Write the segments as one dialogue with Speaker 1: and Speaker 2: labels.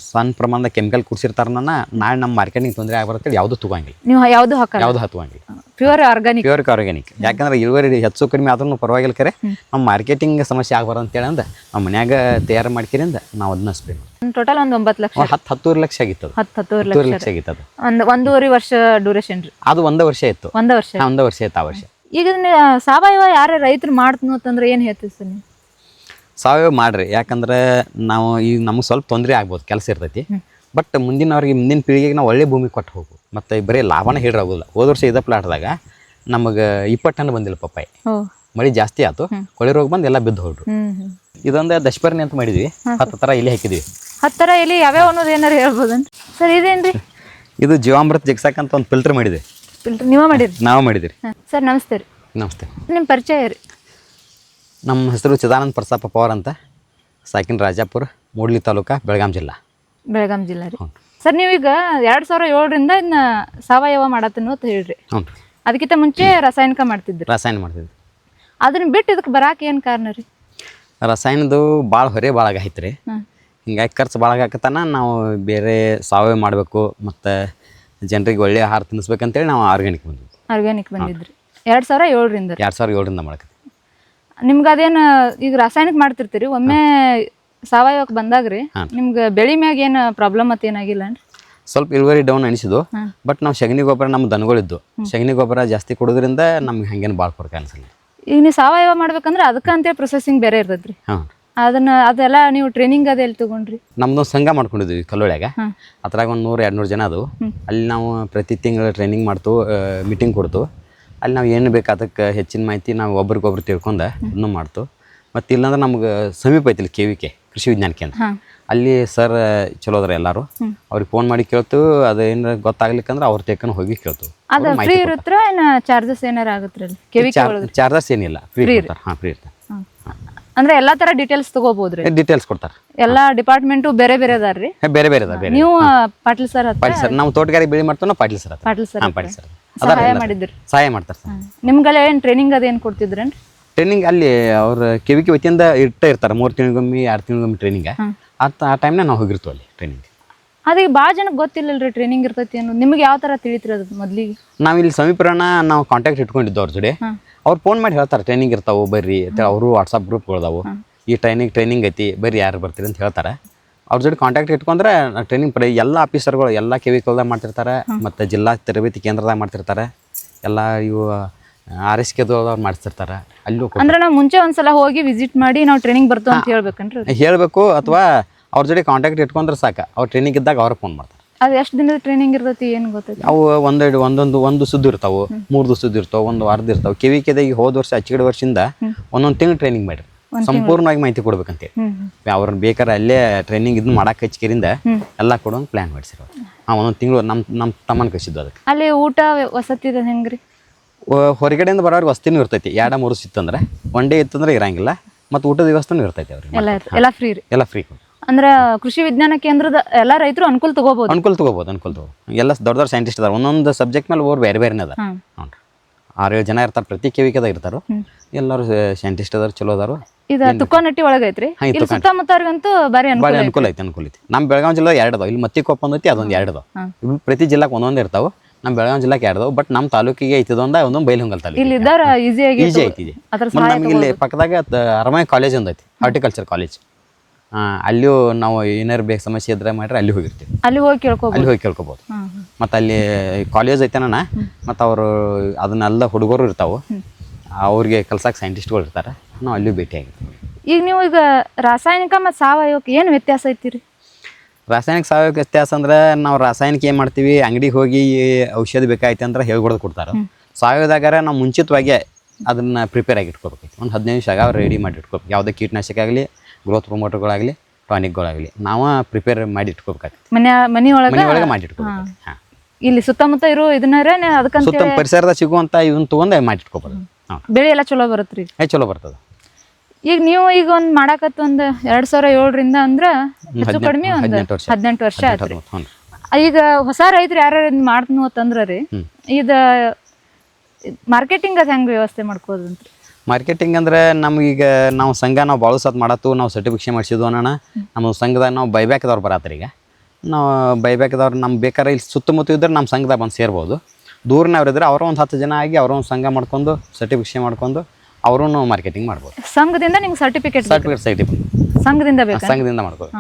Speaker 1: ಸಣ್ಣ ಪ್ರಮಾಣದ ಕೆಮಿಕಲ್ ಕುಡಿಸಿರ್ತಾರ ನಾಳೆ ನಮ್ಮ ಮಾರ್ಕೆಟಿಂಗ್ ತೊಂದರೆ ಆಗ್ಬರ್ತೇಳಿ ಯಾವುದು ತಗೋಂಗಿಲ್ಲ.
Speaker 2: ನೀವು ಯಾವುದು ಹಾಕಲ್ಲ?
Speaker 1: ಯಾವುದು ಹತ್ತುವಂಗಿಲ್ಲ.
Speaker 2: Pure organic.
Speaker 1: Pure organic. ಯಾಕಂದ್ರೆ ಇಳುವರಿ ಹೆಚ್ಚು ಕಡಿಮೆ ಆದ್ರೂ ಪರವಾಗಿಲ್ಲ ಕರೆ ನಮ್ಮ ಮಾರ್ಕೆಟಿಂಗ್ ಸಮಸ್ಯೆ ಆಗ್ಬಾರ್ದು ಅಂತೇಳಿ ಅಂದ್ರೆ ನಮ್ಮ ಮನ್ಯಾಗ ತಯಾರು ಮಾಡ್ಕಿರಿಂದ ನಾವು ಅದನ್ನ ಸ್ಪ್ರೇ ಮಾಡ್ತೀವಿ.
Speaker 2: ಟೋಟಲ್ ಒಂದು 9 ಲಕ್ಷ
Speaker 1: 10-11 ಲಕ್ಷ ಆಗಿತ್ತು.
Speaker 2: 10-11
Speaker 1: ಲಕ್ಷ ಆಗಿತ್ತು. ಅದು
Speaker 2: ಒಂದೂವರೆ ವರ್ಷ ಡ್ಯೂರೇಷನ್ ರೀ.
Speaker 1: ಅದು 1 ವರ್ಷ ಇತ್ತು.
Speaker 2: 1 ವರ್ಷ
Speaker 1: 1 ವರ್ಷ ಇತ್ತು ಆ ವರ್ಷ.
Speaker 2: ಈಗ ಸಾವಯವ ಯಾರ ರೈತರು ಮಾಡ್ತನೋ ಅಂತಂದ್ರೆ ಏನು ಹೇಳ್ತೀವಿ ಸರ್ ನೀವು?
Speaker 1: ಸಾವಯವ ಮಾಡ್ರಿ. ಯಾಕಂದ್ರೆ ನಾವು ಈಗ ನಮ್ಗೆ ಸ್ವಲ್ಪ ತೊಂದರೆ ಆಗ್ಬೋದು, ಕೆಲಸ ಇರ್ತೈತಿ. ಬಟ್ ಮುಂದಿನ ಪೀಳಿಗೆಗೆ ನಾವು ಒಳ್ಳೆ ಭೂಮಿ ಕೊಟ್ಟು ಹೋಗು. ಮತ್ತು ಬರೀ ಲಾಭನ ಹಿಡಿರಾಗೋದಿಲ್ಲ. ಹೋದ ವರ್ಷ ಇದ ಪ್ಲಾಟ್ದಾಗ ನಮಗೆ 20 ಟನ್ ಬಂದಿಲ್ಲ ಪಪ್ಪಾಯಿ. ಮಳೆ ಜಾಸ್ತಿ ಆಯ್ತು, ಕೊಳೆ ರೋಗ ಬಂದು ಎಲ್ಲ ಬಿದ್ದು ಹೋಗ್ರು. ಇದೊಂದು ದಶಪರ್ಣಿ ಅಂತ ಮಾಡಿದ್ವಿ. 10 ಥರ ಎಲೆ ಹಾಕಿದ್ವಿ.
Speaker 2: 10 ಥರ ಎಲೆ ಯಾವ್ಯಾವ ಅನ್ನೋದು ಏನಾರು ಹೇಳ್ಬೋದನ್ ಸರ್? ಇದೇನ್ರಿ?
Speaker 1: ಇದು ಜೀವಾಮೃತ ಜಿಗ್ಸಾಕಂತ ಒಂದು ಫಿಲ್ಟರ್ ಮಾಡಿದ್ವಿ.
Speaker 2: ಫಿಲ್ಟರ್ ನೀವೇ ಮಾಡಿರಿ?
Speaker 1: ನಾವು ಮಾಡಿದಿರಿ.
Speaker 2: ಸರ್ ನಮಸ್ತೆ ರೀ.
Speaker 1: ನಮಸ್ತೆ.
Speaker 2: ನಿಮ್ಮ ಪರಿಚಯ ರೀ?
Speaker 1: ನಮ್ಮ ಹೆಸರು ಚಿದಾನಂದ ಪ್ರಸಾಪ ಪವಾರ್ ಅಂತ, ಸಾಕಿನ ರಾಜಾಪುರ, ಮೂಡ್ಲಿ ತಾಲೂಕಾ, ಬೆಳಗಾಂ ಜಿಲ್ಲಾ.
Speaker 2: ಬೆಳಗಾಂ ಜಿಲ್ಲಾ ರೀ. ಸರ್ ನೀವೀಗ 2007ರಿಂದ ಇದನ್ನ ಸಾವಯವ ಮಾಡತ್ತನ್ನು ಅಂತ ಹೇಳ್ರಿ.
Speaker 1: ಹ್ಞೂ.
Speaker 2: ಅದಕ್ಕಿಂತ ಮುಂಚೆ ರಾಸಾಯನಿಕ ಮಾಡ್ತಿದ್ರಿ?
Speaker 1: ರಾಸಾಯನ ಮಾಡ್ತಿದ್ವಿ.
Speaker 2: ಅದನ್ನ ಬಿಟ್ಟು ಇದಕ್ಕೆ ಬರಾಕ ಏನು ಕಾರಣ ರೀ?
Speaker 1: ರಾಸಾಯನದು ಭಾಳ ಹೊರೆ ಭಾಳ ಆಗೈತೆ ರೀ. ಹಿಂಗಾಗಿ ಖರ್ಚು ಭಾಳ ಆಗಕತ್ತಾನ. ನಾವು ಬೇರೆ ಸಾವಯವ ಮಾಡಬೇಕು ಮತ್ತು ಜನರಿಗೆ ಒಳ್ಳೆ ಆಹಾರ ತಿನ್ನಿಸ್ಬೇಕಂತೇಳಿ ನಾವು ಆರ್ಗ್ಯಾನಿಕ್ ಬಂದಿದ್ರಿ 2007ರಿಂದ. 2007ರಿಂದ ಮಾಡಕತ್ತೀವಿ. ನಿಮ್ಗೆ ಅದೇನು ಈಗ ರಾಸಾಯನಿಕ ಮಾಡ್ತಿರ್ತೀರಿ, ಒಮ್ಮೆ ಸಾವಯವಕ್ಕೆ ಬಂದಾಗ್ರಿ ನಿಮ್ಗೆ ಬೆಳೆ ಮ್ಯಾಗ ಏನು ಪ್ರಾಬ್ಲಮ್ ಮತ್ತೆ ಏನಾಗಿಲ್ಲ ಅನ್ರಿ? ಸ್ವಲ್ಪ ಇಳುವರಿ ಡೌನ್ ಅನಿಸಿದ್ದು. ಬಟ್ ನಾವು ಸಗಣಿ ಗೊಬ್ಬರ ನಮ್ಮ ದನಗಳಿದ್ದು ಸಗಣಿ ಗೊಬ್ಬರ ಜಾಸ್ತಿ ಕೊಡೋದ್ರಿಂದ ನಮ್ಗೆ ಹಂಗೇನು ಭಾಳ ಫರ್ಕ್ ಅನಿಸಲ್ಲ. ಈಗ ನೀವು ಸಾವಯವ ಮಾಡ್ಬೇಕಂದ್ರೆ ಅದಕ್ಕೆ ಅಂತೇಳಿ ಪ್ರೊಸೆಸಿಂಗ್ ಬೇರೆ ಇರ್ತೈತೆ ರೀ. ಅದೆಲ್ಲ ನೀವು ಟ್ರೈನಿಂಗ್ ಅದು ಎಲ್ಲಿ ತೊಗೊಂಡ್ರಿ? ನಮ್ದೊಂದು ಸಂಘ ಮಾಡ್ಕೊಂಡಿದ್ವಿ ಕಲ್ಲೊಳ್ಯಾಗ. ಅದ್ರಾಗ ಒಂದು 100-200 ಜನ ಅದು. ಅಲ್ಲಿ ನಾವು ಪ್ರತಿ ತಿಂಗಳು ಟ್ರೈನಿಂಗ್ ಮಾಡ್ತು, ಮೀಟಿಂಗ್ ಕೊಡ್ತು. ಅಲ್ಲಿ ನಾವು ಏನು ಬೇಕು ಅದಕ್ಕೆ ಹೆಚ್ಚಿನ ಮಾಹಿತಿ ನಾವು ಒಬ್ರಿಗೊಬ್ರು ತಿಳ್ಕೊಂಡು ಇನ್ನೂ ಮಾಡ್ತು. ಮತ್ತು ಇಲ್ಲಾಂದ್ರೆ ನಮ್ಗೆ ಸಮೀಪ ಐತಿಲ್ಲ KVK ಕೃಷಿ ವಿಜ್ಞಾನ ಕೇಂದ್ರ. ಅಲ್ಲಿ ಸರ್ ಚಲೋ ಅದ್ರ ಎಲ್ಲರೂ. ಅವ್ರಿಗೆ ಫೋನ್ ಮಾಡಿ ಕೇಳ್ತು. ಅದೇನು ಗೊತ್ತಾಗ್ಲಿಕ್ಕಂದ್ರೆ ಅವ್ರ ತೇಕನ ಹೋಗಿ ಕೇಳ್ತು.
Speaker 2: ಫ್ರೀ ಇರುತ್ತಾ ಏನು ಚಾರ್ಜಸ್ ಏನಾರು ಆಗುತ್ತೆ?
Speaker 1: ಚಾರ್ಜಸ್ ಏನಿಲ್ಲ, ಫ್ರೀ ಇರ್ತಾರೆ. ಹಾಂ, ಫ್ರೀ ಇರ್ತಾರೆ.
Speaker 2: ಅಂದ್ರೆ ಎಲ್ಲಾ ತರ ಡೀಟೇಲ್ಸ್ ತಗೋಬಹುದ್ರಿ? ಡೀಟೇಲ್ಸ್
Speaker 1: ಕೊಡ್ತಾರೆ.
Speaker 2: ಎಲ್ಲಾ ಡಿಪಾರ್ಟ್ಮೆಂಟು ಬೇರೆ ಬೇರೆ ಅದಾರ್ರಿ? ಬೇರೆ ಬೇರೆ ಅದ. ನೀವು ಪಾಟೀಲ್ ಸರ್
Speaker 1: ನಾವು ತೋಟಗಾರಿಕೆ ಬೆಳೆ ಮಾಡ್ತಾನೋ ಪಾಟೀಲ್ ಸರ್
Speaker 2: ಸಹಾಯ ಮಾಡಿದ್ರಿ?
Speaker 1: ಸಹಾಯ ಮಾಡ್ತಾರೆ ಸರ್.
Speaker 2: ನಿಮ್ಗೆಲ್ಲ ಏನು ಟ್ರೈನಿಂಗ್ ಅದೇನು ಕೊಡ್ತಿದ್ರೇನ್ರಿ?
Speaker 1: ಟ್ರೈನಿಂಗ್ ಅಲ್ಲಿ ಅವ್ರ KVK ವತಿಯಿಂದ ಇರ್ತಾರೆ. 3 ತಿಂಗಳಿಗೊಮ್ಮೆ 2 ತಿಂಗಳಿಗೊಮ್ಮೆ ಟ್ರೈನಿಂಗ್. ಆ ಟೈಮ್ನ ನಾವು ಹೋಗಿರ್ತೀವಿ ಅಲ್ಲಿ ಟ್ರೈನಿಂಗ್. ಅದೀಗ ಭಾಳ ಜನಕ್ಕೆ ಗೊತ್ತಿಲ್ಲಲ್ರಿ ಟ್ರೈನಿಂಗ್ ಇರ್ತೈತಿ ಅನ್ನೋದು. ನಿಮ್ಗೆ ಯಾವ ಥರ ತಿಳಿತ್ರಿ ಅದು ಮೊದಲಿಗೆ? ನಾವು ಇಲ್ಲಿ ಸಮೀಪರಣ ನಾವು ಕಾಂಟ್ಯಾಕ್ಟ್ ಇಟ್ಕೊಂಡಿದ್ದು ಅವ್ರ ಜೊತೆ. ಅವ್ರು ಫೋನ್ ಮಾಡಿ ಹೇಳ್ತಾರೆ ಟ್ರೈನಿಂಗ್ ಇರ್ತಾವೆ ಬರ್ರಿ ಅಂತ. ಅವರು ವಾಟ್ಸಪ್ ಗ್ರೂಪ್ಗಳದಾವು, ಈ ಟ್ರೈನಿಂಗ್ ಐತಿ ಬರ್ರಿ ಯಾರು ಬರ್ತೀರಿ ಅಂತ ಹೇಳ್ತಾರೆ. ಅವ್ರ ಜೊತೆ ಕಾಂಟ್ಯಾಕ್ಟ್ ಇಟ್ಕೊಂಡ್ರೆ ಟ್ರೈನಿಂಗ್ ಎಲ್ಲ ಆಫೀಸರ್ಗಳು ಎಲ್ಲ KVKದಾಗ ಮಾಡ್ತಿರ್ತಾರೆ. ಮತ್ತು ಜಿಲ್ಲಾ ತರಬೇತಿ ಕೇಂದ್ರದಾಗ ಮಾಡ್ತಿರ್ತಾರೆ. ಎಲ್ಲ ಇವು RSKದವ್ರು ಮಾಡಿಸ್ತಿರ್ತಾರೆ. ಅಲ್ಲೂ ಅಂದ್ರೆ ನಾವು ಮುಂಚೆ ಒಂದ್ಸಲ ಹೋಗಿ ವಿಸಿಟ್ ಮಾಡಿ ನಾವು ಟ್ರೈನಿಂಗ್ ಬರ್ತು ಅಂತ ಹೇಳ್ಬೇಕಂದ್ರೆ ಹೇಳಬೇಕು, ಅಥವಾ ಅವ್ರ ಜೊತೆ ಕಾಂಟ್ಯಾಕ್ಟ್ ಇಟ್ಕೊಂಡ್ರೆ ಸಾಕು. ಅವ್ರು ಟ್ರೈನಿಂಗ್ ಇದ್ದಾಗ ಅವ್ರ ಫೋನ್ ಮಾಡ್ತಾರೆ. ಅದು ಎಷ್ಟು ದಿನದ ಟ್ರೈನಿಂಗ್ ಇರ್ತೈತಿ ಏನು ಗೊತ್ತೈತಿ? ಅವು ಒಂದು ಸುದ್ದು ಇರ್ತಾವೆ, 3 ಸುದ್ದು ಇರ್ತಾವೆ, 1 ವಾರದ ಇರ್ತಾವೆ. KVKದಾಗ ಹೋದ ವರ್ಷ ಅಚ್ಚಗಡೆ ವರ್ಷದಿಂದ 1 ತಿಂಗಳು ಟ್ರೈನಿಂಗ್ ಮಾಡಿರಿ. ಸಂಪೂರ್ಣವಾಗಿ ಮಾಹಿತಿ ಕೊಡ್ಬೇಕಂತೇಳಿ ಅವ್ರನ್ನ ಬೇಕಾದ್ರೆ ಅಲ್ಲೇ ಟ್ರೈನಿಂಗ್ ಇದನ್ನ ಮಾಡಕ್ಕೆ ಹಚ್ಕರಿಂದ ಎಲ್ಲ ಕೊಡೋಂಗೆ ಪ್ಲಾನ್ ಮಾಡಿಸಿರೋ. 1 ತಿಂಗಳು ನಮ್ಮ ತಮ್ಮನ ಕಳಿಸಿದ್ದು. ಅದಕ್ಕೆ ಅಲ್ಲಿ ಊಟ ವಸತಿ ಹೆಂಗ್ರಿ? ಹೊರಗಡೆಯಿಂದ ಬರೋರಿಗೆ ವಸತಿನೂ ಇರ್ತೈತಿ. 2-3 ಇತ್ತಂದ್ರೆ 1 ಡೇ ಇತ್ತಂದ್ರೆ ಇರಂಗಿಲ್ಲ. ಮತ್ತು ಊಟದ ವ್ಯವಸ್ಥೆನೂ ಇರ್ತೈತಿ ಅವ್ರಿಗೆ. ಎಲ್ಲ ಫ್ರೀ ರೀ? ಎಲ್ಲ ಫ್ರೀ. ಅಂದ್ರೆ ಕೃಷಿ ವಿಜ್ಞಾನ ಕೇಂದ್ರದ ಎಲ್ಲ ರೈತರು ಅನುಕೂಲ ತಗೋಬಹುದು? ಅನುಕೂಲ. ಎಲ್ಲ ದೊಡ್ಡ ಸೈಂಟಿಸ್ಟ್ ಅದಾರ. ಒಂದೊಂದು ಸಬ್ಜೆಕ್ಟ್ ಮೇಲೆ ಅವ್ರು ಬೇರೆ ಬೇರೆನೇ ಅದ. 6-7 ಜನ ಇರ್ತಾರೆ ಪ್ರತಿ KVKದಾಗ ಇರ್ತಾರೋ. ಎಲ್ಲರೂ ಸೈಂಟಿಸ್ಟ್ ಅದಾರ, ಚಲೋ ಅದಾರು. ಇದು ತುಕ್ಕನಟ್ಟಿ ಒಳಗೈತ್ರಿ? ಸುತ್ತಮುತ್ತವ್ರಿಗಂತೂ ಭಾರಿ ಅನುಕೂಲ ಐತಿ. ನಮ್ಮ ಬೆಳಗಾವಿ ಜಿಲ್ಲೆ 2 ಅದಾವ. ಇಲ್ಲಿ ಮತ್ತಿಕೊಪ್ಪ ಒಂದೈತಿ, ಅದೊಂದು 2 ಅದಾವ. ಪ್ರತಿ ಜಿಲ್ಲಾಕ್ ಒಂದೊಂದು ಇರ್ತಾವ. ನಮ್ಮ ಬೆಳಗಾವಿ ಜಿಲ್ಲಾಕ್ಕೆ 2 ಅದಾವ. ಬಟ್ ನಮ್ಮ ತಾಲೂಕಿಗೆ ಐತದೊಂದು ಬೈಲಹೊಂಗಲ ತಾಲೂಕು. ಈಜಿ ಐತಿ. ನಮಗೆ ಇಲ್ಲಿ ಪಕ್ಕದಾಗ ಅರಮಾಯಿ ಕಾಲೇಜ್ ಒಂದು ಐತಿ, ಹಾರ್ಟಿಕಲ್ಚರ್ ಕಾಲೇಜ್. ಅಲ್ಲಿಯೂ ನಾವು ಏನಾರು ಬೇಕು ಸಮಸ್ಯೆ ಇದ್ರೆ ಮಾಡ್ರೆ ಅಲ್ಲಿ ಹೋಗಿರ್ತೀವಿ. ಅಲ್ಲಿ ಹೋಗಿ ಕೇಳ್ಕೊಬೋದು. ಮತ್ತು ಅಲ್ಲಿ ಕಾಲೇಜ್ ಐತೆನ. ಮತ್ತು ಅವರು ಅದನ್ನೆಲ್ಲ ಹುಡುಗರು ಇರ್ತಾವೆ. ಅವ್ರಿಗೆ ಕಲ್ಸಕ್ಕೆ ಸೈಂಟಿಸ್ಟ್ಗಳು ಇರ್ತಾರೆ. ನಾವು ಅಲ್ಲಿಯೂ ಭೇಟಿ ಆಗಿರ್ತೀವಿ. ಈಗ ನೀವು ರಾಸಾಯನಿಕ ಮತ್ತು ಸಾವಯವಕ್ಕೆ ಏನು ವ್ಯತ್ಯಾಸ ಐತಿ? ರಾಸಾಯನಿಕ ಸಾವಯವ ವ್ಯತ್ಯಾಸ ಅಂದ್ರೆ ನಾವು ರಾಸಾಯನಿಕ ಏನು ಮಾಡ್ತೀವಿ, ಅಂಗಡಿಗೆ ಹೋಗಿ ಔಷಧಿ ಬೇಕಾಯ್ತು ಅಂದ್ರೆ ಹೇಳ್ಕೊಡೋದು ಕೊಡ್ತಾರೆ. ಸಾವಯವದಾಗಾರ ನಾವು ಮುಂಚಿತವಾಗಿ ಅದನ್ನು ಪ್ರಿಪೇರ್ ಆಗಿ ಇಟ್ಕೋಬೇಕೈತಿ. ಒಂದು 15 ನಿಮಿಷ ಆಗ ರೆಡಿ ಮಾಡಿ ಇಟ್ಕೋಬೇಕು. ಯಾವುದೇ ಕೀಟನಾಶಕ ಆಗಲಿ, ಗ್ರೋತ್ ಪ್ರಮೋಟರ್ಗಳಾಗಲಿ, ಟಾನಿಕ್ಗಳಾಗಲಿ ನಾವು ಪ್ರಿಪೇರ್ ಮಾಡಿ ಇಟ್ಕೋಬೇಕಾಗ್ತದೆ. ಮನೆ ಒಳಗೆ ಮಾಡಿ ಇಟ್ಕೋಬೇಕು. ಇಲ್ಲಿ ಸುತ್ತಮುತ್ತ ಇರೋ ಇದನ್ನ ಅದಕ್ಕೆ ಪರಿಸರದ ಸಿಗುವಂಥ ಇದನ್ನ ತೊಗೊಂಡು ಮಾಡಿ ಇಟ್ಕೋಬೋದು. ಬೆಳೆ ಎಲ್ಲ ಚಲೋ ಬರುತ್ತೆ ರೀ? ಚಲೋ ಬರ್ತದೆ. ಈಗ ನೀವು ಒಂದು ಮಾಡಾಕತ್ತ 2007ರಿಂದ ಅಂದ್ರೆ ಹೆಚ್ಚು ಕಡಿಮೆ 18 ವರ್ಷ ಆಯ್ತು. ಈಗ ಹೊಸ ರೈತರು ಯಾರು ಮಾಡ್ತನು ಅಂತಂದ್ರೆ ರೀ, ಇದು ಮಾರ್ಕೆಟಿಂಗ್ ಅದು ಹೆಂಗೆ ವ್ಯವಸ್ಥೆ ಮಾಡ್ಕೋದಂತ? ಮಾರ್ಕೆಟಿಂಗ್ ಅಂದ್ರೆ ನಮ್ಗೀಗ ನಾವು ಸಂಘ ಭಾಳ ಸತ್ ಮಾಡತ್ತು. ನಾವು ಸರ್ಟಿಫಿಕೇಷನ್ ಮಾಡಿಸಿದ್ವು ಅನ್ನೋಣ. ನಮ್ಮ ಸಂಘದಾಗ ನಾವು ಬೈಬ್ಯಾಕ್ದವ್ರು ಬರತ್ತಾರೆ. ಈಗ ನಾವು ಬೈಬೇಕಾದವ್ರು ನಮ್ಗೆ ಬೇಕಾದ್ರೆ ಇಲ್ಲಿ ಸುತ್ತಮುತ್ತ ಇದ್ರೆ ನಮ್ಮ ಸಂಘದಾಗ ಬಂದು ಸೇರ್ಬೋದು. ದೂರನವ್ರು ಇದ್ರೆ ಅವರ ಒಂದು 10 ಜನ ಆಗಿ ಅವರ ಒಂದು ಸಂಘ ಮಾಡ್ಕೊಂಡು ಸರ್ಟಿಫಿಕೇಷನ್ ಮಾಡ್ಕೊಂಡು ಅವರು ಮಾರ್ಕೆಟಿಂಗ್ ಮಾಡ್ಬೋದು.
Speaker 2: ಸಂಘದಿಂದ ನಿಮ್ಗೆ ಸರ್ಟಿಫಿಕೇಟ್ ಸಂಘದಿಂದ ಬೇಕು,
Speaker 1: ಸಂಘದಿಂದ ಮಾಡ್ಬೋದು.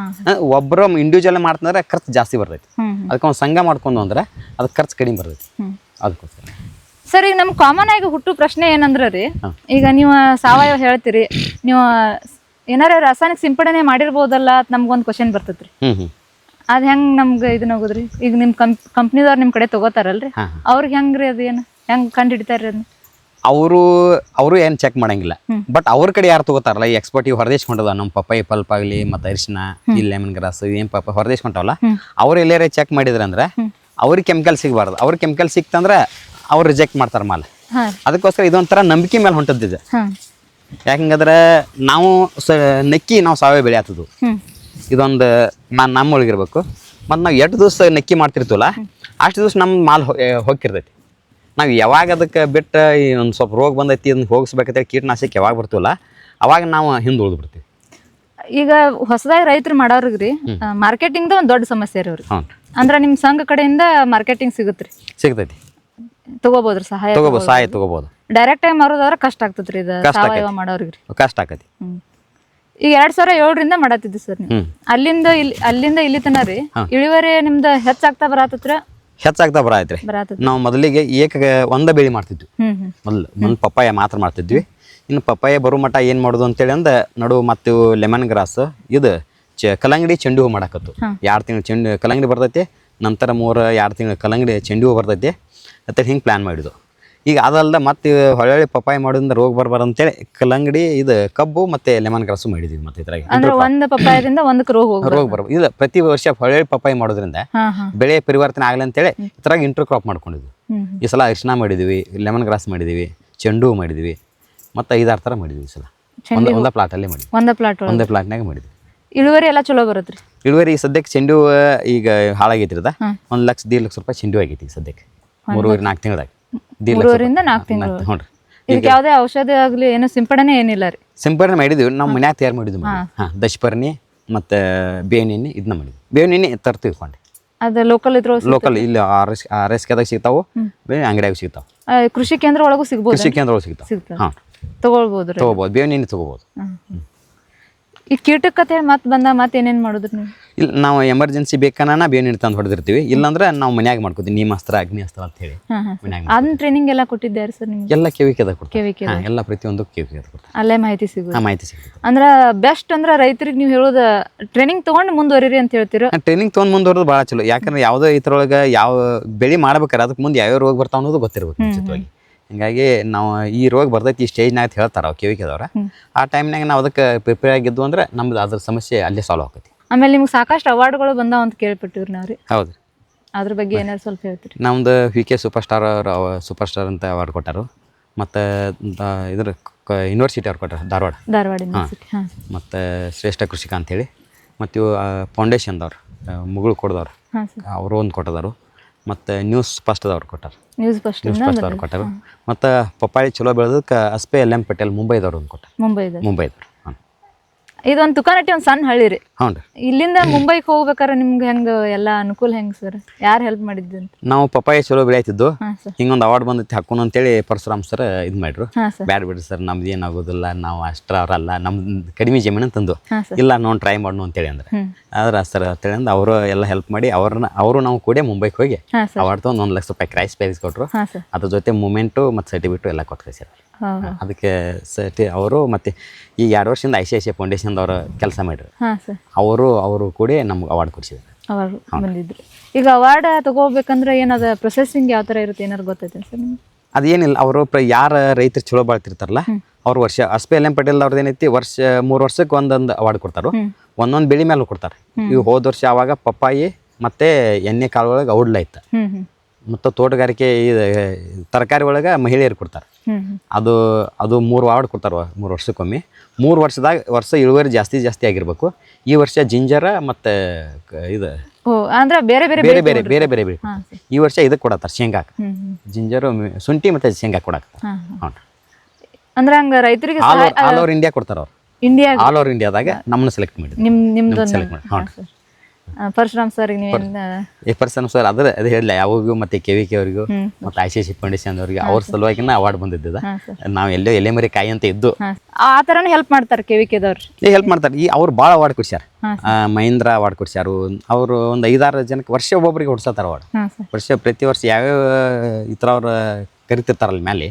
Speaker 1: ಒಬ್ಬರು ಇಂಡಿವಿಜುವಲ್ ಮಾಡ್ತಂದ್ರೆ ಖರ್ಚು ಜಾಸ್ತಿ ಬರ್ತೈತಿ. ಅದಕ್ಕೆ ಒಂದು ಸಂಘ ಮಾಡ್ಕೊಂಡು ಅಂದ್ರೆ ಅದಕ್ಕೆ ಖರ್ಚು ಕಡಿಮೆ ಬರ್ತೈತಿ. ಅದಕ್ಕೋಸ್ಕರ
Speaker 2: ಸರ್ ಈಗ ನಮ್ಗೆ ಕಾಮನ್ ಆಗಿ ಹುಟ್ಟು ಪ್ರಶ್ನೆ ಏನಂದ್ರೆ ರೀ, ಈಗ ನೀವು ಸಾವಯವ ಹೇಳ್ತೀರಿ, ನೀವು ಏನಾರ ರಾಸಾಯನಿಕ ಸಿಂಪಡಣೆ ಮಾಡಿರ್ಬೋದಲ್ಲ ಅಂತ ನಮ್ಗೊಂದು ಕ್ವಶನ್ ಬರ್ತೈತ್ರಿ. ಅದ್ ಹೆಂಗ್ ನಮ್ಗೆ ಇದನ್ನ ಹೋಗುದ್ರಿ? ಈಗ ನಿಮ್ ಕಂಪ್ನಿದವ್ರು ನಿಮ್ ಕಡೆ ತಗೋತಾರಲ್ರಿ, ಅವ್ರಿಗೆ ಹೆಂಗ್ರಿ ಅದು ಏನು ಹೆಂಗ್ ಕಂಡು ಹಿಡಿತಾರ್ರಿ ಅದನ್ನ?
Speaker 1: ಅವರು ಏನು ಚೆಕ್ ಮಾಡಂಗಿಲ್ಲ. ಬಟ್ ಅವ್ರ ಕಡೆ ಯಾರು ತಗೋತಾರಲ್ಲ, ಈ ಎಕ್ಸ್ಪರ್ಟ್ ಇವ್ ಹೊರದೇಶ್ ಕೊಂಡದ ನಮ್ಮ ಪಪ್ಪಾಯಿ ಪಲ್ಪ್ ಆಗಲಿ ಮತ್ತು ಅರಿಶಿನ ಈ ಲೆಮನ್ ಗ್ರಾಸ್ ಏನು ಹೊರದೇಶ್ ಕೊಂಡವಲ್ಲ, ಅವ್ರು ಎಲ್ಲಾರ ಚೆಕ್ ಮಾಡಿದ್ರಂದ್ರೆ ಅವ್ರಿಗೆ ಕೆಮಿಕಲ್ ಸಿಗಬಾರ್ದು. ಅವ್ರಿಗೆ ಕೆಮಿಕಲ್ ಸಿಕ್ತಂದ್ರೆ ಅವ್ರು ರಿಜೆಕ್ಟ್ ಮಾಡ್ತಾರೆ ಮಾಲ್. ಅದಕ್ಕೋಸ್ಕರ ಇದೊಂಥರ ನಂಬಿಕೆ ಮೇಲೆ ಹೊಂಟದ್ದಿದೆ. ಯಾಕಂದ್ರೆ ನಾವು ನೆಕ್ಕಿ ನಾವು ಸಾವಯವ ಬೆಳೆ ಆಗ್ತದ್ದು, ಇದೊಂದು ನಮ್ಮ ಒಳಗಿರ್ಬೇಕು. ಮತ್ತು ನಾವು ಎಷ್ಟು ದಿವಸ ನೆಕ್ಕಿ ಮಾಡ್ತಿರ್ತೀವಲ್ಲ ಅಷ್ಟು ದಿವಸ ನಮ್ಮ ಮಾಲ್ ಹೋಗಿರ್ತೈತಿ. ನಾವು ಯಾವಾಗ ಅದಕ್ಕೆ ಬಿಟ್ಟು ಒಂದು ಸ್ವಲ್ಪ ರೋಗ ಬಂದೈತಿ ಅದನ್ನ ಹೋಗಿಸ್ಬೇಕಂತೇಳಿ ಕೀಟನಾಶಕ ಯಾವಾಗ ಬರ್ತೀವಲ್ಲ ಅವಾಗ ನಾವು ಹಿಂದೆ ಉಳಿದ್ಬಿಡ್ತೀವಿ.
Speaker 2: ಈಗ ಹೊಸದಾಗಿ ರೈತರು ಮಾಡೋರ್ಗ್ರಿ ಮಾರ್ಕೆಟಿಂಗ್ದ ಒಂದು ದೊಡ್ಡ ಸಮಸ್ಯೆ ರೀ ಅವ್ರಿಗೆ. ಅಂದ್ರೆ ನಿಮ್ಮ ಸಂಘ ಕಡೆಯಿಂದ ಮಾರ್ಕೆಟಿಂಗ್ ಸಿಗ್ತೈತಿ, ತಗೋಬೋದ್ರಿ, ಸಹಾಯ
Speaker 1: ತಗೋಬೋದು.
Speaker 2: ಡೈರೆಕ್ಟ್ ಆಗಿ ಮಾರೋದಾದ್ರೆ ಕಷ್ಟ ಆಗ್ತದ್ರಿ, ಇದು ಸಾವಯವ ಮಾಡೋರ್ಗ್ರಿ ಕಷ್ಟ
Speaker 1: ಆಕತಿ.
Speaker 2: ಈಗ 2007ರಿಂದ ಮಾಡತ್ತಿದ್ದಿ ಸರ್ ನೀವು, ಅಲ್ಲಿಂದ ಇಲ್ಲಿ ತನ ರೀ ಇಳುವರಿ ನಿಮ್ದು ಹೆಚ್ಚಾಗ್ತಾ
Speaker 1: ಬರತ್ರಿ. ನಾವು ಮೊದಲಿಗೆ ಒಂದ ಬೆಳೆ ಮಾಡ್ತಿದ್ವಿ. ಮೊದಲು ಪಪ್ಪಾಯ ಮಾತ್ರ ಮಾಡ್ತಿದ್ವಿ. ಇನ್ನು ಪಪ್ಪಾಯ ಬರೋ ಮಟ್ಟ ಏನು ಮಾಡೋದು ಅಂತೇಳಿ ನಡು ಮತ್ತು ಲೆಮನ್ ಗ್ರಾಸ್ ಇದು ಕಲ್ಲಂಗಡಿ ಚೆಂಡು ಹೂ ಮಾಡಾಕತ್ತು. 2 ತಿಂಗಳು ಕಲ್ಲಂಗಡಿ ಬರ್ತೈತಿ, ನಂತರ 2 ತಿಂಗಳು ಕಲ್ಲಂಗಡಿ ಚೆಂಡು ಹೂ ಬರ್ತೈತಿ ಅಂತೇಳಿ ಹಿಂಗೆ ಪ್ಲ್ಯಾನ್ ಮಾಡಿದ್ದು. ಈಗ ಅದಲ್ದ ಮತ್ತೆ ಹೊಳ್ಳಿ ಪಪ್ಪಾಯ ಮಾಡೋದ್ರಿಂದ ರೋಗ ಬರಬಾರ್ದು ಅಂತೇಳಿ ಕಲ್ಲಂಗಡಿ ಇದು ಕಬ್ಬು ಮತ್ತೆ ಲೆಮನ್ ಗ್ರಾಸು ಮಾಡಿದ್ವಿ. ಮತ್ತೆ ಇದ್ರಾಗ
Speaker 2: ಒಂದು ಪಪ್ಪಾಯದಿಂದ ಒಂದಕ್ಕೆ ರೋಗ
Speaker 1: ಬರಬಾರ್ದು. ಇದು ಪ್ರತಿ ವರ್ಷ ಹೊಳ್ಳಿ ಪಪ್ಪಾಯ ಮಾಡೋದ್ರಿಂದ ಬೆಳೆ ಪರಿವರ್ತನೆ ಆಗಲಿ ಅಂತೇಳಿ ಇದ್ರಾಗ ಇಂಟರ್ ಕ್ರಾಪ್ ಮಾಡ್ಕೊಂಡಿದ್ವಿ. ಈ ಸಲ ಅರಿಶಿನ ಮಾಡಿದ್ವಿ, ಲೆಮನ್ ಗ್ರಾಸ್ ಮಾಡಿದ್ವಿ, ಚೆಂಡು ಹೂ ಮಾಡಿದ್ವಿ, ಮತ್ತೆ 5-6 ಥರ ಮಾಡಿದ್ವಿ. ಈ ಸಲ ಒಂದೇ ಪ್ಲಾಟಲ್ಲೇ ಮಾಡಿದ್ವಿ, ಒಂದೇ ಪ್ಲಾಟ್ನಾಗ ಮಾಡಿದ್ವಿ.
Speaker 2: ಇಳುವರಿ ಎಲ್ಲ ಚಲೋ ಬರುತ್ತೆ.
Speaker 1: ಇಳುವರಿ ಸದ್ಯಕ್ಕೆ ಚೆಂಡು ಈಗ ಹಾಳಾಗೈತಿ. 1,00,000-1.5 ಲಕ್ಷ ರೂಪಾಯಿ ಚೆಂಡು ಆಗೈತಿ ಸದ್ಯಕ್ಕೆ 3-4 ತಿಂಗಳದಾಗ.
Speaker 2: 3-4 ತಿಂಗಳು. ಇದಕ್ಕೆ ಯಾವುದೇ ಔಷಧಿ ಆಗಲಿ ಏನು ಸಿಂಪಡಣೆ ಏನಿಲ್ಲ ರೀ?
Speaker 1: ಸಿಂಪಡಣೆ ಮಾಡಿದ್ವಿ, ನಾವು ಮನ್ಯಾಗ ತಯಾರು ಮಾಡಿದ್ವಿ. ದಶಪರ್ಣಿ ಮತ್ತು ಬೇವಿನ ಎಣ್ಣೆ ಇದನ್ನ ಮಾಡಿದ್ವಿ. ಬೇವಿನ ಎಣ್ಣೆ ತರ್ತೀವಿ ಕೊಂಡು.
Speaker 2: ಅದು ಲೋಕಲ್
Speaker 1: ಇಲ್ಲಿ RSKದಾಗ ಸಿಗ್ತಾವು, ಅಂಗಡಿಯಾಗ ಸಿಗ್ತಾವೆ.
Speaker 2: ಕೃಷಿ ಕೇಂದ್ರ ಒಳಗೂ ಸಿಗ್ಬೋದು.
Speaker 1: ಕೃಷಿ ಕೇಂದ್ರ ಒಳಗೆ ಸಿಗ್ತಾವೆ.
Speaker 2: ತಗೊಳ್ಬೋದು,
Speaker 1: ಬೇವಿನ ಎಣ್ಣೆ ತಗೋಬೋದು.
Speaker 2: ಈ ಕೀಟಕ್ಕೆ ಮತ್ತೆ ಏನೇನು ಮಾಡಿದ್ರಿ ನೀವು?
Speaker 1: ಇಲ್ಲ, ನಾವು ಎಮರ್ಜೆನ್ಸಿ ಬೇಕನ್ನ ಬೇವಿನ ಎಣ್ಣೆ ತಂದು ಹೊಡೆದಿರ್ತೀವಿ. ಇಲ್ಲಾಂದ್ರೆ ನಾವು ಮನ್ಯಾಗ ಮಾಡ್ಕೋತೀವಿ, ನೀಮಾಸ್ತ್ರ ಅಗ್ನಿಅಸ್ತ್ರ ಅಂತ ಹೇಳಿ.
Speaker 2: ಅದನ್ನ ಟ್ರೈನಿಂಗ್ ಎಲ್ಲ ಕೊಟ್ಟಿದ್ದಾರೆ ಸರ್ ನಿಮ್ಗೆ?
Speaker 1: ಎಲ್ಲ KVKದಾಗ ಕೊಡ್ತಾರೆ, ಎಲ್ಲ ಪ್ರತಿಯೊಂದು KVKದಾಗ ಕೊಡ್ತಾರೆ.
Speaker 2: ಅಲ್ಲೇ ಮಾಹಿತಿ ಸಿಗುತ್ತೆ.
Speaker 1: ಮಾಹಿತಿ ಸಿಗುತ್ತೆ.
Speaker 2: ಅಂದ್ರೆ ಬೆಸ್ಟ್ ಅಂದ್ರೆ ರೈತರಿಗೆ ನೀವು ಹೇಳೋದು ಟ್ರೈನಿಂಗ್ ತೊಗೊಂಡು ಮುಂದುವರಿರಿ ಅಂತ ಹೇಳ್ತೀರಾ?
Speaker 1: ಟ್ರೈನಿಂಗ್ ತೊಗೊಂಡು ಮುಂದುವರೆದು ಭಾಳ ಚಲೋ. ಯಾಕಂದ್ರೆ ಯಾವುದೋ ಇದ್ರೊಳಗೆ ಯಾವ ಬೆಳೆ ಮಾಡ್ಬೇಕಾರೆ ಅದಕ್ಕೆ ಮುಂದೆ ಯಾವ್ಯಾವ ರೋಗ ಬರ್ತಾವ ಅನ್ನೋದು ಗೊತ್ತಿರ್ಬೇಕು ಮುಂಚಿತವಾಗಿ. ಹಿಂಗಾಗಿ ನಾವು ಈ ರೋಗ ಬರ್ತೈತಿ ಈ ಸ್ಟೇಜ್ನಾಗ ಹೇಳ್ತಾರೆ ಅವ್ರು KVKದವ್ರ. ಆ ಟೈಮ್ನಾಗ ನಾವು ಅದಕ್ಕೆ ಪ್ರಿಪೇರ್ ಆಗಿದ್ದು ಅಂದ್ರೆ ನಮ್ದು ಅದ್ರ ಸಮಸ್ಯೆ ಅಲ್ಲೇ ಸಾಲ್ವ್ ಆಕತಿ.
Speaker 2: ಆಮೇಲೆ ನಿಮ್ಗೆ ಸಾಕಷ್ಟು ಅವಾರ್ಡ್ಗಳು ಬಂದಾವ ಅಂತ ಕೇಳ್ಪಟ್ಟಿವ್ರಿ ನಾವು ರೀ.
Speaker 1: ಹೌದು,
Speaker 2: ಅದ್ರ ಬಗ್ಗೆ ಏನಾದ್ರು ಸ್ವಲ್ಪ ಹೇಳ್ತೀರಿ?
Speaker 1: ನಮ್ದು VK ಸೂಪರ್ ಸ್ಟಾರ್ ಅಂತ ಅವಾರ್ಡ್ ಕೊಟ್ಟಾರು. ಮತ್ತು ಇದ್ರ ಯೂನಿವರ್ಸಿಟಿ ಅವ್ರು ಕೊಟ್ಟಾರೆ, ಧಾರವಾಡ ಯೂನಿವರ್ಸಿಟಿ. ಮತ್ತು ಶ್ರೇಷ್ಠ ಕೃಷಿಕ ಅಂತೇಳಿ. ಮತ್ತು ಇವು ಫೌಂಡೇಶನ್ದವ್ರು ಮುಗುಳು ಕೊಡ್ದವ್ರು ಅವರು ಒಂದು ಕೊಟ್ಟದಾರು. ಮತ್ತು ನ್ಯೂಸ್ ಫಸ್ಟ್ದವ್ರು ಕೊಟ್ಟಾರೆ, ನ್ಯೂಸ್ ಫಸ್ಟ್ ಅವ್ರು ಕೊಟ್ಟಾರು. ಮತ್ತು ಪಪ್ಪಾಯಿ ಚಲೋ ಬೆಳೆದಕ್ಕೆ ಅಸ್ಪೆ LM ಪಟೇಲ್ ಮುಂಬೈದವ್ರು ಒಂದು ಕೊಟ್ಟಾರೆ, ಮುಂಬೈದವ್ರು.
Speaker 2: ಇದೊಂದು ತುಕಾನಟ್ಟಿ ಒಂದು ಸಣ್ಣ ಹಳ್ಳಿ ರೀ.
Speaker 1: ಹ್ಞೂ ರೀ.
Speaker 2: ಇಲ್ಲಿಂದ ಮುಂಬೈಗೆ ಹೋಗ್ಬೇಕಾರೆ ನಿಮ್ಗೆ ಹೆಂಗೆ ಎಲ್ಲ ಅನುಕೂಲ ಹೆಂಗೆ ಸರ್? ಯಾರು ಹೆಲ್ಪ್ ಮಾಡಿದ್ದು ಅಂತ?
Speaker 1: ನಾವು ಪಪ್ಪಾಯಿ ಚಲೋ ಬೆಳೆಯುತ್ತಿದ್ದು, ಹಿಂಗೊಂದು ಅವಾರ್ಡ್ ಬಂದೈತಿ ಹಾಕೋಣ ಅಂತೇಳಿ ಪರಶುರಾಮ್ ಸರ್ ಇದು ಮಾಡಿದ್ರು. ಬ್ಯಾಡ್ ಬಿಡ್ರಿ ಸರ್, ನಮ್ದು ಏನಾಗೋದಿಲ್ಲ, ನಾವು ಅಷ್ಟರಲ್ಲ, ನಮ್ದು ಕಡಿಮೆ ಜಮೀನು ತಂದು ಇಲ್ಲ ನಾವು ಟ್ರೈ ಮಾಡೋಣ ಅಂತೇಳಿ ಅಂದ್ರೆ. ಆದ್ರೆ ಸರ್ ಅಂತೇಳಿ ಅಂದ್ರೆ ಅವರು ಎಲ್ಲ ಹೆಲ್ಪ್ ಮಾಡಿ ಅವರು ನಾವು ಕೂಡ ಮುಂಬೈಗೆ ಹೋಗಿ ಅವಾರ್ಡ್ ತೊಗೊಂಡು 1 ಲಕ್ಷ ರೂಪಾಯಿ ಕ್ರೈಸ್ ಪ್ರೈಸ್ ಕೊಟ್ಟರು. ಅದ್ರ ಜೊತೆ ಮೂಮೆಂಟು ಮತ್ತು ಸರ್ಟಿಫಿಕೇಟು ಎಲ್ಲ ಕೊಟ್ಟು ಕಳಿಸ್ಯಾರ. ಅದಕ್ಕೆ ಅವರು ಮತ್ತು ಈ 2 ವರ್ಷದಿಂದ ICICI ಫೌಂಡೇಶನ್ದವ್ರು ಕೆಲಸ ಮಾಡಿದ್ರು. ಅವರು ಕೂಡ ನಮ್ಗೆ ಅವಾರ್ಡ್ ಕೊಡಿಸಿದ್ರು.
Speaker 2: ಬಂದಿದ್ರು. ಈಗ ಅವಾರ್ಡ್ ತಗೋಬೇಕಂದ್ರೆ ಏನದ ಪ್ರೊಸೆಸಿಂಗ್ ಯಾವ ಥರ ಇರುತ್ತೆ ಏನಾರು ಗೊತ್ತೈತೆ ಸರ್ ನಿಮ್ಗೆ?
Speaker 1: ಅದೇನಿಲ್ಲ, ಅವರು ಯಾರು ರೈತರು ಚಲೋ ಬಾಳ್ತಿರ್ತಾರಲ್ಲ ಅವ್ರು ವರ್ಷ ಅಸ್ಪೆ LM ಪಟೇಲ್ ಅವ್ರದ್ದು ಏನೈತಿ 3 ವರ್ಷಕ್ಕೆ ಒಂದೊಂದು ಅವಾರ್ಡ್ ಕೊಡ್ತಾರೆ. ಒಂದೊಂದು ಬೆಳೆ ಮೇಲೆ ಕೊಡ್ತಾರೆ. ಇವು ಹೋದ ವರ್ಷ ಆವಾಗ ಪಪ್ಪಾಯಿ ಮತ್ತು ಎಣ್ಣೆ ಕಾಳು ಒಳಗೆ ಔಡ್ಲ ಇತ್ತು. ಮತ್ತು ತೋಟಗಾರಿಕೆ ತರಕಾರಿ ಒಳಗೆ ಮಹಿಳೆಯರು ಕೊಡ್ತಾರೆ. ಅದು 3 ಅವಾರ್ಡ್ ಕೊಡ್ತಾರೆ 3 ವರ್ಷಕ್ಕೊಮ್ಮೆ. 3 ವರ್ಷ ಇಳುವರಿ ಜಾಸ್ತಿ ಆಗಿರ್ಬೇಕು. ಈ ವರ್ಷ ಜಿಂಜರ ಮತ್ತು ಇದು
Speaker 2: ಅಂದ್ರೆ ಬೇರೆ
Speaker 1: ಬೆಳೆ ಈ ವರ್ಷ ಇದಕ್ಕೆ ಕೊಡತ್ತಾರೆ, ಶೇಂಗಾಕ. ಜಿಂಜರು, ಶುಂಠಿ ಮತ್ತು ಶೇಂಗಾ ಕೊಡಾಕತ್ತಾರೆ.
Speaker 2: ಅಂದ್ರೆ ಹಂಗ ರೈತರಿಗೆ
Speaker 1: ಆಲ್ ಓವರ್ ಇಂಡಿಯಾ ಕೊಡ್ತಾರೆ ಅವ್ರು. ಆಲ್ ಓವರ್ ಇಂಡಿಯಾದಾಗ ನಮ್ಮನ್ನು ಸೆಲೆಕ್ಟ್ ಮಾಡಿ
Speaker 2: ಪರಶುರಾಮ್ ಸರ್ ನೀವೇನು
Speaker 1: ಪರ್ಸನ್ ಸರ್ ಅದೇ ಹೇಳಿಲ್ಲ ಯಾವಾಗೂ ಮತ್ತೆ KVK ಅವರಿಗೂ ಮತ್ತೆ ICICI ಫೌಂಡೇಶನ್ ಅವ್ರಿಗೆ ಅವ್ರ ಸಲುವಾಗಿನ ಅವಾರ್ಡ್ ಬಂದಿದ್ದ. ನಾವು ಎಲ್ಲೋ ಎಲೆ ಮರಿ ಕಾಯಿ ಅಂತ ಇದ್ದು
Speaker 2: ಆ ಥರನೂ ಹೆಲ್ಪ್ ಮಾಡ್ತಾರೆ KVKದವ್ರು.
Speaker 1: ಹೆಲ್ಪ್ ಮಾಡ್ತಾರೆ. ಈ ಅವ್ರು ಭಾಳ ಅವಾರ್ಡ್ ಕೊಡ್ಸ್ಯಾರ. ಮಹೇಂದ್ರ ಅವಾರ್ಡ್ ಕೊಡ್ಸ್ಯಾರು. ಅವರು ಒಂದು 5-6 ಜನಕ್ಕೆ ವರ್ಷ ಒಬ್ಬೊಬ್ಬರಿಗೆ ಹೊಡ್ಸತ್ತಾರ ಅವಾರ್ಡ್. ಪ್ರತಿ ವರ್ಷ ಯಾವ್ಯಾವ ಈ ಥರ ಅವ್ರು ಕರಿತಿರ್ತಾರಲ್ಲ ಮೇಲೆ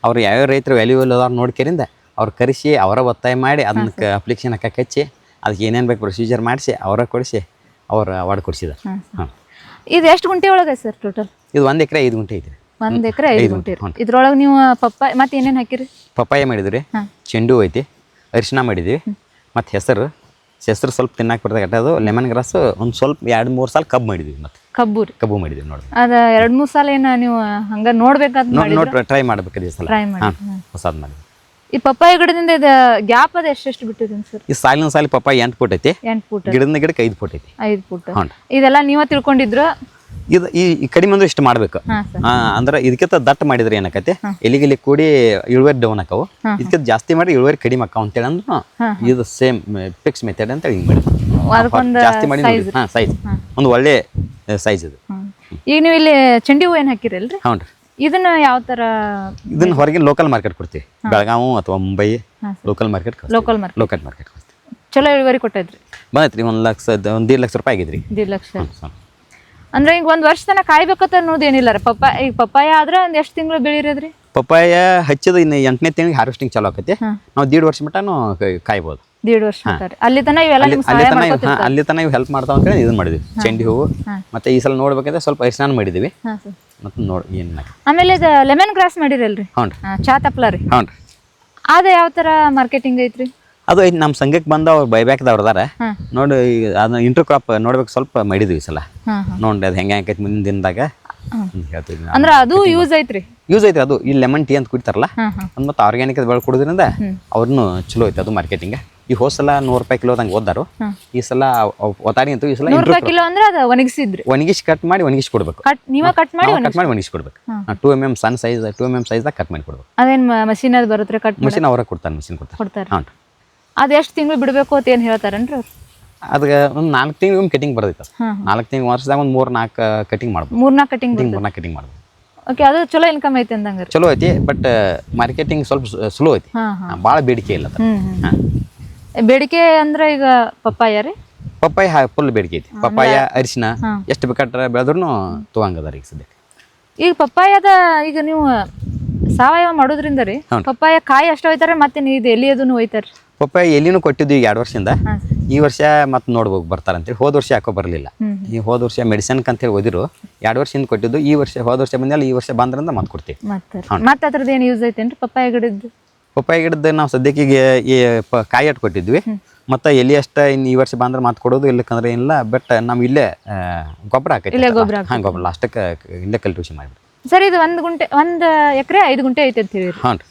Speaker 1: ಅವ್ರು ಯಾವ್ಯಾವ ರೈತರು ವ್ಯಾಲ್ಯೂಬಲ್ ಅದಾರ ನೋಡ್ಕರಿಂದ ಅವ್ರು ಕರೆಸಿ ಅವರ ಒತ್ತಾಯ ಮಾಡಿ ಅದಕ್ಕೆ ಅಪ್ಲಿಕೇಶನ್ ಹಚ್ಚಿ ಅದಕ್ಕೆ ಏನೇನು ಬೇಕು ಪ್ರೊಸೀಜರ್ ಮಾಡಿಸಿ ಅವರ ಕೊಡಿಸಿ ಅವ್ರು ಅವಾರ್ಡ್ ಕೊಡಿಸಿದಾರೆ. ಹಾಂ,
Speaker 2: ಇದು ಎಷ್ಟು ಗುಂಟೆ ಒಳಗೆ ಸರ್ ಟೋಟಲ್?
Speaker 1: ಇದು 1 ಎಕರೆ 5 ಗುಂಟೆ ಐತ್ರಿ.
Speaker 2: 1 ಎಕರೆ 5 ಗುಂಟೆ. ಇದ್ರೊಳಗೆ ನೀವು ಪಪ್ಪಾಯ ಮತ್ತೆ ಏನೇನು ಹಾಕಿರಿ?
Speaker 1: ಪಪ್ಪಾಯ ಮಾಡಿದ್ರಿ, ಚೆಂಡು ಐತಿ, ಅರಿಶಿನ ಮಾಡಿದ್ವಿ, ಮತ್ತು ಹೆಸರು ಸ್ವಲ್ಪ ತಿನ್ನಕ್ಕೆ ಬರ್ತದೆ. ಅದು ಲೆಮನ್ ಗ್ರಾಸ್ ಒಂದು ಸ್ವಲ್ಪ 2-3 ಸಾಲ ಕಬ್ಬು ಮಾಡಿದ್ವಿ. ಮತ್ತೆ ಕಬ್ಬು ಮಾಡಿದ್ವಿ ನೋಡಿ.
Speaker 2: ಅದು 2-3 ಸಾಲ ಏನು ನೀವು ಹಂಗೆ ನೋಡ್ಬೇಕಾದ್ರೆ
Speaker 1: ಟ್ರೈ ಮಾಡ್ಬೇಕಂದ್ರೆ ಈ ಸಲ ಹೊಸದು ಮಾಡಿ.
Speaker 2: ಈ ಪಪ್ಪಾಯ ಗಿಡದಿಂದ ಇದು ಗ್ಯಾಪ್ ಅದ ಎಷ್ಟು ಬಿಟ್ಟಿದ್ದೀನಿ ಸರ್?
Speaker 1: ಈ ಸಾಲಿನ ಪಪ್ಪಾಯ 8 ಫೂಟ್ ಐತಿ.
Speaker 2: 8 ಫೂಟ್.
Speaker 1: ಗಿಡದಿಂದ ಗಿಡಕ್ಕೆ 5 ಫೂಟ್ ಐತಿ.
Speaker 2: 5 ಫೂಟ್. ಇದೆಲ್ಲ ನೀವೇ ತಿಳ್ಕೊಂಡಿದ್ರು?
Speaker 1: ಇದು ಈ ಕಡಿಮೆ ಅಂದ್ರೆ ಇಷ್ಟು ಮಾಡ್ಬೇಕು. ಅಂದ್ರೆ ಇದಕ್ಕಿಂತ ದಟ್ಟ ಮಾಡಿದ್ರೆ ಏನಾಕತಿ ಎಲಿಗಿಲಿ ಕೂಡಿ ಇಳುವರಿ ಡೌನ್ ಆಕಾವು. ಇದಕ್ಕಿಂತ ಜಾಸ್ತಿ ಮಾಡಿ ಇಳುವರಿ ಕಡಿಮೆ ಆಕಾವು ಅಂತೇಳಿ ಅಂದ್ರೂ ಇದು ಸೇಮ್ ಫಿಕ್ಸ್ ಮೆಥಡ್ ಅಂತ ಹಿಂಗೆ ಮಾಡಿ ಜಾಸ್ತಿ ಮಾಡಿ ಸೈಜ್ ಒಂದು ಒಳ್ಳೆ ಸೈಜ್ ಇದು.
Speaker 2: ಈಗ ನೀವು ಇಲ್ಲಿ ಚೆಂಡಿ ಹೂವು ಏನು ಹಾಕಿರಲ್ರಿ?
Speaker 1: ಹ್ಞೂ ರೀ.
Speaker 2: ಇದನ್ನ ಯಾವ ತರ?
Speaker 1: ಇದನ್ನ ಹೊರಗಿನ ಲೋಕಲ್ ಮಾರ್ಕೆಟ್ ಕೊಡ್ತೀವಿ. ಬೆಳಗಾವಿ ಅಥವಾ ಮುಂಬೈ ಲೋಕಲ್ ಮಾರ್ಕೆಟ್ ಕೊಡ್ತೀವಿ.
Speaker 2: ಚಲೋ ಇಳುವರಿ ಕೊಟ್ಟೈತ್ರಿ?
Speaker 1: ಬಂದೈತ್ರಿ. 1,1.5 ಲಕ್ಷ ರೂಪಾಯಿ ಆಗಿದ್ರಿ.
Speaker 2: 1.5 ಲಕ್ಷ. ಅಂದ್ರೆ ಈಗ 1 ವರ್ಷ ತನಕ ಕಾಯ್ಬೇಕಂತ ಅನ್ನೋದು ಏನಿಲ್ಲ ರೀ. ಈಗ ಪಪ್ಪಾಯ ಆದ್ರೆ ಒಂದು ಎಷ್ಟು ತಿಂಗಳು ಬೆಳಿರೋದ್ರಿ?
Speaker 1: ಪಪ್ಪಾಯ ಹಚ್ಚಿದ ಇನ್ನು 8ನೇ ತಿಂಗಳಿಗೆ ಹಾರ್ವೆಸ್ಟಿಂಗ್ ಚಾಲು ಆಕೈತಿ. ನಾವು 1.5 ವರ್ಷ ಮಟನು ಕಾಯ್ಬೋದು.
Speaker 2: 1.5 ವರ್ಷ ಅಲ್ಲಿ ತನಕ ಇವೆಲ್ಲ
Speaker 1: ಅಲ್ಲಿ ತನಕ ಇವು ಹೆಲ್ಪ್ ಮಾಡ್ತಾವ ಅಂತ ಹೇಳಿ ಇದನ್ನ ಮಾಡಿದ್ವಿ. ಚೆಂಡಿ ಹೂವು ಮತ್ತೆ ಈ ಸಲ ನೋಡ್ಬೇಕಂದ್ರೆ ಸ್ವಲ್ಪ ಅರಿಶಿನ ಮಾಡಿದ್ವಿ. ಮತ್ತೆ ನೋಡಿ ಏನು
Speaker 2: ಆಮೇಲೆ ಇದು ಲೆಮನ್ ಗ್ರಾಸ್ ಮಾಡಿರಲ್ರಿ?
Speaker 1: ಹ್ಞೂ ರೀ.
Speaker 2: ಚಾ ತಪ್ಲ ರೀ?
Speaker 1: ಹ್ಞೂ ರೀ.
Speaker 2: ಅದು ಯಾವ ಥರ ಮಾರ್ಕೆಟಿಂಗ್ ಐತ್ರಿ?
Speaker 1: ಅದು ಐತಿ. ನಮ್ಮ ಸಂಘಕ್ಕೆ ಬಂದ ಅವ್ರು ಬೈಬ್ಯಾಕ್ದವ್ರು ಅದಾರ ನೋಡಿ. ಅದನ್ನ ಇಂಟರ್ ಕ್ರಾಪ್ ನೋಡ್ಬೇಕು ಸ್ವಲ್ಪ ಮಾಡಿದ್ವಿ ಈ ಸಲ. ನೋಡಿ ಅದು ಹೆಂಗೆ ಆಕೈತಿ ಮುಂದಿನ ದಿನದಾಗ ಹೇಳ್ತಿದ್ವಿ.
Speaker 2: ಅಂದ್ರೆ ಅದು ಯೂಸ್ ಐತ್ರಿ?
Speaker 1: ಯೂಸ್ ಐತ್ರಿ. ಅದು ಈ ಲೆಮನ್ ಟೀ ಅಂತ ಕುಡಿತಾರಲ್ಲ ಅದು ಮತ್ತೆ ಆರ್ಗ್ಯಾನಿಕ್ ಬೆಳೆ ಕೊಡೋದ್ರಿಂದ ಅವ್ರನ್ನು ಚಲೋ ಐತೆ ಅದು ಮಾರ್ಕೆಟಿಂಗ್. ಈ ಹೋದ ಸಲ 100 ರೂಪಾಯಿ ಕಿಲೋ ಹಂಗೆ ಓದಾರು. ಈ ಸಲ ಒತ್ತಾರಿ ಅಂತೂ ಈ ಸಲ
Speaker 2: 100 ರೂಪಾಯಿ ಕಿಲೋ ಅಂದ್ರೆ ಅದು ಒಣಗಿಸಿದ್ರಿ?
Speaker 1: ಒಣಗಿಸಿ ಕಟ್ ಮಾಡಿ ಒಣಗಿಸಿ ಕೊಡ್ಬೇಕು.
Speaker 2: ನೀವೇ ಕಟ್ ಮಾಡಿ
Speaker 1: ಒಣಗಿಸಿ ಕೊಡ್ಬೇಕು. 2 mm ಸಣ್ಣ ಸೈಜ್ 2 mm ಸೈಜ್ದಾಗ ಕಟ್ ಮಾಡಿ ಕೊಡ್ಬೇಕು.
Speaker 2: ಅದೇನು ಮಷೀನ್ ಅದು ಬರುತ್ತೆ ಕಟ್?
Speaker 1: ಮಷೀನ್ ಅವರ ಕೊಡ್ತಾರೆ. ಮಷೀನ್ ಕೊಡ್ತಾರೆ. ಹಾಂ.
Speaker 2: ಅದು ಎಷ್ಟು ತಿಂಗಳು ಬಿಡಬೇಕು ಅಂತ ಏನು ಹೇಳ್ತಾರೇನ್ರಿ ಅವ್ರು?
Speaker 1: ಅದಕ್ಕೆ ಒಂದು 4 ತಿಂಗಳು ಕಟಿಂಗ್ ಬರ್ತೈತೆ. 4 ತಿಂಗಳು ವರ್ಷದಾಗ ಒಂದು 3-4 ಕಟಿಂಗ್ ಮಾಡ್ಬೋದು.
Speaker 2: 3-4 ಕಟಿಂಗ್
Speaker 1: ಮಾಡ್ಬೋದು.
Speaker 2: ಓಕೆ, ಅದು ಚಲೋ ಇನ್ಕಮ್ ಐತೆ ಅಂದಂಗೆ?
Speaker 1: ಚಲೋ ಐತಿ. ಬಟ್ ಮಾರ್ಕೆಟಿಂಗ್ ಸ್ವಲ್ಪ ಸ್ಲೋ ಐತಿ. ಭಾಳ ಬೇಡಿಕೆ ಇಲ್ಲ.
Speaker 2: ಬೇಡಿಕೆ ಅಂದ್ರೆ ಈಗ ಪಪ್ಪಾಯ ರೀ?
Speaker 1: ಪಪ್ಪಾಯ ಫುಲ್ ಬೇಡಿಕೆ ಐತಿ. ಪಪ್ಪಾಯ ಅರಿಶಿನ ಎಷ್ಟು ಬೇಕಾದ್ರೆ ಬೆಳೆದ್ರೂ ತಗೊಂಗದಾರ ಈಗ ಸದ್ಯಕ್ಕೆ.
Speaker 2: ಈಗ ಪಪ್ಪಾಯದ ಈಗ ನೀವು ಸಾವಯವ ಮಾಡೋದ್ರಿಂದ ರೀ ಪಪ್ಪಾಯ ಕಾಯಿ ಅಷ್ಟು ಹೋಯ್ತಾರೆ, ಮತ್ತೆ ಇದು ಎಲ್ಲಿ ಅದನ್ನು ಹೋಯ್ತಾರೆ?
Speaker 1: ಪಪ್ಪಾಯ ಎಲ್ಲಿನೂ ಕೊಟ್ಟಿದ್ವಿ 2 ವರ್ಷದಿಂದ. ಈ ವರ್ಷ ಮತ್ತೆ ನೋಡ್ಬೇಕು ಬರ್ತಾರಂತೇಳಿ. ಹೋದ ವರ್ಷ ಯಾಕೋ ಬರಲಿಲ್ಲ. ಈ ಹೋದ ವರ್ಷ ಮೆಡಿಸಿನ್ಕ್ ಅಂತೇಳಿ ಓದಿರು 2 ವರ್ಷದಿಂದ ಕೊಟ್ಟಿದ್ದು. ಈ ವರ್ಷ ಹೋದ ವರ್ಷ ಬಂದಿಲ್ಲ, ಈ ವರ್ಷ ಬಂದ್ರಿಂದ ಮತ್ತೆ ಕೊಡ್ತೀವಿ.
Speaker 2: ಮತ್ತೆ ಅದ್ರದ್ದು ಏನು ಯೂಸ್ ಐತೇನ್ರಿ ಪಪ್ಪಾಯ ಗಿಡದ್ದು?
Speaker 1: ಪಪ್ಪಾಯ ಗಿಡದ್ದು ನಾವು ಸದ್ಯಕ್ಕೆ ಈ ಕಾಯಿ ಅಟ್ಟು ಕೊಟ್ಟಿದ್ವಿ. ಮತ್ತು ಎಲ್ಲಿ ಅಷ್ಟ ಇನ್ನು ಈ ವರ್ಷ ಬಂದ್ರೆ ಮಾತು ಕೊಡೋದು, ಇಲ್ಲಕ್ಕಂದ್ರೆ ಏನಿಲ್ಲ. ಬಟ್ ನಾವು ಇಲ್ಲೇ ಗೊಬ್ಬರ ಹಾಕೈತಿ. ಗೊಬ್ಬರ ಲಾಸ್ಟಕ್ಕೆ ಇಲ್ಲೇ ಕಲ್ಟಿವೇಷನ್ ಮಾಡಿಬಿಟ್ಟು.
Speaker 2: ಸರ್, ಇದು 1 ಎಕರೆ 5 ಗುಂಟೆ ಐತೆ ಅಂತ ಹೇಳಿ.
Speaker 1: ಹಾಂ ರೀ.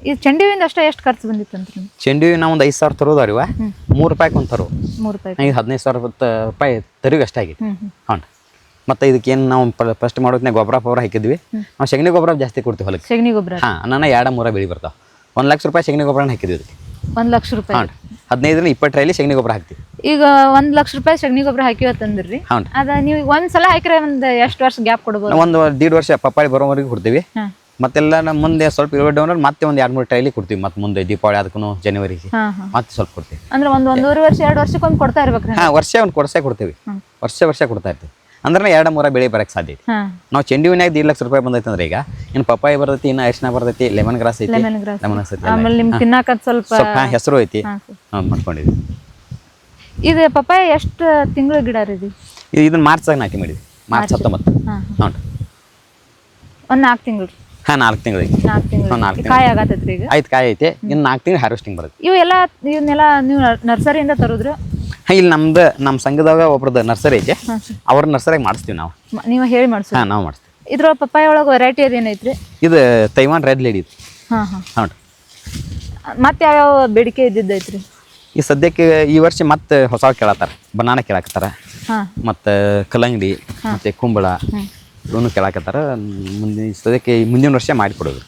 Speaker 2: ಇದು ಚೆಂಡು ಹೂವಿಂದ ಅಷ್ಟೇ ಎಷ್ಟು ಖರ್ಚು ಬಂದಿತ್ತು ಅಂತ?
Speaker 1: ಚೆಂಡು ಹೂವು ನಾವು ಒಂದು 5,000 ತರೋದವ್ರಿವ. 3 ರೂಪಾಯಿಗೆ ಒಂದು ತರೋ.
Speaker 2: 3 ರೂಪಾಯಿ.
Speaker 1: ಈಗ 15,000 ರೂಪಾಯಿ ತರಿಗೆ ಅಷ್ಟೇ ಆಗೈತಿ. ಹಾಂ. ಮತ್ತು ಇದಕ್ಕೇನು ನಾವು ಫಸ್ಟ್ ಮಾಡೋದ್ನಾಗ ಗೊಬ್ಬರ ಹಾಕಿದ್ವಿ. ನಾವು ಸಗಣಿ ಗೊಬ್ಬರ ಜಾಸ್ತಿ ಕೊಡ್ತೀವಿ ಹೊಲಕ್ಕೆ.
Speaker 2: ಸಗಣಿ ಗೊಬ್ಬರ? ಹಾಂ.
Speaker 1: ನಾನು 2-3 ಬೆಳೆ ಬರ್ತಾವೆ. 1 ಲಕ್ಷ ರೂಪಾಯಿ ಸಗಣಿ ಗೊಬ್ಬರನ ಹಾಕಿದ್ವಿ ಇದಕ್ಕೆ.
Speaker 2: 1 ಲಕ್ಷ ರೂಪಾಯಿ? ಹಾಂ.
Speaker 1: 15-20 ಟ್ರೈಲಿ ಸಗಣಿ ಗೊಬ್ಬರ ಹಾಕ್ತೀವಿ.
Speaker 2: ಈಗ 1 ಲಕ್ಷ ರೂಪಾಯಿ ಸಗಣಿ ಗೊಬ್ಬರ ಹಾಕಿವತ್ತಂದ್ರಿ.
Speaker 1: ಹಾಂ.
Speaker 2: ಅದ ನೀವು ಒಂದ್ಸಲ ಹಾಕಿದ್ರೆ ಒಂದು ಎಷ್ಟು ವರ್ಷ ಗ್ಯಾಪ್ ಕೊಡ್ಬೋದು?
Speaker 1: 1.5 ವರ್ಷ ಪಪ್ಪಾಯಿ ಬರೋವರೆಗೂ ಕೊಡ್ತೀವಿ. ಮತ್ತೆಲ್ಲ ನಮ್ಮ ಮುಂದೆ ಸ್ವಲ್ಪ ಇಳುವರಿ ಡೌನ್ ಮತ್ತೆ ಒಂದು 2-3 ಟ್ರೈಲಿ ಕೊಡ್ತೀವಿ. ಮತ್ತೆ ಮುಂದೆ ದೀಪಾವಳಿ ಅದಕ್ಕೂ ಜನವರಿಗೆ ಮತ್ತೆ ಸ್ವಲ್ಪ ಕೊಡ್ತೀವಿ.
Speaker 2: ಅಂದ್ರೆ 1-1.5 ವರ್ಷ 2 ವರ್ಷಕ್ಕೊಂದು ಕೊಡ್ತಾ ಇರ್ಬೇಕು?
Speaker 1: ಹಾಂ, ವರ್ಷ ಕೊಡ್ತೀವಿ. ವರ್ಷ ಕೊಡ್ತಾ ಇರ್ತೀವಿ. ಅಂದ್ರೆ 2-3 ಬೆಳೆ ಬರಕ್ಕೆ ಸಾಧ್ಯ ಐತಿ. ನಾವು ಚೆಂಡು ಹೂವಿನಾಗ 1.5 ಲಕ್ಷ ರೂಪಾಯಿ ಬಂದೈತೆ ಅಂದ್ರೆ ಈಗ ಇನ್ನು ಪಪ್ಪಾಯಿ ಬರ್ತೈತಿ, ಇನ್ನು ಅರಿಶಿನ ಬರ್ತೈತಿ, ಲೆಮನ್ ಗ್ರಾಸ್ ಐತಿ.
Speaker 2: ಆಮೇಲೆ ನಿಮ್ಗೆ ತಿನ್ನಾಕ ಸ್ವಲ್ಪ
Speaker 1: ಹೆಸರು ಐತಿ. ಮಾಡ್ಕೊಂಡಿದ್ವಿ.
Speaker 2: ಇದು ಪಪ್ಪಾಯ ಎಷ್ಟು ತಿಂಗಳು ಗಿಡ ರೀ?
Speaker 1: ಇದನ್ನ ಮಾರ್ಚ್ದಾಗ ನಾಟಿ ಮಾಡಿದ್ವಿ. ಮಾರ್ಚ್ 19. ಹ್ಞೂ.
Speaker 2: ಒಂದು 4 ತಿಂಗಳು?
Speaker 1: ಹಾಂ, 4 ತಿಂಗಳಿಗೆ.
Speaker 2: 4 ತಿಂಗಳು ಕಾಯಿ ಆಗತ್ತೈತ್ರಿ ಈಗ?
Speaker 1: ಆಯ್ತು, ಕಾಯಿ ಐತೆ. ಇನ್ನು 4 ತಿಂಗಳು ಹಾರ್ವೆಸ್ಟಿಂಗ್ ಬರುತ್ತೆ.
Speaker 2: ಇವನ್ನೆಲ್ಲ ನೀವು ನರ್ಸರಿಯಿಂದ ತರೋದ್ರಿ?
Speaker 1: ಹಾಂ, ಇಲ್ಲಿ ನಮ್ಮ ಸಂಘದಾಗ ಒಬ್ರದ್ದು ನರ್ಸರಿ ಐತೆ. ಅವ್ರ ನರ್ಸರಿಯಾಗ ಮಾಡಿಸ್ತೀವಿ ನಾವು.
Speaker 2: ನೀವು ಹೇಳಿ ಮಾಡಿಸ್ತೀವಿ?
Speaker 1: ಹಾಂ, ನಾವು ಮಾಡಿಸ್ತೀವಿ.
Speaker 2: ಇದ್ರೊಳಗೆ ಪಪ್ಪಾಯ ಒಳಗೆ ವೆರೈಟಿ ಅದೇನೈತ್ರಿ?
Speaker 1: ಇದು ತೈವಾನ್ ರೆಡ್ ಲೇಡಿ.
Speaker 2: ಹಾಂ ಹಾಂ.
Speaker 1: ಹ್ಞೂ.
Speaker 2: ಮತ್ತೆ ಯಾವ್ಯಾವ ಬೇಡಿಕೆ ಇದ್ದಿದ್ದೈತ್ರಿ?
Speaker 1: ಈ ಸದ್ಯಕ್ಕೆ ಈ ವರ್ಷ ಮತ್ತೆ ಹೊಸ ಕೇಳತ್ತಾರ. ಬನಾನ ಕೇಳಾಕತ್ತಾರ. ಮತ್ತು ಕಲ್ಲಂಗಡಿ ಮತ್ತು ಕುಂಬಳ ಇವನು ಕೇಳಾಕತ್ತಾರ. ಮುಂದಿನ ವರ್ಷ ಮಾಡಿಕೊಡೋದು.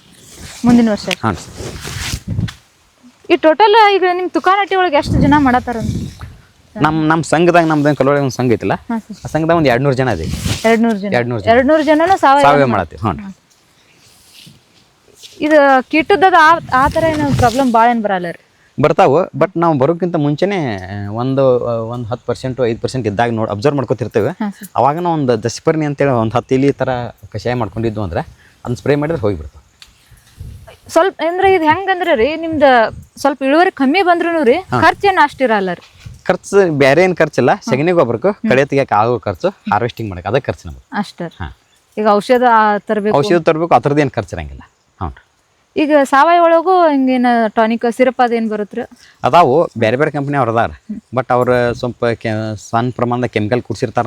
Speaker 2: ಮುಂದಿನ ವರ್ಷ? ಹಾಂ. ಈ ಟೋಟಲ್ ಈಗ ನಿಮ್ಮ ತುಕಾನಟ್ಟಿ ಒಳಗೆ ಎಷ್ಟು ಜನ ಮಾಡತ್ತಾರ?
Speaker 1: ನಮ್ಮ ಸಂಘದಾಗ ನಮ್ದೇನು ಕಲೋಳಿ ಒಂದು ಸಂಘ ಐತಿಲ್ಲ, ಆ ಸಂಘದಾಗ ಒಂದು 200 ಜನ ಇದೆ.
Speaker 2: 200 ಜನನು
Speaker 1: ಸಾವಯವ ಮಾಡತ್ತೀವಿ. ಹ್ಞೂ.
Speaker 2: ಇದು ಕೀಟದ ಆ ಥರ ಏನು ಪ್ರಾಬ್ಲಮ್ ಭಾಳ ಏನು ಬರಲ್ಲ ರೀ?
Speaker 1: ಬರ್ತಾವೆ, ಬಟ್ ನಾವು ಬರೋಕ್ಕಿಂತ ಮುಂಚೆನೇ ಒಂದು 10% 5% ಇದ್ದಾಗ ಅಬ್ಸರ್ವ್ ಮಾಡ್ಕೊತಿರ್ತೇವೆ. ಅವಾಗ ಒಂದು ದಶಪರ್ಣಿ ಅಂತೇಳಿ ಒಂದು 10 ಇಲಿ ಥರ ಕಷಾಯ ಮಾಡ್ಕೊಂಡಿದ್ದು ಅಂದ್ರೆ ಅದನ್ನ ಸ್ಪ್ರೇ ಮಾಡಿದ್ರೆ ಹೋಗಿಬಿಡ್ತಾವೆ.
Speaker 2: ಸ್ವಲ್ಪ ಅಂದ್ರೆ ಇದು ಹೆಂಗಂದ್ರೆ ರೀ, ನಿಮ್ದು ಸ್ವಲ್ಪ ಇಳುವರಿ ಕಮ್ಮಿ ಬಂದ್ರೂ ರೀ ಖರ್ಚೇನು ಅಷ್ಟಿರಲ್ಲ ರೀ?
Speaker 1: ಖರ್ಚು ಬೇರೆ ಏನು ಖರ್ಚಿಲ್ಲ, ಸಗಣಿ ಗೊಬ್ಬರಕ್ಕೂ ಕಳೆ ತೆಗಿಯಕ್ಕೆ ಆಗೋ ಖರ್ಚು, ಹಾರ್ವೆಸ್ಟಿಂಗ್ ಮಾಡಕ್ಕೆ ಅದೇ ಖರ್ಚು ನಮಗೆ
Speaker 2: ಅಷ್ಟೇ. ಈಗ ಔಷಧ ತರಬೇಕು,
Speaker 1: ಔಷಧ ತರಬೇಕು, ಆ ಥರದ್ದು ಏನು ಖರ್ಚು ಇರಂಗಿಲ್ಲ. ಹ್ಞೂ.
Speaker 2: ಈಗ ಸಾವಯವ ಒಳಗೂ ಹಿಂಗೇನು ಟಾನಿಕ್ ಸಿರಪ್ ಅದೇನು ಬರುತ್ತೆ ರೀ?
Speaker 1: ಅದಾವು ಬೇರೆ ಬೇರೆ ಕಂಪ್ನಿ ಅವ್ರು ಅದಾರ, ಬಟ್ ಅವ್ರು ಸ್ವಲ್ಪ ಸಣ್ಣ ಪ್ರಮಾಣದ ಕೆಮಿಕಲ್ ಕುಡಿಸಿರ್ತಾರ.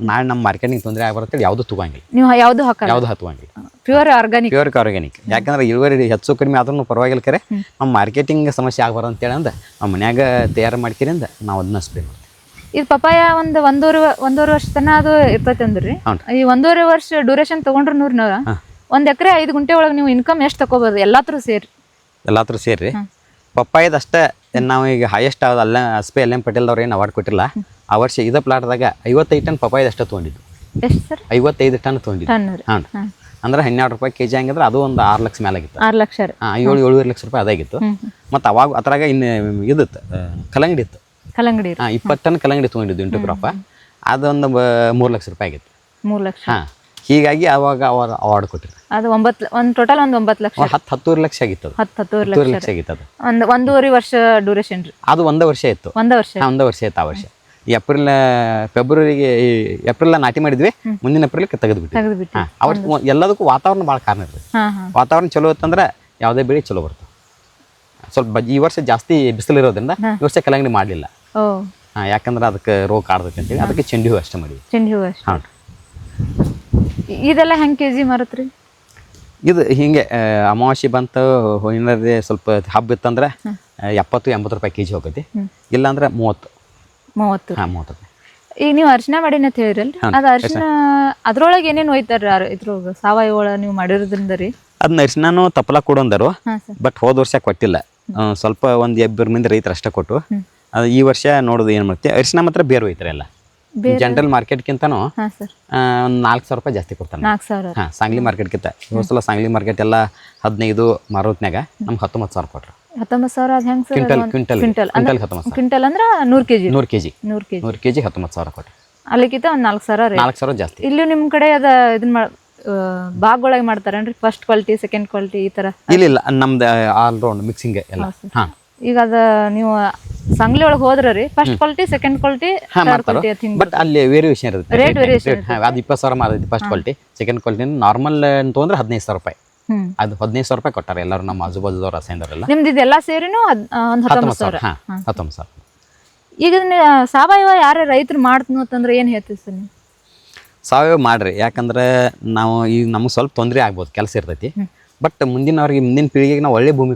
Speaker 1: ನಾಳೆ ನಮ್ಮ ಮಾರ್ಕೆಟಿಂಗ್ ತೊಂದರೆ ಆಗ್ಬರುತ್ತೆ, ಯಾವುದು ತಗೋಂಗಿಲ್ಲ.
Speaker 2: ನೀವು ಯಾವುದು ಹಾಕಲ್ಲ?
Speaker 1: ಯಾವುದು ಹತ್ತುವಂಗಿಲ್ಲ.
Speaker 2: Pure organic.
Speaker 1: ಯಾಕಂದ್ರೆ ಇಳುವರಿ ಹೆಚ್ಚು ಕಡಿಮೆ ಆದ್ರೂ ಪರವಾಗಿಲ್ಲ, ಕರೆ ನಮ್ಮ ಮಾರ್ಕೆಟಿಂಗ್ ಸಮಸ್ಯೆ ಆಗ್ಬಾರ್ದು ಅಂತೇಳಿ ಅಂದ್ರೆ ನಮ್ಮ ಮನ್ಯಾಗ ತಯಾರು ಮಾಡ್ಕಿರಿಂದ ನಾವು ಅದನ್ನ ಸ್ಪ್ರೇ ಮಾಡ್ತೀವಿ.
Speaker 2: ಇದು ಪಪಾಯ ಒಂದೂವರೆ ವರ್ಷ ತನ ಅದು ಇರ್ತೈತೆ ಅಂದ್ರಿ. ಈ 1.5 ವರ್ಷ ಡ್ಯೂರೇಷನ್ ತಗೊಂಡ್ರು ನಾವು 1 ಎಕರೆ 5 ಗುಂಟೆ ಒಳಗೆ ನೀವು ಇನ್ಕಮ್ ಎಷ್ಟು ತಗೋಬೋದು ಎಲ್ಲಾದ್ರೂ ಸೇರಿ?
Speaker 1: ಪಪ್ಪಾಯದ ಅಷ್ಟೇ ನಾವು ಈಗ ಹೈಯೆಸ್ಟ್ ಆಗೋದು ಅಲ್ಲ, SP LM ಪಟೇಲ್ದವ್ರು ಏನು ಅವಾರ್ಡ್ ಕೊಟ್ಟಿಲ್ಲ. ಆ ವರ್ಷ ಇದೇ ಪ್ಲಾಟ್ದಾಗ 55 ಟನ್ ಪಪ್ಪಾಯದ ಅಷ್ಟೇ ತೊಗೊಂಡಿದ್ದು.
Speaker 2: ಎಷ್ಟು ಸರ್?
Speaker 1: 55 ಟನ್ ತೊಗೊಂಡಿದ್ದು. ಹಾಂ, ಅಂದ್ರೆ 12 ರೂಪಾಯಿ ಕೆಜಿ ಹಂಗಿದ್ರೆ ಅದು ಒಂದು 6 ಲಕ್ಷ ಮೇಲೆ ಆಗಿತ್ತು.
Speaker 2: 6 ಲಕ್ಷ.
Speaker 1: 7-7.5 ಲಕ್ಷ ರೂಪಾಯಿ ಅದಾಗಿತ್ತು. ಮತ್ತು ಅವಾಗ ಅದ್ರಾಗ ಇನ್ನು ಇದಿತ್ತು, ಕಲ್ಲಂಗಡಿ ಇತ್ತು. 20 ಟನ್ ಕಲ್ಲಂಗಡಿ ತೊಗೊಂಡಿದ್ದು ಇಂಟು ಕ್ರಾಪ. ಅದೊಂದು 3 ಲಕ್ಷ ರೂಪಾಯಿ ಆಗಿತ್ತು.
Speaker 2: 3 ಲಕ್ಷ.
Speaker 1: ಹಾಂ, ಹೀಗಾಗಿ ಅವಾಗ ಅವ್ರು ಅವಾರ್ಡ್ ಕೊಟ್ಟಿದ್ರು.
Speaker 2: ಅದು ಟೋಟಲ್ 9 ಲಕ್ಷ.
Speaker 1: 10-11 ಲಕ್ಷ ಆಗಿತ್ತು.
Speaker 2: 10-11 ಲಕ್ಷ ಆಗಿತ್ತು. ಅದು 1.5 ವರ್ಷ ಡ್ಯೂರೇಷನ್ ರೀ? ಅದು
Speaker 1: 1 ವರ್ಷ ಇತ್ತು.
Speaker 2: 1 ವರ್ಷ.
Speaker 1: 1 ವರ್ಷ ಇತ್ತು. ಆ ವರ್ಷ ಏಪ್ರಿಲ್ ನಾಟಿ ಮಾಡಿದ್ವಿ, ಮುಂದಿನ ಏಪ್ರಿಲ್ಗೆ ತೆಗೆದ್ಬಿಟ್ಟು. ಅವತ್ತು ಎಲ್ಲದಕ್ಕೂ ವಾತಾವರಣ ಭಾಳ ಕಾರಣ ಇರ್ತದೆ. ವಾತಾವರಣ ಚಲೋ ಇತ್ತಂದ್ರೆ ಯಾವುದೇ ಬೆಳೆ ಚಲೋ ಬರ್ತದೆ. ಸ್ವಲ್ಪ ಈ ವರ್ಷ ಜಾಸ್ತಿ ಬಿಸಿಲು ಇರೋದ್ರಿಂದ ಈ ವರ್ಷ ಕಲ್ಲಂಗಡಿ ಮಾಡಲಿಲ್ಲ. ಯಾಕಂದ್ರೆ ಅದಕ್ಕೆ ರೋಗ ಕಾಡ್ತೈತೆ ಅಂತೇಳಿ ಅದಕ್ಕೆ ಚೆಂಡು ಹೂ ಅಷ್ಟೇ ಮಾಡಿದ್ವಿ.
Speaker 2: ಚೆಂಡು ಹೂ ಅಷ್ಟೇ. ಹಾಂ. ಇದೆಲ್ಲ ಹೆಂಗೆ ಕೆಜಿ ಮಾರತ್ರಿ?
Speaker 1: ಇದು ಹಿಂಗೆ ಅಮಾವಾಸ್ಯೆ ಬಂತು, ಏನಾದ್ರೆ ಸ್ವಲ್ಪ ಹಬ್ಬ ಇತ್ತಂದ್ರೆ 70-80 ರೂಪಾಯಿ ಕೆಜಿ ಹೋಗೈತಿ. ಇಲ್ಲಾಂದ್ರೆ 30. ಹಾಂ, 30 ರೂಪಾಯಿ.
Speaker 2: ಈಗ ನೀವು ಅರಿಶಿನ ಮಾಡೀನಿ ಅಂತ ಹೇಳಿರಲ್ರಿ, ಅದು ಅರಿಶಿನ ಅದ್ರೊಳಗೆ ಏನೇನು ಒಯ್ತಾರ ಇದ್ರೊಳಗೆ ಸಾವಯವ ಒಳಗೆ ನೀವು ಮಾಡಿರೋದ್ರಿಂದ ರೀ? ಅದನ್ನ
Speaker 1: ಅರಿಶಿನೂ ತಪ್ಪಲ ಕೊಡೋಂದರು, ಬಟ್ ಹೋದ ವರ್ಷ ಕೊಟ್ಟಿಲ್ಲ. ಸ್ವಲ್ಪ ಒಂದು 2 ಮಂದಿ ರೈತರು ಅಷ್ಟೇ ಕೊಟ್ಟು. ಅದು ಈ ವರ್ಷ ನೋಡೋದು ಏನು ಮಾಡ್ತೀವಿ, ಅರಿಶಿನ ಮಾತ್ರ ಬೇರೆ ಒಯ್ತಾರೆ. ಎಲ್ಲ ಜನರಲ್ ಮಾರ್ಕೆಟ್ಗಿಂತನೂ ಒಂದು 4,000 ರೂಪಾಯಿ ಜಾಸ್ತಿ ಕೊಡ್ತಾನೆ.
Speaker 2: 4,000.
Speaker 1: ಹಾಂ, ಸಾಂಗ್ಲಿ ಮಾರ್ಕೆಟ್ಗಿಂತ ಸಲ ಸಾಂಗ್ಲಿ ಮಾರ್ಕೆಟ್ ಎಲ್ಲ 15 ಮಾರೋತ್ನಾಗ ನಮ್ಗೆ 19,000 ಕೊಟ್ರು.
Speaker 2: 19,000. ಅದು ಹೆಂಗೆ ಸರ್?
Speaker 1: ಕ್ವಿಂಟಲ್ 19,000.
Speaker 2: ಕ್ವಿಂಟಲ್ ಅಂದ್ರೆ 100 ಕೆಜಿ.
Speaker 1: 100 ಕೆಜಿ 19,000 ಕೊಟ್ರು.
Speaker 2: ಅಲ್ಲಿಗಿಂತ ಒಂದು 4,000.
Speaker 1: 4,000 ಜಾಸ್ತಿ.
Speaker 2: ಇಲ್ಲಿ ನಿಮ್ಮ ಕಡೆ ಅದ ಇದನ್ನ ಬಾಗೊಳಗೆ ಮಾಡ್ತಾರೇನ್ರಿ? ಫಸ್ಟ್ ಕ್ವಾಲಿಟಿ, ಸೆಕೆಂಡ್ ಕ್ವಾಲಿಟಿ ಈ ಥರ?
Speaker 1: ಇಲ್ಲ, ನಮ್ದು ಆಲ್ ರೌಂಡ್ ಮಿಕ್ಸಿಂಗ್ ಎಲ್ಲ. ಹಾಂ,
Speaker 2: ಈಗ ಅದ ನೀವು ಸಂಗ್ಲಿ ಒಳಗೆ ಹೋದ್ರ ರೀ first quality, second quality,
Speaker 1: but ಅಲ್ಲಿ ವೇರಿಯೇಷನ್ ಇರುತ್ತೆ. Rate variation. ಅದು 20,000 ಮಾರೈತಿ first quality. Second quality normal ತೊಗೊಂಡ್ರೆ 15,000 ರೂಪಾಯಿ. ಅದು 15,000 ರೂಪಾಯಿ ಕೊಟ್ಟಾರೆ ಎಲ್ಲರೂ ನಮ್ಮ ಆಜುಬಾಜುದವ್ರು ಅಸೈನ್ದವರೆಲ್ಲ.
Speaker 2: ನಿಮ್ದು ಇದೆಲ್ಲ ಸೇರಿನೂ 19,000.
Speaker 1: 19,000.
Speaker 2: ಈಗ ಸಾವಯವ ಯಾರೇ ರೈತರು ಮಾಡ್ತೀನೋ ಅಂತಂದ್ರೆ ಏನು ಹೇಳ್ತೀವಿ ಸರ್ ನೀವು?
Speaker 1: ಸಾವಯವ ಮಾಡ್ರಿ, ಯಾಕಂದ್ರೆ ನಾವು ಈಗ ನಮಗೆ ಸ್ವಲ್ಪ ತೊಂದರೆ ಆಗ್ಬೋದು, ಕೆಲಸ ಇರ್ತೈತಿ. ಬಟ್ ಮುಂದಿನ ಪೀಳಿಗೆಗೆ ನಾವು ಒಳ್ಳೆ ಭೂಮಿ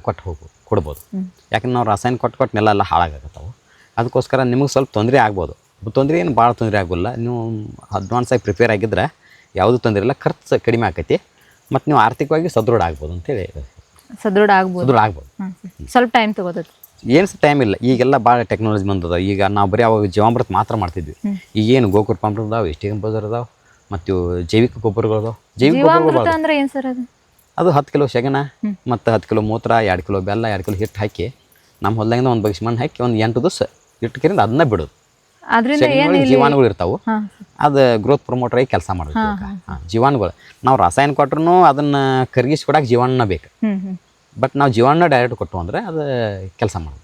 Speaker 1: ಕೊಡ್ಬೋದು. ಯಾಕಂದ್ರೆ ನಾವು ರಾಸಾಯನ ಕೊಟ್ಟು ನೆಲ ಎಲ್ಲ ಹಾಳಾಗತ್ತವು. ಅದಕ್ಕೋಸ್ಕರ ನಿಮಗೆ ಸ್ವಲ್ಪ ತೊಂದರೆ ಆಗ್ಬೋದು. ತೊಂದರೆ ಏನು ಭಾಳ ತೊಂದರೆ ಆಗೋಲ್ಲ. ನೀವು ಅಡ್ವಾನ್ಸ್ ಆಗಿ ಪ್ರಿಪೇರ್ ಆಗಿದ್ರೆ ಯಾವುದೂ ತೊಂದರೆ ಇಲ್ಲ, ಖರ್ಚು ಕಡಿಮೆ ಆಕೈತಿ. ಮತ್ತು ನೀವು ಆರ್ಥಿಕವಾಗಿ ಸದೃಢ ಆಗ್ಬೋದು ಅಂತೇಳಿ.
Speaker 2: ಸದೃಢ ಆಗ್ಬೋದು. ಸ್ವಲ್ಪ ಟೈಮ್ ತಗೋತೈತಿ.
Speaker 1: ಏನು ಟೈಮ್ ಇಲ್ಲ, ಈಗೆಲ್ಲ ಭಾಳ ಟೆಕ್ನಾಲಜಿ ಬಂದದ. ಈಗ ನಾವು ಬರೀ ಅವಾಗ ಜೀವಾಮೃತ ಮಾತ್ರ ಮಾಡ್ತಿದ್ವಿ. ಈಗೇನು ಗೋಕೃಪಾಮೃತ ಅದಾವೆ, ಎಷ್ಟಿ ಕಂಪೋಸರ್ ಅದಾವೆ, ಮತ್ತು ಜೈವಿಕ ಗೊಬ್ಬರಗಳು ಅದಾವೆ. ಜೈವಿಕ ಗೊಬ್ಬರ
Speaker 2: ಅಂದ್ರೆ ಏನು ಸರ್?
Speaker 1: ಅದು 10 ಕಿಲೋ ಶಗನ ಮತ್ತು 10 ಕಿಲೋ ಮೂತ್ರ, 2 ಕಿಲೋ ಬೆಲ್ಲ, 2 ಕಿಲೋ ಹಿಟ್ಟು ಹಾಕಿ ನಮ್ಮ ಹೊಲದಾಗಿಂದ ಒಂದು ಬಗ್ಸಿ ಮಣ್ಣು ಹಾಕಿ ಒಂದು 8 ದಿವಸ ಇಟ್ಟುಕರಿಂದ ಅದನ್ನ ಬಿಡೋದು. ಜೀವಾಣುಗಳು ಇರ್ತಾವೆ, ಅದು ಗ್ರೋತ್ ಪ್ರಮೋಟರ್ ಆಗಿ ಕೆಲಸ ಮಾಡೋದು. ಜೀವಾಣುಗಳು ನಾವು ರಾಸಾಯನ ಕೊಟ್ರು ಅದನ್ನು ಕರಗಿಸಿ ಕೊಡಕ್ಕೆ ಜೀವಾಣುನ ಬೇಕು. ಬಟ್ ನಾವು ಜೀವಾಣುನ ಡೈರೆಕ್ಟ್ ಕೊಟ್ಟು ಅಂದರೆ ಅದು ಕೆಲಸ ಮಾಡೋದು.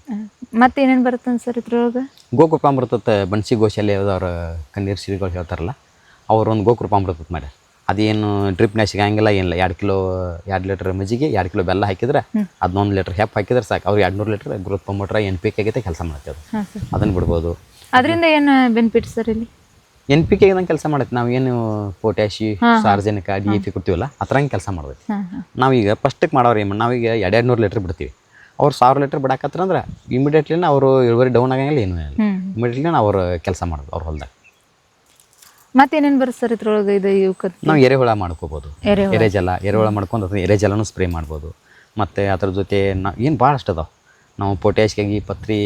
Speaker 2: ಮತ್ತೆ ಏನೇನು ಬರುತ್ತೆ ಸರ್ ಇದ್ರೊಳಗೆ?
Speaker 1: ಗೋಕೃಪಾಮೃತ ಬನ್ಸಿ ಗೋಶಾಲೆಯವ್ರ ಕಣ್ಣೀರು ಶ್ರೀಗಳು ಹೇಳ್ತಾರಲ್ಲ, ಅವ್ರು ಒಂದು ಗೋಕೃಪಾಮೃತ ಮಾಡ್ಯಾರ. ಅದೇನು ಡ್ರಿಪ್ನ ಸಿಗಂಗಿಲ್ಲ, ಏನಿಲ್ಲ. 2 ಲೀಟರ್ ಮಜ್ಜಿಗೆ, 2 ಕಿಲೋ ಬೆಲ್ಲ ಹಾಕಿದ್ರೆ, 11 ಲೀಟರ್ ಹೆಪ್ ಹಾಕಿದ್ರೆ ಸಾಕು. ಅವ್ರು 200 ಲೀಟರ್ ಗ್ರೋತ್ ಪ್ರಮೋಟರ್ NPK ಆಗೈತೆ ಕೆಲಸ ಮಾಡುತ್ತೆ. ಅದು ಅದನ್ನು ಬಿಡ್ಬೋದು.
Speaker 2: ಅದರಿಂದ ಏನು ಬೆನಿಫಿಟ್ ಸರ್ ಇಲ್ಲಿ?
Speaker 1: NPK ಇದಂಗೆ ಕೆಲಸ ಮಾಡುತ್ತೆ. ನಾವು ಏನು ಪೊಟ್ಯಾಶಿ, ಸಾರ್ವಜನಿಕ, DAP ಕೊಡ್ತೀವಲ್ಲ, ಆ ಥರ ಕೆಲಸ ಮಾಡ್ಬೇಕು. ನಾವೀಗ ಫಸ್ಟಿಗೆ ಮಾಡೋರು ಏನು, ನಾವೀಗ 200 ಲೀಟರ್ ಬಿಡ್ತೀವಿ. ಅವ್ರು 1000 ಲೀಟರ್ ಬಿಡಾಕತ್ರ ಅಂದ್ರೆ ಇಮಿಡಿಯೇಟ್ಲಿ ಅವರು ಇಳುವರಿ ಡೌನ್ ಆಗಂಗಿಲ್ಲ, ಏನೂ ಇಲ್ಲ. ಇಮಿಡಿಯೇಟ್ಲಿ ಅವ್ರು ಕೆಲಸ ಮಾಡೋದು ಅವ್ರ ಹೊಲದಾಗ.
Speaker 2: ಮತ್ತೇನೇನು ಬರುತ್ತೆ ಸರ್ ಇದ್ರೊಳಗೆ? ಇದು
Speaker 1: ನಾವು ಎರೆಹುಳ ಮಾಡ್ಕೋಬೋದು. ಎರೆಹುಳ ಮಾಡ್ಕೊಂಡು ಎರೆಜಲನೂ ಸ್ಪ್ರೇ ಮಾಡ್ಬೋದು. ಮತ್ತು ಅದ್ರ ಜೊತೆ ಏನು ಭಾಳಷ್ಟು ಅದಾವೆ. ನಾವು ಪೊಟ್ಯಾಶ್ಗಾಗಿ ಪತ್ರಿ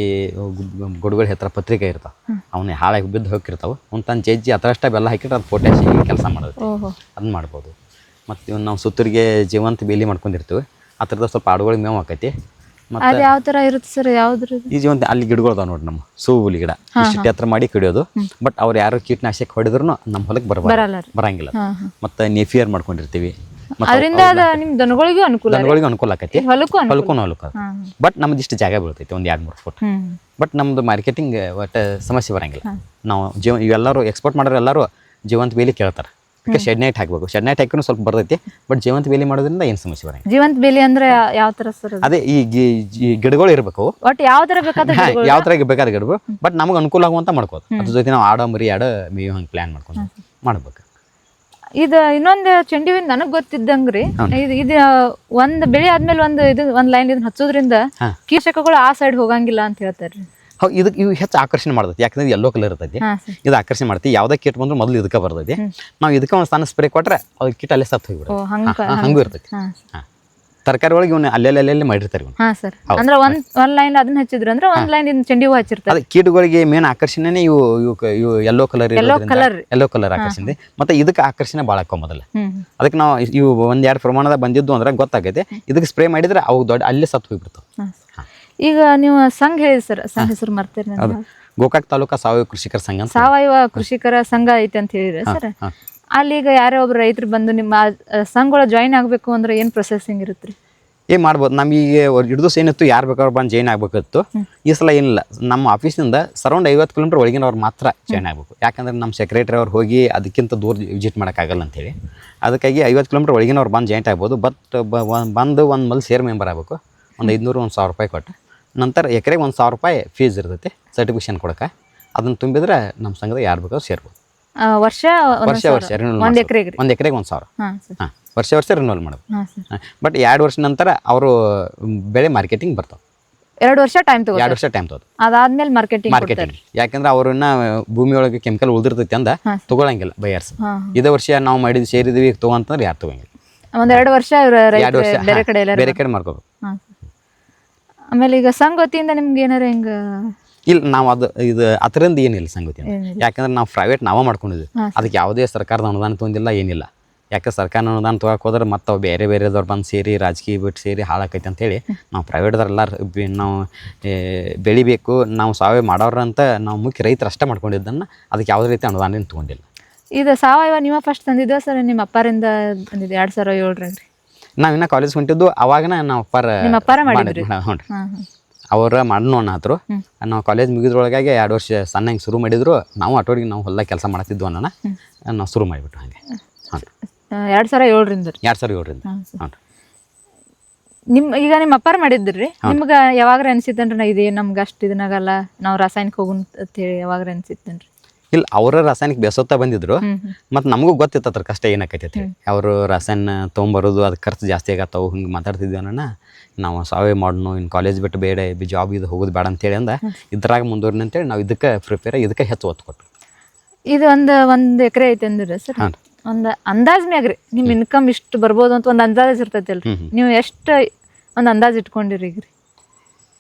Speaker 1: ಗುಡ್ಗಳ ಹತ್ರ ಪತ್ರಿಕೆ ಇರ್ತಾವೆ ಅವನ್ನ ಹಾಳಾಗಿ ಬಿದ್ದು ಹೋಗಿರ್ತಾವೆ ಒಂದು ತನ್ನ ಜಜ್ಜಿ ಅದರಷ್ಟ ಬೆಲ್ಲ ಹಾಕಿದ್ರೆ ಅದು ಪೊಟ್ಯಾಶಿಯಾಗಿ ಕೆಲಸ ಮಾಡೋದು ಅದನ್ನ ಮಾಡ್ಬೋದು. ಮತ್ತು ಇವ್ನು ನಾವು ಸುತ್ತೂರಿಗೆ ಜೀವಂತ ಬೇಲಿ ಮಾಡ್ಕೊಂಡಿರ್ತೀವಿ ಆ ಥರದ ಸ್ವಲ್ಪ ಆಡುಗಳಿಗೆ ಮೇವು ಹಾಕೈತಿ.
Speaker 2: ಅದು ಯಾವ ಥರ ಇರುತ್ತೆ ಸರ್? ಯಾವ್ದು
Speaker 1: ಈ ಜೀವಂತ ಅಲ್ಲಿ ಗಿಡಗಳು ಅದಾವೆ ನೋಡಿ, ನಮ್ಮ ಸೂಬುಲಿ ಗಿಡ ಇಷ್ಟು ಹತ್ರ ಮಾಡಿ ಕಡಿಯೋದು. ಬಟ್ ಅವ್ರು ಯಾರು ಕೀಟನಾಶಕ ಹೊಡೆದ್ರು ನಮ್ಮ ಹೊಲಕ್ಕೆ ಬರಂಗಿಲ್ಲ. ಮತ್ತು ನೆಫಿಯರ್ ಮಾಡ್ಕೊಂಡಿರ್ತೀವಿ.
Speaker 2: ಅದರಿಂದ ನಿಮ್ಮ ದನಗಳಿಗೂ
Speaker 1: ಅನುಕೂಲ ಆಕೈತಿ, ಹೊಲಕ್ಕೂ ಬಟ್ ನಮ್ದು ಇಷ್ಟು ಜಾಗ ಬೀಳ್ತೈತಿ ಒಂದು 2-3 ಫುಟ್. ಬಟ್ ನಮ್ದು ಮಾರ್ಕೆಟಿಂಗ್ ಒಟ್ಟು ಸಮಸ್ಯೆ ಬರಂಗಿಲ್ಲ. ನಾವು ಇವೆಲ್ಲರೂ ಎಕ್ಸ್ಪೋರ್ಟ್ ಮಾಡೋರು ಎಲ್ಲರೂ ಜೀವಂತ ಬೇಲಿ ಕೇಳ್ತಾರೆ. ಅದಕ್ಕೆ ಶೆಡ್ ನೈಟ್ ಹಾಕಬೇಕು. ಶೆಡ್ ನೈಟ್ ಹಾಕಿನೂ ಸ್ವಲ್ಪ ಬರ್ತೈತಿ, ಬಟ್ ಜೀವಂತ ಬೇಲಿ ಮಾಡೋದ್ರಿಂದ ಏನು ಸಮಸ್ಯೆ ಬರಂಗಿಲ್ಲ.
Speaker 2: ಜೀವಂತ ಬೇಲಿ ಅಂದ್ರೆ ಯಾವ ಥರ ಸರ್?
Speaker 1: ಅದೇ ಈ ಗಿಡಗಳು ಇರಬೇಕು,
Speaker 2: ಒಟ್ಟು ಯಾವ ಥರ ಬೇಕಾದ್ರೆ
Speaker 1: ಯಾವ ಥರ ಬೇಕಾದ್ರೆ ಗಿಡಗಳು, ಬಟ್ ನಮಗೆ ಅನುಕೂಲ ಆಗುವಂತ ಮಾಡ್ಕೋದು. ಅದ್ರ ಜೊತೆ ನಾವು ಆಡ ಮೇವು ಹಂಗೆ ಪ್ಲಾನ್ ಮಾಡ್ಕೊಂಡು ಮಾಡ್ಬೇಕು.
Speaker 2: ಇದು ಇನ್ನೊಂದು ಚೆಂಡಿ ಹೂವಿನ ನನಗೆ ಗೊತ್ತಿದ್ದಂಗ್ರಿ, ಇದು ಒಂದು ಬೆಳೆ ಆದ್ಮೇಲೆ ಒಂದು ಲೈನ್ ಇದನ್ನ ಹಚ್ಚೋದ್ರಿಂದ ಕೀಟಕಗಳು ಆ ಸೈಡ್ ಹೋಗಂಗಿಲ್ಲ ಅಂತ ಹೇಳ್ತಾರ್ರಿ.
Speaker 1: ಹೌದು, ಇವು ಹೆಚ್ಚು ಆಕರ್ಷಣೆ ಮಾಡ್ತೈತಿ. ಯಾಕಂದ್ರೆ ಯೆಲ್ಲೋ ಕಲರ್ ಇರ್ತೈತಿ, ಇದು ಆಕರ್ಷಣೆ ಮಾಡ್ತೀವಿ. ಯಾವುದೇ ಕೀಟ ಬಂದ್ರು ಮೊದಲು ಇದಕ್ಕೆ ಬರ್ತೈತಿ. ನಾವು ಇದಕ್ಕೆ ಒಂದು ಸಣ್ಣ ಸ್ಪ್ರೇ ಕೊಟ್ರೆ ಅದು ಕೀಟ ಅಲ್ಲೇ ಸತ್ತು ಹೋಗ್ಬಿಡುತ್ತೆ. ಹಂಗೂ ಇರ್ತೈತಿ. ತರಕಾರಿ ಒಳಗೆ ಇವನ್ನ ಅಲ್ಲೆಲ್ಲಿ ಮಾಡಿರ್ತಾರೆ.
Speaker 2: ಅಂದ್ರೆ ಒಂದ್ ಲೈನ್ ಅದನ್ನ ಹಚ್ಚಿದ್ರು ಅಂದ್ರೆ ಒಂದ್ ಲೈನ್ ಚೆಂಡಿ ಹೂ ಹಚ್ಚಿರ್ತಾರೆ.
Speaker 1: ಅದೇ ಕೀಟಗಳಿಗೆ ಮೇನ್ ಆಕರ್ಷಣೆ ಇವು ಯೆಲ್ಲೋ ಕಲರ್ ಆಕರ್ಷಣೆ. ಮತ್ತೆ ಇದಕ್ಕೆ ಆಕರ್ಷಣೆ ಭಾಳ ಆಕೋ ಮೊದಲ. ಅದಕ್ಕೆ ನಾವು ಇವು 1-2 ಪ್ರಮಾಣದ ಬಂದಿದ್ದು ಅಂದ್ರೆ ಗೊತ್ತಾಗೈತೆ. ಇದಕ್ಕೆ ಸ್ಪ್ರೇ ಮಾಡಿದ್ರೆ ಅವು ದೊಡ್ಡ ಅಲ್ಲೇ ಸತ್ತು ಹೋಗ್ಬಿಡ್ತಾವೆ.
Speaker 2: ಈಗ ನೀವು ಸಂಘ ಹೇಳಿ ಸರ್, ಸಂಘ ಹೆಸರು ಮರ್ತೀರಿ?
Speaker 1: ಗೋಕಾಕ್ ತಾಲೂಕಾ ಸಾವಯವ ಕೃಷಿಕರ ಸಂಘ.
Speaker 2: ಸಾವಯವ ಕೃಷಿಕರ ಸಂಘ ಐತೆ ಅಂತ ಹೇಳಿದ್ರೆ ಸರ್, ಅಲ್ಲಿ ಈಗ ಯಾರೋ ಒಬ್ರು ರೈತರು ಬಂದು ನಿಮ್ಮ ಸಂಘಗಳ ಜಾಯಿನ್ ಆಗಬೇಕು ಅಂದ್ರೆ ಏನು ಪ್ರೊಸೆಸಿಂಗ್ ಇರುತ್ತೆ ರೀ?
Speaker 1: ಮಾಡ್ಬೋದು. ನಮಗೆ ಹಿಡಿದು ಏನಿತ್ತು ಯಾರು ಬೇಕಾದ್ರು ಬಂದು ಜಾಯಿನ್ ಆಗಬೇಕಿತ್ತು. ಈ ಸಲ ಏನಿಲ್ಲ, ನಮ್ಮ ಆಫೀಸಿಂದ ಸರೌಂಡ್ 50 ಕಿಲೋಮೀಟರ್ ಒಳಗಿನವ್ರು ಮಾತ್ರ ಜಾಯಿನ್ ಆಗಬೇಕು. ಯಾಕಂದ್ರೆ ನಮ್ಮ ಸೆಕ್ರೆಟರಿ ಅವ್ರು ಹೋಗಿ ಅದಕ್ಕಿಂತ ದೂರ ವಿಸಿಟ್ ಮಾಡೋಕ್ಕಾಗಲ್ಲ ಅಂತೇಳಿ, ಅದಕ್ಕಾಗಿ 50 ಕಿಲೋಮೀಟರ್ ಒಳಗಿನವ್ರು ಬಂದು ಜಾಯಿನ್ ಆಗ್ಬೋದು. ಬಟ್ ಬಂದು ಒಂದು ಮಲ್ ಸೇರ್ ಮೆಂಬರ್ ಆಗಬೇಕು. ಒಂದು 500-1000 ರೂಪಾಯಿ ಕೊಟ್ಟು ನಂತರ ಎಕರೆಗೆ 1000 ರೂಪಾಯಿ ಫೀಸ್ ಇರ್ತೈತಿ ಸರ್ಟಿಫಿಕೇಶನ್ ಕೊಡೋಕೆ. ಅದನ್ನು ತುಂಬಿದ್ರೆ ನಮ್ಮ ಸಂಘದ ಯಾರು ಬೇಕಾದ್ರೂ ಸೇರ್ಬೋದು.
Speaker 2: ವರ್ಷ
Speaker 1: ರಿನ್ಯೂವಲ್, ಒಂದು ಎಕರೆಗೆ 1000. ವರ್ಷ ರಿನ್ಯೂವಲ್ ಮಾಡೋದು. ಬಟ್ 2 ವರ್ಷ ನಂತರ ಅವರು ಬೆಳೆ ಮಾರ್ಕೆಟಿಂಗ್ ಬರ್ತಾವೆ.
Speaker 2: 2 ವರ್ಷ ಟೈಮ್
Speaker 1: ತಗೋದು.
Speaker 2: ಅದಾದ್ಮೇಲೆ ಮಾರ್ಕೆಟಿಂಗ್.
Speaker 1: ಯಾಕಂದ್ರೆ ಅವ್ರನ್ನ ಭೂಮಿಯೊಳಗೆ ಕೆಮಿಕಲ್ ಉಳಿದಿರ್ತೈತಿ ಅಂದ ತಗೊಳಂಗಿಲ್ಲ ಬೈಯರ್ಸ್. ಇದೇ ವರ್ಷ ನಾವು ಮಾಡಿದ್ ಸೇರಿದ್ವಿ ತಗೊಂತಂದ್ರೆ ಯಾರು ತಗೊಂಗಿಲ್ಲ.
Speaker 2: ಒಂದ್ 2 ವರ್ಷ ಬೇರೆ ಕಡೆ
Speaker 1: ಮಾಡ್ಕೋಬೇಕು.
Speaker 2: ಆಮೇಲೆ ಈಗ ಸಂಘ ವತಿಯಿಂದ ನಿಮ್ಗೆ ಏನಾರ ಹಿಂಗ
Speaker 1: ಇಲ್ಲ, ನಾವು ಇದು ಅದರಿಂದ ಏನಿಲ್ಲ ಸಂಗತಿ. ಯಾಕಂದ್ರೆ ನಾವು ಪ್ರೈವೇಟ್ ನಾವೇ ಮಾಡ್ಕೊಂಡಿದ್ವಿ. ಅದಕ್ಕೆ ಯಾವುದೇ ಸರ್ಕಾರದ ಅನುದಾನ ತೊಗೊಂಡಿಲ್ಲ, ಏನಿಲ್ಲ. ಯಾಕೆ ಸರ್ಕಾರ ಅನುದಾನ ತೊಗೊಳಕ್ಕೆ ಹೋದ್ರೆ ಮತ್ತೆ ಅವು ಬೇರೆದವ್ರು ಬಂದು ಸೇರಿ ರಾಜಕೀಯ ಬಿಟ್ಟು ಸೇರಿ ಹಾಳಾಕೈತೆ ಅಂತೇಳಿ ನಾವು ಪ್ರೈವೇಟ್ದವ್ರೆಲ್ಲ ನಾವು ಬೆಳಿಬೇಕು, ನಾವು ಸಾವಯವ ಮಾಡೋರು ಅಂತ ನಾವು ಮುಖ್ಯ ರೈತರು ಅಷ್ಟೇ ಮಾಡ್ಕೊಂಡಿದ್ದನ್ನು ಅದಕ್ಕೆ ಯಾವುದೇ ರೀತಿ ಅನುದಾನ ತೊಗೊಂಡಿಲ್ಲ.
Speaker 2: ಇದು ಸಾವಯವ ನೀವು ಫಸ್ಟ್ ತಂದಿದ್ದ ಸರ್? ನಿಮ್ಮ ಅಪ್ಪರಿಂದ ಬಂದಿದ್ದು 2007
Speaker 1: ನಾವು ಇನ್ನೂ ಕಾಲೇಜ್ ಹೊಂಟಿದ್ದು ಅವಾಗನ ನಾವು
Speaker 2: ಅಪ್ಪಾರ ಮಾಡಿದ್ರಿ.
Speaker 1: ಹ್ಞೂ, ಅವ್ರ ಮಾಡೋಣ ಹತ್ರ ನಾವು ಕಾಲೇಜ್ ಮುಗಿದ್ರೊಳಗಾಗಿ 2 ವರ್ಷ ಸಣ್ಣ ಹಿಂಗೆ ಶುರು ಮಾಡಿದ್ರು. ನಾವು ಆಟೋಡಿಗೆ ನಾವು ಹೊಲ್ದಾಗ ಕೆಲಸ ಮಾಡ್ತಿದ್ವು ಅನ್ನೋಣ ನಾವು ಶುರು ಮಾಡಿಬಿಟ್ಟು ಹಾಗೆ.
Speaker 2: 2007 ಈಗ ನಿಮ್ಮ ಅಪ್ಪಾರ ಮಾಡಿದ್ರಿ. ನಿಮ್ಗೆ ಯಾವಾಗ ಅನ್ಸಿತ್ತೇನ್ರಿ ಇದು ನಮ್ಗೆ ಅಷ್ಟು ಇದನ್ನಾಗಲ್ಲ, ನಾವು ರಾಸಾಯನಿಕ ಹೋಗುನ್ ಅಂತ ಹೇಳಿ ಯಾವಾಗ ಅನ್ಸಿತ್ತೇನ್ರಿ?
Speaker 1: ಇಲ್ಲ, ಅವರ ರಾಸಾಯನಿಕ ಬೇಸೋತ್ತಾ ಬಂದಿದ್ರು. ಮತ್ತು ನಮಗೂ ಗೊತ್ತಿತ್ತು ಅದ್ರ ಕಷ್ಟ ಏನಾಕೈತಿ ಅಂತ ಹೇಳಿ. ಅವರು ರಾಸಾಯನ ತೊಗೊಂಬರೋದು ಅದು ಖರ್ಚು ಜಾಸ್ತಿ ಆಗತ್ತವು ಹಿಂಗೆ ಮಾತಾಡ್ತಿದ್ವಿ ಅನ್ನೋಣ. ನಾವು ಸಾವಯವ ಮಾಡೋಣ, ಇನ್ನು ಕಾಲೇಜ್ ಬಿಟ್ಟು ಬೇಡ, ಜಾಬ್ ಇದು ಹೋಗೋದು ಬೇಡ ಅಂತೇಳಿ ಅಂದ ಇದ್ರಾಗ ಮುಂದುವರಿನ ಅಂತೇಳಿ ನಾವು ಇದಕ್ಕೆ ಹೆಚ್ಚು ಒತ್ತು ಕೊಟ್ಟು. ಇದು
Speaker 2: ಒಂದು ಎಕರೆ ಐತೆ ಅಂದ್ರೆ ಸರ್, ಒಂದು ಅಂದಾಜ್ ಮ್ಯಾಗ್ರಿ ನಿಮ್ಮ ಇನ್ಕಮ್ ಇಷ್ಟು ಬರ್ಬೋದು ಅಂತ ಒಂದು ಅಂದಾಜ್ ಇರ್ತೈತಿ ಅಲ್ರಿ? ನೀವು ಎಷ್ಟು ಒಂದು ಅಂದಾಜ್ ಇಟ್ಕೊಂಡಿರಿ ಈಗ ರೀ?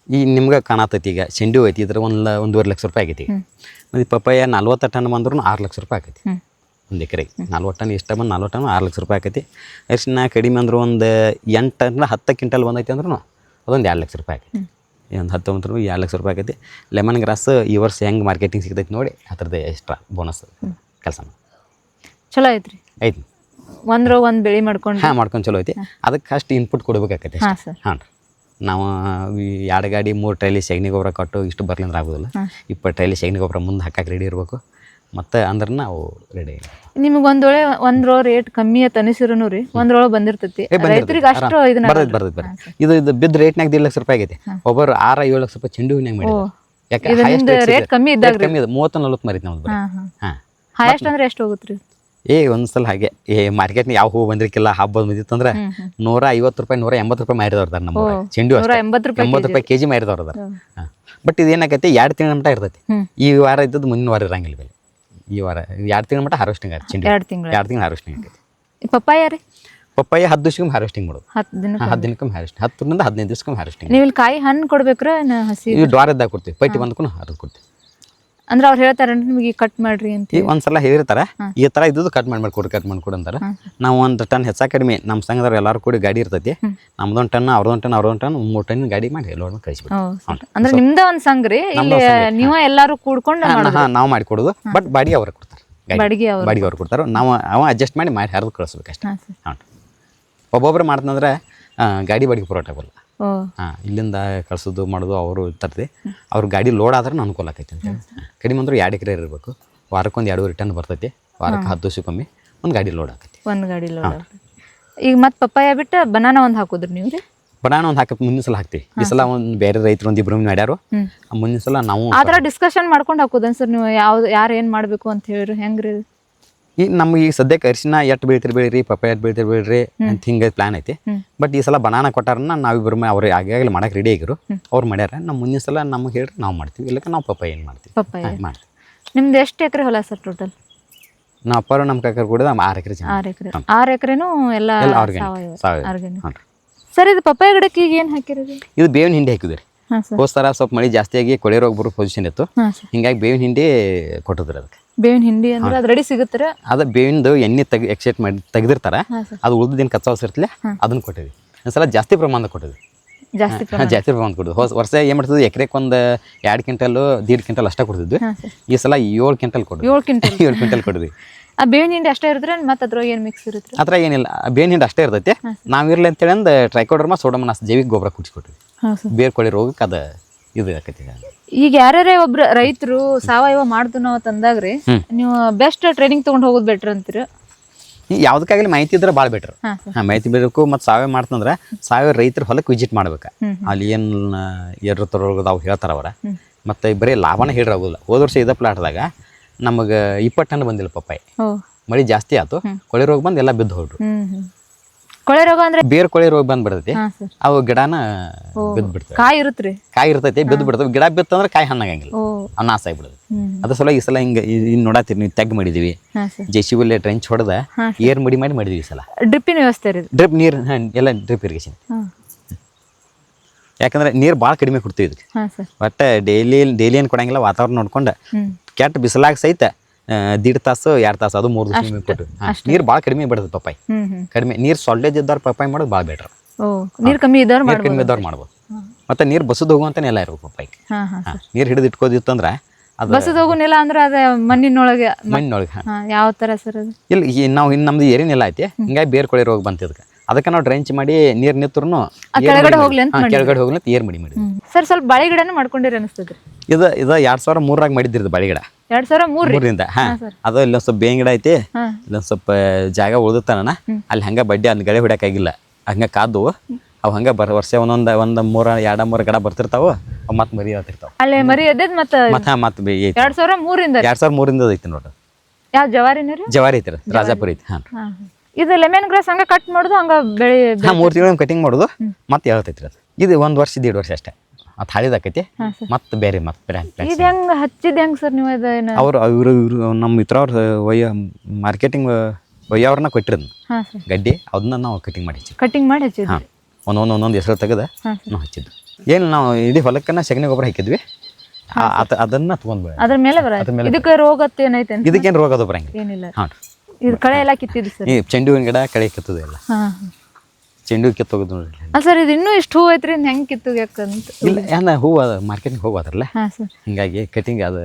Speaker 1: ಈ ನಿಮ್ಗೆ ಕಾಣತೈತಿ ಈಗ ಚೆಂಡು ಐತಿ, ಇದ್ರ 1.5 ಲಕ್ಷ ರೂಪಾಯಿ ಆಗೈತಿ. ಮತ್ತು ಪಪ್ಪಾಯ 40 ಟನ್ ಬಂದ್ರೂ 6 ಲಕ್ಷ ರೂಪಾಯಿ ಆಕೈತಿ ಒಂದು ಎಕರೆಗೆ. 40 ಟನ್ ಇಷ್ಟ ಬಂದು 40 ಟನ್ 6 ಲಕ್ಷ ರೂಪಾಯಿ ಆಕೈತಿ. ಅರಿಶಿನ ಕಡಿಮೆ ಅಂದ್ರೆ ಒಂದು 8-10 ಕ್ವಿಂಟಲ್ ಬಂದೈತಿ ಅಂದ್ರೂ ಅದೊಂದು 2 ಲಕ್ಷ ರೂಪಾಯಿ ಆಕೈತಿ. ಒಂದು 19 ರೂಪಾಯಿ 2 ಲಕ್ಷ ರೂಪಾಯಿ ಆಕೈತಿ. ಲೆಮನ್ ಗ್ರಾಸ್ ಈ ವರ್ಷ ಹೆಂಗೆ ಮಾರ್ಕೆಟಿಂಗ್ ಸಿಗ್ತೈತಿ ನೋಡಿ, ಅದ್ರದ್ದು ಎಕ್ಸ್ಟ್ರಾ ಬೋನಸ್ ಕೆಲಸ
Speaker 2: ಚಲೋ ಐತ್ರಿ.
Speaker 1: ಐತಿ,
Speaker 2: ಒಂದು ಬೆಳೆ ಮಾಡ್ಕೊಂಡು
Speaker 1: ಚಲೋ ಐತಿ. ಅದಕ್ಕೆ ಅಷ್ಟು ಇನ್ಪುಟ್ ಕೊಡ್ಬೇಕಾಕೈತಿ. ಹಾಂ ರೀ, ನಾವು 2 ಗಾಡಿ 3 ಟ್ರೈಲಿ ಸೆಗಣಿ ಗೊಬ್ಬರ ಕೊಟ್ಟು ಇಷ್ಟು ಬರ್ಲಿಂದ್ರೆ ಆಗೋದಿಲ್ಲ. 20 ಟ್ರೈಲಿ ಸೆಗಣಿ ಗೊಬ್ಬರ ಮುಂದೆ ಹಾಕಕ್ಕೆ ರೆಡಿ ಇರಬೇಕು. ಮತ್ತು ಅಂದ್ರೆ ನಾವು ರೆಡಿ.
Speaker 2: ನಿಮ್ಗೆ ಒಂದ್ರೋ ರೇಟ್ ಕಮ್ಮಿ ಅಂತ ಅನಿಸಿರೂ ರೀ, ಒಂದ್ರೊಳಗೆ ಬಂದಿರ್ತೈತಿ ರೈತರಿಗೆ ಅಷ್ಟು
Speaker 1: ಬರ್ತೈತಿ. ಇದು ಬಿದ್ದ ರೇಟ್ನಾಗ 1.5 ಲಕ್ಷ ರೂಪಾಯಿ ಆಗೈತಿ. ಒಬ್ಬರು 6-7 ಲಕ್ಷ ರೂಪಾಯಿ ಚೆಂಡು ಹೂವಿನಾಗ ಮಾಡಿದ್ರು. ಯಾಕೆ
Speaker 2: ರೇಟ್ ಕಮ್ಮಿ ಇದ್ದಾಗ
Speaker 1: 30-40 ಮರಿತಿ ನಮ್ದು.
Speaker 2: ಹಾಂ, ಹೈಯೆಸ್ಟ್ ಅಂದ್ರೆ ಎಷ್ಟು ಹೋಗುತ್ತೆ ರೀ?
Speaker 1: ಒಂದ್ಸಲ ಹಾಗೆ ಮಾರ್ಕೆಟ್ನ ಯಾವ ಹೂ ಬಂದಿರ್ಕಿಲ್ಲ, ಹಬ್ಬ ಬಂದಿತ್ತು ಅಂದ್ರೆ 150 ರೂಪಾಯಿ 180 ರೂಪಾಯಿ ಮಾರಿದವ್ರದಾರ. ನಮ್ಮ ಚೆಂಡು 80 ರೂಪಾಯಿ ಕೆಜಿ ಮಾರಿದವ್ರದಾರ. ಬಟ್ ಇದೇನಾಗೈತಿ 2 ತಿಂಗಳ ಮಟ್ಟ ಇರ್ತೈತಿ. ಈ ವಾರ ಇದ್ದದ್ದು ಮುಂದಿನ ವಾರ ಇರಂಗಿಲ್ಲ ಬೆಲೆ. ಈ ವಾರ 2 ತಿಂಗಳ ಮಟ್ಟ ಹಾರ್ವೆಸ್ಟಿಂಗ್ ಆಯ್ತು. ಚೆಂಡು 2 ತಿಂಗಳು ಹಾರ್ವೆಸ್ಟಿಂಗ್ ಆಗೈತಿ.
Speaker 2: ಪಪ್ಪಾಯ ರೀ?
Speaker 1: ಪಪ್ಪಾಯ 10 ದಿವ್ಸಕ್ಕೊಮ್ಮೆ ಹಾರ್ವೆಸ್ಟಿಂಗ್ ಮಾಡೋದು.
Speaker 2: 10 ದಿನ
Speaker 1: 10 ದಿನಕ್ಕೊಮ್ಮೆ ಹಾರ್ವೆಸ್ಟಿಂಗ್, 10ರಿಂದ 15 ದಿವ್ಸಕ್ಕೊಮ್ಮೆ ಹಾರ್ವೆಸ್ಟಿಂಗ್.
Speaker 2: ನೀವು ಇಲ್ಲಿ ಕಾಯಿ ಹಣ್ಣು ಕೊಡ್ಬೇಕ್ರ ಹಸಿ?
Speaker 1: ಈ ಡ್ವಾರದಾಗ ಕೊಡ್ತೀವಿ, ಪೈಟಿ ಬಂದ್ಕೊಂಡು ಹರಿದು ಕೊಡ್ತೀವಿ.
Speaker 2: ಅಂದ್ರೆ ಅವ್ರು ಹೇಳ್ತಾರೆ ನಿಮಗೆ ಕಟ್ ಮಾಡ್ರಿ ಅಂತ?
Speaker 1: ಈಗ ಒಂದ್ಸಲ ಹೇಳಿರ್ತಾರೆ ಈ ಥರ ಇದ್ದು ಕಟ್ ಮಾಡ್ಕೊಡು ಅಂತಾರೆ. ನಾವು 1 ಟನ್ ಹೆಚ್ಚಾ ಕಡಿಮೆ ನಮ್ಮ ಸಂಘದವ್ರು ಎಲ್ಲರೂ ಕೂಡಿ ಗಾಡಿ ಇರ್ತೈತಿ, ನಮ್ದೊಂದು ಟನ್ ಅವ್ರದೊಂದು ಟನ್ 3 ಟನ್ ಗಾಡಿ ಮಾಡಿ ಲೋಡ್ ಕಳಿಸ್ಬಿಟ್ಟು.
Speaker 2: ಅಂದ್ರೆ ನಿಮ್ದ ಒಂದ್ ಸಂಘ ರೀ, ಇಲ್ಲಿ ನೀವು ಎಲ್ಲಾರು ಕೂಡ್ಕೊಂಡು
Speaker 1: ನಾವು ಮಾಡಿಕೊಡೋದು. ಬಟ್ ಬಾಡಿಗೆ ಅವ್ರಿಗೆ ಕೊಡ್ತಾರೆ,
Speaker 2: ಬಾಡಿಗೆ
Speaker 1: ಅವ್ರು ಕೊಡ್ತಾರೆ. ನಾವು ಅಡ್ಜಸ್ಟ್ ಮಾಡಿ ಹರಿದು ಕಳಿಸ್ಬೇಕು ಅಷ್ಟೇ. ಹಾಂ, ಒಬ್ಬೊಬ್ರು ಮಾಡ್ತಂದ್ರೆ ಗಾಡಿ ಬಾಡಿಗೆ ಪುರೋಟ ಆಗಲ್ಲ. ಇಲ್ಲಿಂದ ಕಳ್ಸೋದು ಮಾಡೋದು ಅವರು ಇರ್ತದೆ. ಅವ್ರ ಗಾಡಿ ಲೋಡ್ ಆದ್ರೆ ಅನುಕೂಲ ಆಕೈತಿ ಅಂತ ಹೇಳಿ. ಕಡಿಮೆ ಅಂದ್ರೆ 2 ಎಕರೆ ಇರಬೇಕು. ವಾರಕ್ಕೊಂದು 2.5 ಟನ್ ಬರ್ತೈತಿ. ವಾರಕ್ಕೆ 10 ದಿವ್ಸಕ್ಕೊಮ್ಮೆ ಒಂದು ಗಾಡಿ ಲೋಡ್ ಆಕೈತಿ.
Speaker 2: ಒಂದು ಗಾಡಿ ಲೋಡ್. ಈಗ ಮತ್ತೆ ಪಪ್ಪಾಯ ಬಿಟ್ಟು ಬನಾನಾ ಒಂದು ಹಾಕೋದ್ರಿ ನೀವು ರೀ?
Speaker 1: ಬನಾನಾ ಒಂದು ಹಾಕಿ ಮುಂದಿನ ಸಲ ಹಾಕ್ತೀವಿ. ಈ ಸಲ ಒಂದು ಬೇರೆ ರೈತರು ಒಂದು ಇಬ್ಬರು ಮಾಡ್ಯಾರು. ಮುಂದಿನ ಸಲ ನಾವು
Speaker 2: ಆ ಥರ ಡಿಸ್ಕಷನ್ ಮಾಡ್ಕೊಂಡು ಹಾಕೋದನ್ ಸರ್ ನೀವು? ಯಾರು ಏನು ಮಾಡಬೇಕು ಅಂತ ಹೇಳಿರಿ ಹೆಂಗ್ರಿ?
Speaker 1: ಈಗ ನಮ್ಗೆ ಈಗ ಸದ್ಯಕ್ಕೆ ಅರಿಶಿನ ಎಷ್ಟು ಬೆಳಿತೀರಿ ಪಪ್ಪಾಯ ಎಷ್ಟು ಬೆಳಿತೀರಿ ಅಂತ ಹಿಂಗೆ ಪ್ಲಾನ್ ಐತಿ. ಬಟ್ ಈ ಸಲ ಬನಾನಾ ಕೊಟ್ಟಾರನ್ನ ನಾವಿಬ್ಬರು ಅವ್ರು ಆಗಾಗಲೇ ಮಾಡಕ್ಕೆ ರೆಡಿ ಆಗಿರು. ಅವ್ರು ಮಾಡ್ಯಾರ. ನಮ್ಮ ಮುಂದಿನ ಸಲ ನಮ್ಗೆ ಹೇಳ್ರಿ ನಾವು ಮಾಡ್ತೀವಿ, ಇಲ್ಲಕ್ಕೆ ನಾವು ಪಪ್ಪಾಯ ಏನು ಮಾಡ್ತೀವಿ.
Speaker 2: ಪಪ್ಪಾಯ ಮಾಡ್ತೀವಿ. ನಿಮ್ದು ಎಷ್ಟು ಎಕರೆ ಹೊಲ ಸರ್ ಟೋಟಲ್?
Speaker 1: ನಾವು ಅಪ್ಪಾರು ನಮ್ಮ ಕಾಕರು ಕೂಡ 6 ಎಕರೆ.
Speaker 2: 6 ಎಕರೆನೂ ಎಲ್ಲ
Speaker 1: ಸಾವಯವ.
Speaker 2: ಸರ್ ಇದು ಪಪ್ಪಾಯ ಗಿಡಕ್ಕೆ ಈಗ ಏನು ಹಾಕಿರಿ?
Speaker 1: ಇದು ಬೇವಿನ ಹಿಂಡಿ ಹಾಕಿದ್ರಿ. ಹೋಸ್ತರ ಸ್ವಲ್ಪ ಮಳೆ ಜಾಸ್ತಿಯಾಗಿ ಕೊಳೆ ರೋಗ ಬರೋ ಪೊಸಿಷನ್ ಇತ್ತು. ಹಿಂಗಾಗಿ ಬೇವಿನ ಹಿಂಡಿ ಕೊಟ್ಟಿದ್ರಿ ಅದಕ್ಕೆ.
Speaker 2: ಬೇವಿನ ಹಿಂಡಿ ಅಂದ್ರೆ ಅದು ರೆಡಿ ಸಿಗುತ್ತೆ? ಅದು
Speaker 1: ಬೇವಿಂದು ಎಣ್ಣೆ ಎಕ್ಸೈಟ್ ಮಾಡಿ ತೆಗೆದಿರ್ತಾರೆ. ಅದು ಉಳಿದಿದ್ದೇನು ಕಚ್ಚಾ ಇರ್ತಲ್ಲ ಅದನ್ನ ಕೊಟ್ಟಿದ್ವಿ. ಒಂದ್ಸಲ ಜಾಸ್ತಿ ಪ್ರಮಾಣದ ಕೊಟ್ಟಿದ್ವಿ. ಜಾಸ್ತಿ ಪ್ರಮಾಣ ಕೊಡೋದು. ವರ್ಷ ಏನು ಮಾಡ್ತಿದ್ವಿ, ಎಕರೆಗೆ ಒಂದು 2 ಕ್ವಿಂಟಲ್ 1.5 ಕ್ವಿಂಟಲ್ ಅಷ್ಟೇ ಕೊಡ್ತಿದ್ವಿ. ಈ ಸಲ 7 ಕ್ವಿಂಟಲ್ ಕೊಡ್ತೀವಿ. 7 ಕ್ವಿಂಟಲ್ ಕೊಡಿದ್ವಿ.
Speaker 2: ಆ ಬೇವಿನ ಹಿಂಡಿ ಅಷ್ಟೇ ಇರುತ್ತೆ ಮತ್ತೆ ಅದ್ರಾಗ ಏನು ಮಿಕ್ಸ್ ಇರುತ್ತೆ?
Speaker 1: ಆ ಥರ ಏನಿಲ್ಲ, ಬೇವಿನ ಹಿಂಡಿ ಅಷ್ಟೇ ಇರ್ತೈತೆ. ನಾವಿರಲಿ ಅಂತೇಳಿ ಒಂದು ಟ್ರೈಕೋಡರ್ಮಾ ಸೋಡೋಮೋನಾಸ್ ಜೈವಿಕ ಗೊಬ್ಬರ ಕುಡಿಸ್ಕೊಟ್ವಿ. ಬೇರೆ ಕೊಳೆ ರೋಗಕ್ಕೆ ಅದು ಇದು ಆಕೈತಿ.
Speaker 2: ಈಗ ಯಾರ್ಯಾರೇ ಒಬ್ರು ರೈತರು ಸಾವಯವ ಮಾಡ್ದು ನಾವು ತಂದಾಗ್ರಿ ನೀವು ಬೆಸ್ಟ್ ಟ್ರೈನಿಂಗ್ ತೊಗೊಂಡು ಹೋಗೋದು ಬೆಟ್ರ್ ಅಂತೀರ?
Speaker 1: ಯಾವುದಕ್ಕಾಗಲಿ ಮಾಹಿತಿ ಇದ್ರೆ ಭಾಳ ಬೆಟ್ರ್. ಮಾಹಿತಿ ಬೇಕು. ಮತ್ತು ಸಾವಯವ ಮಾಡ್ತಂದ್ರೆ ಸಾವಯವ ರೈತರ ಹೊಲಕ್ಕೆ ವಿಸಿಟ್ ಮಾಡ್ಬೇಕು. ಅಲ್ಲಿ ಏನು ತರೋದು ಹೇಳ್ತಾರೆ ಅವರ. ಮತ್ತು ಬರೀ ಲಾಭನ ಹೇಳಿರಾಗೋದಿಲ್ಲ. ಹೋದ ವರ್ಷ ಇದೇ ಪ್ಲಾಟ್ದಾಗ ನಮಗೆ 20 ಟನ್ ಬಂದಿಲ್ಲ ಪಪ್ಪಾಯಿ. ಮಳೆ ಜಾಸ್ತಿ ಆಯ್ತು, ಕೊಳೆ ರೋಗ ಬಂದು ಎಲ್ಲ ಬಿದ್ದು ಹೋಗ್ರು.
Speaker 2: ಕೊಳೆ ರೋಗ ಅಂದ್ರೆ
Speaker 1: ಬೇರೆ ಕೊಳೆ ರೋಗ ಬಂದು ಬಿಡ್ತೈತಿ. ಅವು ಗಿಡನ ಬಿದ್ದು ಬಿಡ್ತವೆ.
Speaker 2: ಕಾಯಿ ಇರುತ್ತೆ,
Speaker 1: ಕಾಯಿ ಇರ್ತೈತಿ, ಬಿದ್ದು ಬಿಡ್ತವೆ. ಗಿಡ ಬಿತ್ತಂದ್ರೆ ಕಾಯಿ ಹಣ್ಣಾಗಂಗಿಲ್ಲ, ಅವು ನಾಶ ಆಗಿಬಿಡೋದು. ಅದ್ರ ಸಲ ಈ ಸಲ ಹಿಂಗೆ ಇನ್ನು ನೋಡತ್ತೀರಿ ನೀವು, ತೆಗ್ ಮಾಡಿದೀವಿ. JCB ಟ್ರೆಂಚ್ ಹೊಡೆದ ಏರ್ ಮಾಡಿದ್ವಿ ಈ ಸಲ.
Speaker 2: ಡ್ರಿಪ್ಪಿನ ವ್ಯವಸ್ಥೆ?
Speaker 1: ಡ್ರಿಪ್ ನೀರು ಎಲ್ಲ ಡ್ರಿಪ್ ಇರಿಗೇಷನ್. ಯಾಕಂದ್ರೆ ನೀರು ಭಾಳ ಕಡಿಮೆ ಕೊಡ್ತೀವಿ ಇದಕ್ಕೆ. ಬಟ್ ಡೈಲಿ ಏನು ಕೊಡಂಗಿಲ್ಲ. ವಾತಾವರಣ ನೋಡ್ಕೊಂಡು ಕೆಟ್ಟ ಬಿಸಿಲಾಗ ಸಹಿತ 1.5 ತಾಸು 2 ತಾಸು ಅದು 3 ದಿವಸ ಕೊಟ್ಟು ನೀರು ಭಾಳ ಕಡಿಮೆ ಬಿಡ್ತದೆ ಪಪ್ಪಾಯಿ. ಕಡಿಮೆ ನೀರು ಸಾಲ್ಟೇಜ್ ಇದ್ದವ್ರು ಪಪ್ಪಾಯಿ ಮಾಡೋದು ಭಾಳ ಬೆಟ್ರ್.
Speaker 2: ನೀರು ಕಮ್ಮಿ ಇದ್ದವ್ರು
Speaker 1: ಮಾಡ್ಬೋದು. ಮತ್ತೆ ನೀರು ಬಸದು ಹೋಗುವಂತ ನೆಲ ಇರ್ಬೇಕು ಪಪ್ಪಾಯಿ. ನೀರು ಹಿಡಿದು ಇಟ್ಕೋದಿತ್ತು ಅಂದ್ರೆ ಅದು
Speaker 2: ಬಸದು ಹೋಗೋ ನೆಲ ಅಂದ್ರೆ ಅದೇ ಮಣ್ಣಿನೊಳಗೆ. ಯಾವ ಥರ ಸರ್ ಅದು?
Speaker 1: ಇಲ್ಲಿ ನಾವು ನಮ್ದು ಏರಿ ನೆಲ ಐತಿ, ಹಿಂಗಾಗಿ ಬೇರೆ ಕೊಳೆ ರೋಗ ಬಂತ ಇದಕ್ಕೆ. ಅದಕ್ಕೆ ನಾವು ಡ್ರೆಂಚ್ ಮಾಡಿ ನೀರು ನಿಂತ್ರು
Speaker 2: ಕೆಳಗಡೆ ಹೋಗ್ಲಿ ಅಂತ
Speaker 1: ಏರ್ ಮಾಡಿ
Speaker 2: ಸರ್. ಸ್ವಲ್ಪ ಬಾಳೆ ಗಿಡನ ಮಾಡ್ಕೊಂಡಿರಿ ಅನಿಸ್ತದ್ರಿ?
Speaker 1: ಇದು 2003 ಮಾಡಿದ್ರಿ ಬಾಳೆ ಗಿಡ.
Speaker 2: 2003ರಿಂದ.
Speaker 1: ಅದು ಇಲ್ಲೊಂದು ಸ್ವಲ್ಪ ಬೇವಿನ ಗಿಡ ಐತಿ, ಇಲ್ಲೊಂದು ಸ್ವಲ್ಪ ಜಾಗ ಉಳಿದತ್ತಾನ. ಅಲ್ಲಿ ಹಂಗ ಬಡ್ಡಿ ಅದನ್ನ ಗಳೆ ಹೊಡ್ಯಾಕಾಗಿಲ್ಲ, ಹಂಗ ಕಾದು ಅವು ಹಂಗ ವರ್ಷ ಒಂದೊಂದು 2-3 ಗಿಡ ಬರ್ತಿರ್ತಾವ. ಅವು ಮತ್ತೆ ಮರಿ ಆಗ್ತಿರ್ತಾವ.
Speaker 2: ಅಲ್ಲೇ ಮರಿ ಎದ್ದದ್ ಮತ್ತೆ
Speaker 1: 2003ರಿಂದ ಐತಿ ನೋಡ್ರಿ.
Speaker 2: ಯಾವ ಜವಾರಿನ?
Speaker 1: ಜವಾರಿ ಐತಿ, ರಾಜಾಪುರ ಐತಿ.
Speaker 2: ಇದು ಲೆಮನ್ ಗ್ರಾಸ್ ಹಂಗ ಕಟ್ ಮಾಡೋದು, ಹಂಗ ಬೆಳೆ
Speaker 1: 3 ತಿಂಗಳು ಕಟಿಂಗ್ ಮಾಡೋದು, ಮತ್ತೆ ಹೇಳ್ತೈತಿ ಅದು. ಇದು 1 ವರ್ಷ 1.5 ವರ್ಷ ಅಷ್ಟೇ. ಅದು ಹಾಳಿದಾಕೈತಿ. ಮತ್ತೆ ಬೇರೆ
Speaker 2: ಇದು ಹೆಂಗ್ ಹಚ್ಚಿದ್ ಹೆಂಗ್ ಸರ್ ನೀವು?
Speaker 1: ಇವರು ನಮ್ಮ ಮಿತ್ರವ್ರ ಮಾರ್ಕೆಟಿಂಗ್ ಒಯ್ಯವ್ರನ್ನ ಕೊಟ್ಟಿರೋದು ಗಡ್ಡಿ, ಅದನ್ನ ನಾವು ಕಟಿಂಗ್ ಮಾಡಿ
Speaker 2: ಹಚ್ಚಿದ್ವಿ.
Speaker 1: ಒಂದೊಂದು ಹೆಸರು ತೆಗೆದ ನಾವು ಹಚ್ಚಿದ್ವಿ. ಏನು ನಾವು ಇಡೀ ಹೊಲಕ್ಕನ್ನ ಸಗಣಿ ಗೊಬ್ಬರ ಹಾಕಿದ್ವಿ. ಅದನ್ನ ತಗೊಂಡ್ಬ
Speaker 2: ಅದ್ರ ಮೇಲೆ ಇದಕ್ಕೆ ರೋಗ ಏನೈತೆ?
Speaker 1: ಇದಕ್ಕೇನು ರೋಗ ಅದು ಬರಂಗಿಲ್ಲ.
Speaker 2: ಏನಿಲ್ಲ. ಇದು ಕಳೆ ಎಲ್ಲ ಕಿತ್ತಿದ್ವಿ ಸರ್.
Speaker 1: ಚೆಂಡು ಹೂವಿನ ಗಿಡ ಕಳೆ ಕಿತ್ತದ ಎಲ್ಲ. ಚೆಂಡು ಹೂ ಕಿತ್ತೋಗೋದು ನೋಡ್ರಿ.
Speaker 2: ಸರ್ ಇದು ಇನ್ನೂ ಇಷ್ಟು ಹೂ ಐತ್ರಿ, ಹೆಂಗೆ ಕಿತ್ತೋಗ್ಯಾಕಂತ?
Speaker 1: ಇಲ್ಲ, ಏನ ಹೂ ಅದು ಮಾರ್ಕೆಟಿಂಗ್ ಹೋಗೋದ್ರಲ್ಲ, ಹಿಂಗಾಗಿ ಕಟಿಂಗ್ ಅದು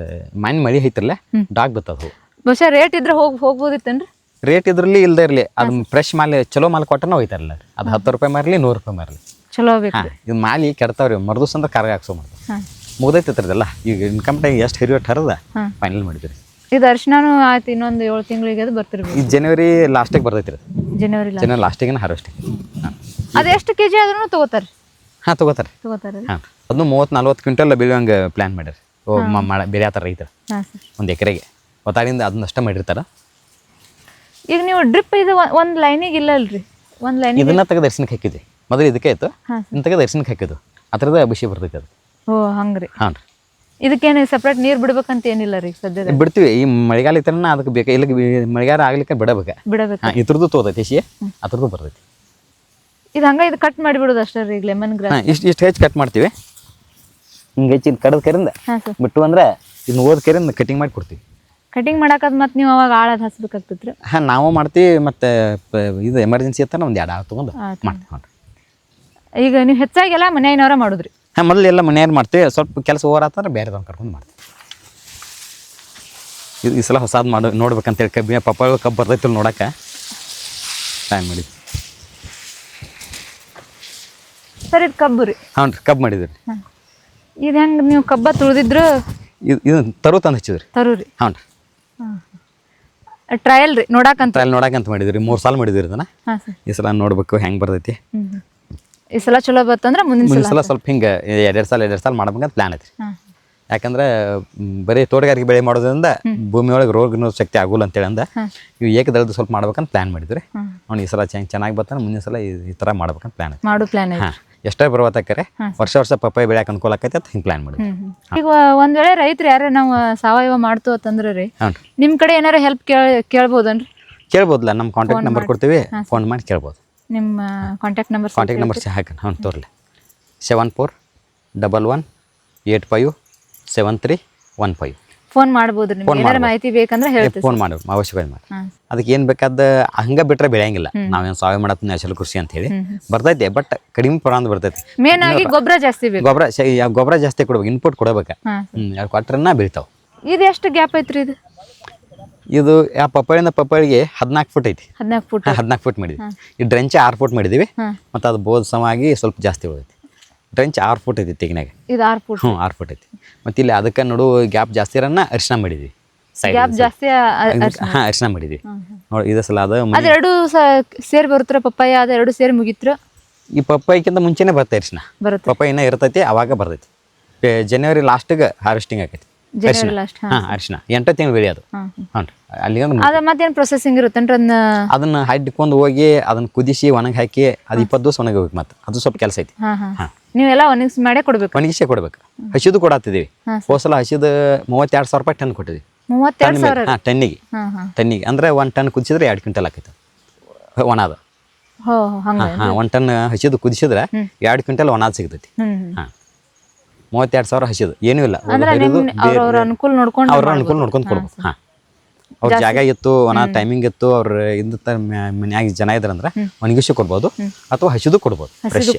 Speaker 1: ಮಳೆ ಐತ್ರಲ್ಲ ಡಾಗ್ ಬರ್ತದ ಹೂ.
Speaker 2: ಬಹುಶಃ ರೇಟ್ ಇದ್ರೆ ಹೋಗ್ಬೋದಿತ್ತೇನ್ರಿ?
Speaker 1: ರೇಟ್ ಇದ್ರಲ್ಲಿ ಇಲ್ದೇ ಇರಲಿ, ಅದು ಫ್ರೆಶ್ ಮಾಲ್ ಚಲೋ ಮಾಲ್ ಕೊಟ್ಟನ ಹೋಯ್ತಾರಲ್ಲ. ಅದು 10 ರೂಪಾಯಿ ಮಾರಲಿ 100 ರೂಪಾಯಿ ಮಾರಲಿ,
Speaker 2: ಚಲೋ ಬೇಕು.
Speaker 1: ಇದು ಮಾಲಿ ಕೆಡ್ತಾವ್ರಿ, ಮರ್ದೂಸ್ ಅಂದ್ರೆ ಕರ್ಗ ಹಾಕ್ಸೋ ಮಾಡ್ದು ಮುಗ್ದೈತಿತ್ರದಲ್ಲ. ಈಗ ಇನ್ಕಮ್ ಟ್ಯಾಕ್ಸ್ ಎಷ್ಟು ಹಿರಿಯಟ್ಟು ಹರಿದ ಫೈನಲ್ ಮಾಡಿದ್ರಿ.
Speaker 2: ಇದು ಅರ್ಶಿನಾನು ಆಯ್ತು, ಇನ್ನೊಂದು 7 ತಿಂಗಳಿಗೆ ಅದು ಬರ್ತಿರ್ಬೇಕು.
Speaker 1: ಈ ಜನವರಿ ಲಾಸ್ಟಿಗೆ ಬರ್ತೈತ್ರಿ.
Speaker 2: ಜನವರಿ
Speaker 1: ಲಾಸ್ಟಿಗೆ ಹಾರ್ವೆಸ್ಟಿಂಗ್.
Speaker 2: ಅದು ಎಷ್ಟು ಕೆಜಿ ಆದ್ರೂ ತಗೋತಾರೆ?
Speaker 1: ತಗೋತಾರೆ. ಅದನ್ನು 30-40 ಕ್ವಿಂಟಲ್ ಬೆಳೆಯುವಂಗೆ ಪ್ಲಾನ್ ಮಾಡ್ಯಾರ. ಬೆಳೆ ಆತರ ರೈತರು ಒಂದು ಎಕರೆಗೆ ಒತ್ತಾಡಿಂದ ಅದನ್ನಷ್ಟ ಮಾಡಿರ್ತಾರ.
Speaker 2: ಈಗ ನೀವು ಡ್ರಿಪ್ ಇದು ಒಂದು ಲೈನಿಗೆ ಇಲ್ಲಲ್ರಿ? ಒಂದು ಲೈನ್
Speaker 1: ಇದನ್ನ ತೆಗೆದು ಅರ್ಶಿನಕ್ಕೆ ಹಾಕಿದ್ವಿ. ಮೊದಲು ಇದಕ್ಕೆ ಆಯ್ತು, ಇದನ್ನ ತೆಗೆದು ಅರ್ಶಿನಕ್ಕೆ ಹಾಕಿದ್ದು. ಆ ಥರದ ಅಭಿಷೇಕ ಬರ್ತೈತೆ ಅದು.
Speaker 2: ಓ ಹಂಗ್ರಿ.
Speaker 1: ಹಾಂ ರೀ.
Speaker 2: ಇದಕ್ಕೇನು ಸಪ್ರೇಟ್ ನೀರು ಬಿಡ್ಬೇಕಂತ ಏನಿಲ್ಲ ರೀ ಸದ್ಯದ
Speaker 1: ಬಿಡ್ತೀವಿ ಈ ಮಳೆಗಾಲ ಇತ್ತನ ಅದಕ್ಕೆ ಬೇಕು ಇಲ್ಲ ಮಳೆಗಾಲ ಆಗ್ಲಿಕ್ಕೆ ಬಿಡಬೇಕು
Speaker 2: ಬಿಡಬೇಕು
Speaker 1: ಇದ್ರದ್ದು ತೋದೈತಿ ಸಿ ಅದ್ರದ್ದು ಬರ್ತೈತಿ
Speaker 2: ಇದು ಹಂಗ ಇದು ಕಟ್ ಮಾಡಿಬಿಡೋದು ಅಷ್ಟೇ ರೀ ಲೆಮನ್ ಗ್ರಾಸ್
Speaker 1: ಇಷ್ಟು ಹೆಚ್ಚು ಕಟ್ ಮಾಡ್ತೀವಿ ಹಿಂಗೆ ಹೆಚ್ಚು ಇದು ಕಡದ ಕರಿಂದ
Speaker 2: ಹಾಂ ಸರ್
Speaker 1: ಬಿಟ್ಟು ಅಂದ್ರೆ ಇದನ್ನ ಓದ್ ಕರಿಂದ ಕಟಿಂಗ್ ಮಾಡಿ ಕೊಡ್ತೀವಿ
Speaker 2: ಕಟಿಂಗ್ ಮಾಡಾಕದ್ ಮತ್ತೆ ನೀವು ಅವಾಗ ಆಳದ್ ಹಚ್ಬೇಕಾಗ್ತೈತ್ರಿ
Speaker 1: ನಾವು ಮಾಡ್ತೀವಿ ಮತ್ತು ಇದು ಎಮರ್ಜೆನ್ಸಿ ಇರ್ತಾನೆ ಒಂದು 2 ಆಳು ತೊಗೊಂಡು ಮಾಡ್ತೀವಿ
Speaker 2: ಈಗ ನೀವು ಹೆಚ್ಚಾಗೆಲ್ಲ ಮನೆಯವ್ರ ಮಾಡುದ್ರಿ
Speaker 1: ಮೊದಲು ಎಲ್ಲ ಮನೆಯವ್ರು ಮಾಡ್ತೀವಿ ಸ್ವಲ್ಪ ಕೆಲಸ ಓವರಾತಂದ್ರೆ ಬೇರೆದವ್ರು ಕರ್ಕೊಂಡು ಮಾಡ್ತೀವಿ ಈ ಸಲ ಹೊಸಾದ್ ನೋಡ್ಬೇಕಂತೇಳಿ ಕಬ್ಬು ಬರ್ತೈತಿ ನೋಡಕ್ಕೆ ಟೈಮ್ ಮಾಡಿ
Speaker 2: ಸರ್ ಇದು ಕಬ್ಬು ರೀ
Speaker 1: ಹ್ಞೂ ರೀ ಕಬ್ಬು ಮಾಡಿದ್ರಿ
Speaker 2: ಇದು ಹೆಂಗೆ ನೀವು ಕಬ್ಬ ತುಳಿದಿದ್ರು
Speaker 1: ಇದು ತರು ತಂದು ಹಚ್ಚಿದ್ರಿ
Speaker 2: ತರು ರೀ
Speaker 1: ಹ್ಞೂ ರೀ
Speaker 2: ಟ್ರಯಲ್ ರೀ ನೋಡಾಕಂತ
Speaker 1: ಅಲ್ಲಿ ನೋಡಕ್ಕಂತ ಮಾಡಿದ್ರಿ 3 ಸಾಲ ಮಾಡಿದ್ರಿ ಇದನ್ನ
Speaker 2: ಹಾಂ ಸರ್
Speaker 1: ಈ ಸಲ ನೋಡ್ಬೇಕು ಹೆಂಗೆ ಬರ್ತೈತಿ
Speaker 2: ಈ ಸಲ ಚಲೋ ಬರ್ತಂದ್ರೆ ಮುಂದಿನ
Speaker 1: ಸಲ ಸ್ವಲ್ಪ ಹಿಂಗೆ 2 ಸಾಲ ಮಾಡ್ಬೇಕಂತ ಪ್ಲ್ಯಾನ್ ಐತಿ
Speaker 2: ಹಾಂ
Speaker 1: ಯಾಕಂದ್ರೆ ಬರೀ ತೋಟಗಾರಿಕೆ ಬೆಳೆ ಮಾಡೋದ್ರಿಂದ ಭೂಮಿ ಒಳಗೆ ರೋಗ ಶಕ್ತಿ ಆಗೋಲ್ಲ ಅಂತೇಳಿ ಅಂದ ಇವು ಏಕದಳದ ಸ್ವಲ್ಪ ಮಾಡ್ಬೇಕಂತ ಪ್ಲ್ಯಾನ್ ಮಾಡಿದ್ರಿ ಅವ್ನು ಈ ಸಲ ಚೆನ್ನಾಗಿ ಬರ್ತಾನೆ ಮುಂದಿನ ಸಲ ಈ ಥರ ಮಾಡ್ಬೇಕಂತ ಪ್ಲ್ಯಾನ್ ಐತಿ
Speaker 2: ಮಾಡು ಪ್ಲ್ಯಾನ್ ಐತಿ
Speaker 1: ಹಾಂ ಎಷ್ಟೇ ಬರ್ವತ್ತಕ್ಕರೆ ವರ್ಷ ಪಪ್ಪಾಯಿ ಬೆಳೆಯಕ್ಕೆ ಅನುಕೂಲ ಆಕೈತೆ ಅಂತ ಹಿಂಗೆ ಪ್ಲ್ಯಾನ್ ಮಾಡಿದ್ವಿ
Speaker 2: ಈಗ ಒಂದ್ ವೇಳೆ ರೈತರು ಯಾರು ನಾವು ಸಾವಯವ ಮಾಡ್ತು ಅಂತಂದ್ರೆ ರೀ
Speaker 1: ಹ್ಞೂ
Speaker 2: ನಿಮ್ಮ ಕಡೆ ಏನಾರ ಹೆಲ್ಪ್ ಕೇಳ್ಬೋದನ್ರಿ
Speaker 1: ಕೇಳ್ಬೋದಲ್ಲ ನಮ್ಮ ಕಾಂಟ್ಯಾಕ್ಟ್ ನಂಬರ್ ಕೊಡ್ತೀವಿ ಫೋನ್ ಮಾಡಿ ಕೇಳ್ಬೋದು
Speaker 2: ನಿಮ್ಮ ಕಾಂಟ್ಯಾಕ್ಟ್ ನಂಬರ್
Speaker 1: ಹಾಕಿ ಹಾಂ ತೋರ್ಲಿ 7411857315
Speaker 2: ಫೋನ್ ಮಾಡ್ಬೋದ್ರಿ ನಿಮ್ಗೆ ಏನಾರ ಮಾಹಿತಿ ಬೇಕಂದ್ರೆ ಹೇಳ್ತೀವಿ
Speaker 1: ಫೋನ್ ಮಾಡಿ ಅವಶ್ಯವಾಗಿ ಮಾಡಿ ಅದಕ್ಕೆ ಏನು ಬೇಕಾದ ಹಂಗೆ ಬಿಟ್ರೆ ಬೆಳೆಯಂಗಿಲ್ಲ ನಾವೇನು ಸಾವಯವ ಮಾಡತ್ತೀನಿ ನ್ಯಾಚುರಲ್ ಕೃಷಿ ಅಂತ ಹೇಳಿ ಬರ್ತೈತೆ ಬಟ್ ಕಡಿಮೆ ಪ್ರಮಾಣ ಬರ್ತೈತಿ
Speaker 2: ಮೇನ್ ಆಗಿ ಗೊಬ್ಬರ ಜಾಸ್ತಿ ಬೇಕು
Speaker 1: ಗೊಬ್ಬರ ಜಾಸ್ತಿ ಕೊಡ್ಬೇಕು ಇನ್ಪುಟ್ ಕೊಡ್ಬೇಕು ಯಾರು ಕೊಟ್ರನ್ನ ಬೀಳ್ತಾವೆ
Speaker 2: ಇದು ಎಷ್ಟು ಗ್ಯಾಪ್ ಐತ್ರಿ
Speaker 1: ಇದು ಆ ಪಪ್ಪಾಯಿಂದ ಪಪ್ಪಾಳಿಗೆ 14 ಫುಟ್ ಐತಿ
Speaker 2: 14 ಫುಟ್
Speaker 1: 14 ಫುಟ್ ಮಾಡಿದ್ವಿ ಈ ಡ್ರೆಂಚ್ 6 ಫುಟ್ ಮಾಡಿದ್ದೀವಿ ಮತ್ತು ಅದು ಬೋದ್ ಸಮಾಗಿ ಸ್ವಲ್ಪ ಜಾಸ್ತಿ ಉಳಿದೈತಿ ಡ್ರೆಂಚ್ 6 ಫುಟ್ ಐತಿ ತೆಗಿನಾಗ
Speaker 2: ಇದು 6 ಫುಟ್
Speaker 1: 6 ಫುಟ್ ಐತಿ ಮತ್ತು ಇಲ್ಲಿ ಅದಕ್ಕೆ ನಡು ಗ್ಯಾಪ್ ಜಾಸ್ತಿ ಇರೋನ್ನ ಅರಿಶಿನ ಮಾಡಿದ್ವಿ
Speaker 2: ಗ್ಯಾಪ್ ಜಾಸ್ತಿ
Speaker 1: ಅರಿಶಿನ ಮಾಡಿದ್ವಿ ನೋಡಿ ಇದು ಸಲ ಅದು
Speaker 2: ಎರಡು ಸೇರಿ ಬರುತ್ತರ ಪಪ್ಪಾಯ ಅದು ಎರಡು ಸೇರಿ ಮುಗಿತ್ರ
Speaker 1: ಈ ಪಪ್ಪಾಯಿಕ್ಕಿಂತ ಮುಂಚೆನೇ ಬರ್ತೈತೆ ಅರಿಶಿನ ಪಪ್ಪಾಯಿ ಇನ್ನೂ ಇರ್ತೈತಿ ಅವಾಗ ಬರ್ತೈತಿ ಜನವರಿ ಲಾಸ್ಟಿಗೆ ಹಾರ್ವೆಸ್ಟಿಂಗ್ ಆಕೈತಿ ಅರಿಶಿನ 8 ತಿಂಗಳು ಬೆಳೆ ಅದು ಹ್ಞೂ ಅಲ್ಲಿಗೆ
Speaker 2: ಮತ್ತೇನು ಪ್ರೊಸೆಸಿಂಗ್ ಇರುತ್ತೇನ್ರಿ
Speaker 1: ಅದನ್ನ ಹಿಡ್ಕೊಂಡು ಹೋಗಿ ಅದನ್ನ ಕುದಿಸಿ ಒಣಗಿ ಹಾಕಿ ಅದು 20 ದಿವಸ ಒಣಗಿ ಹೋಗ್ಬೇಕು ಮತ್ತೆ ಅದು ಸ್ವಲ್ಪ ಕೆಲಸ ಐತಿ
Speaker 2: ನೀವೆಲ್ಲ ಒಣಗಿಸಿ ಮಾಡೇ ಕೊಡ್ಬೇಕು
Speaker 1: ಒಣಗಿಸೇ ಕೊಡ್ಬೇಕು ಹಸಿದು ಕೊಡತ್ತಿದ್ದೀವಿ ಹೋಸಲ ಹಸಿದು 32,000 ರೂಪಾಯಿ ಟನ್ ಕೊಟ್ಟಿದ್ವಿ
Speaker 2: 32,000
Speaker 1: ಟನ್ನಿಗೆ ಅಂದ್ರೆ 1 ಟನ್ ಕುದಿಸಿದ್ರೆ 2 ಕ್ವಿಂಟಲ್ ಆಕೈತೆ ಒಣದ 1 ಟನ್ ಹಸಿದು ಕುದಿಸಿದ್ರೆ 2 ಕ್ವಿಂಟಲ್ ಒಣದ ಸಿಗ್ತೈತಿ 32,000 ಹಸಿದು ಏನೂ ಇಲ್ಲ
Speaker 2: ಅವ್ರ ಅನುಕೂಲ
Speaker 1: ನೋಡ್ಕೊಂಡು ಕೊಡ್ಬೇಕು ಅವ್ರ ಜಾಗ ಇತ್ತು ಒಣ ಟೈಮಿಂಗ್ ಇತ್ತು ಅವ್ರ ಮನ್ಯಾಗ ಜನ ಇದ್ರಂದ್ರೆ ಒಣಗಿಸಿ ಕೊಡ್ಬೋದು ಅಥವಾ ಹಸಿದು ಕೊಡ್ಬೋದು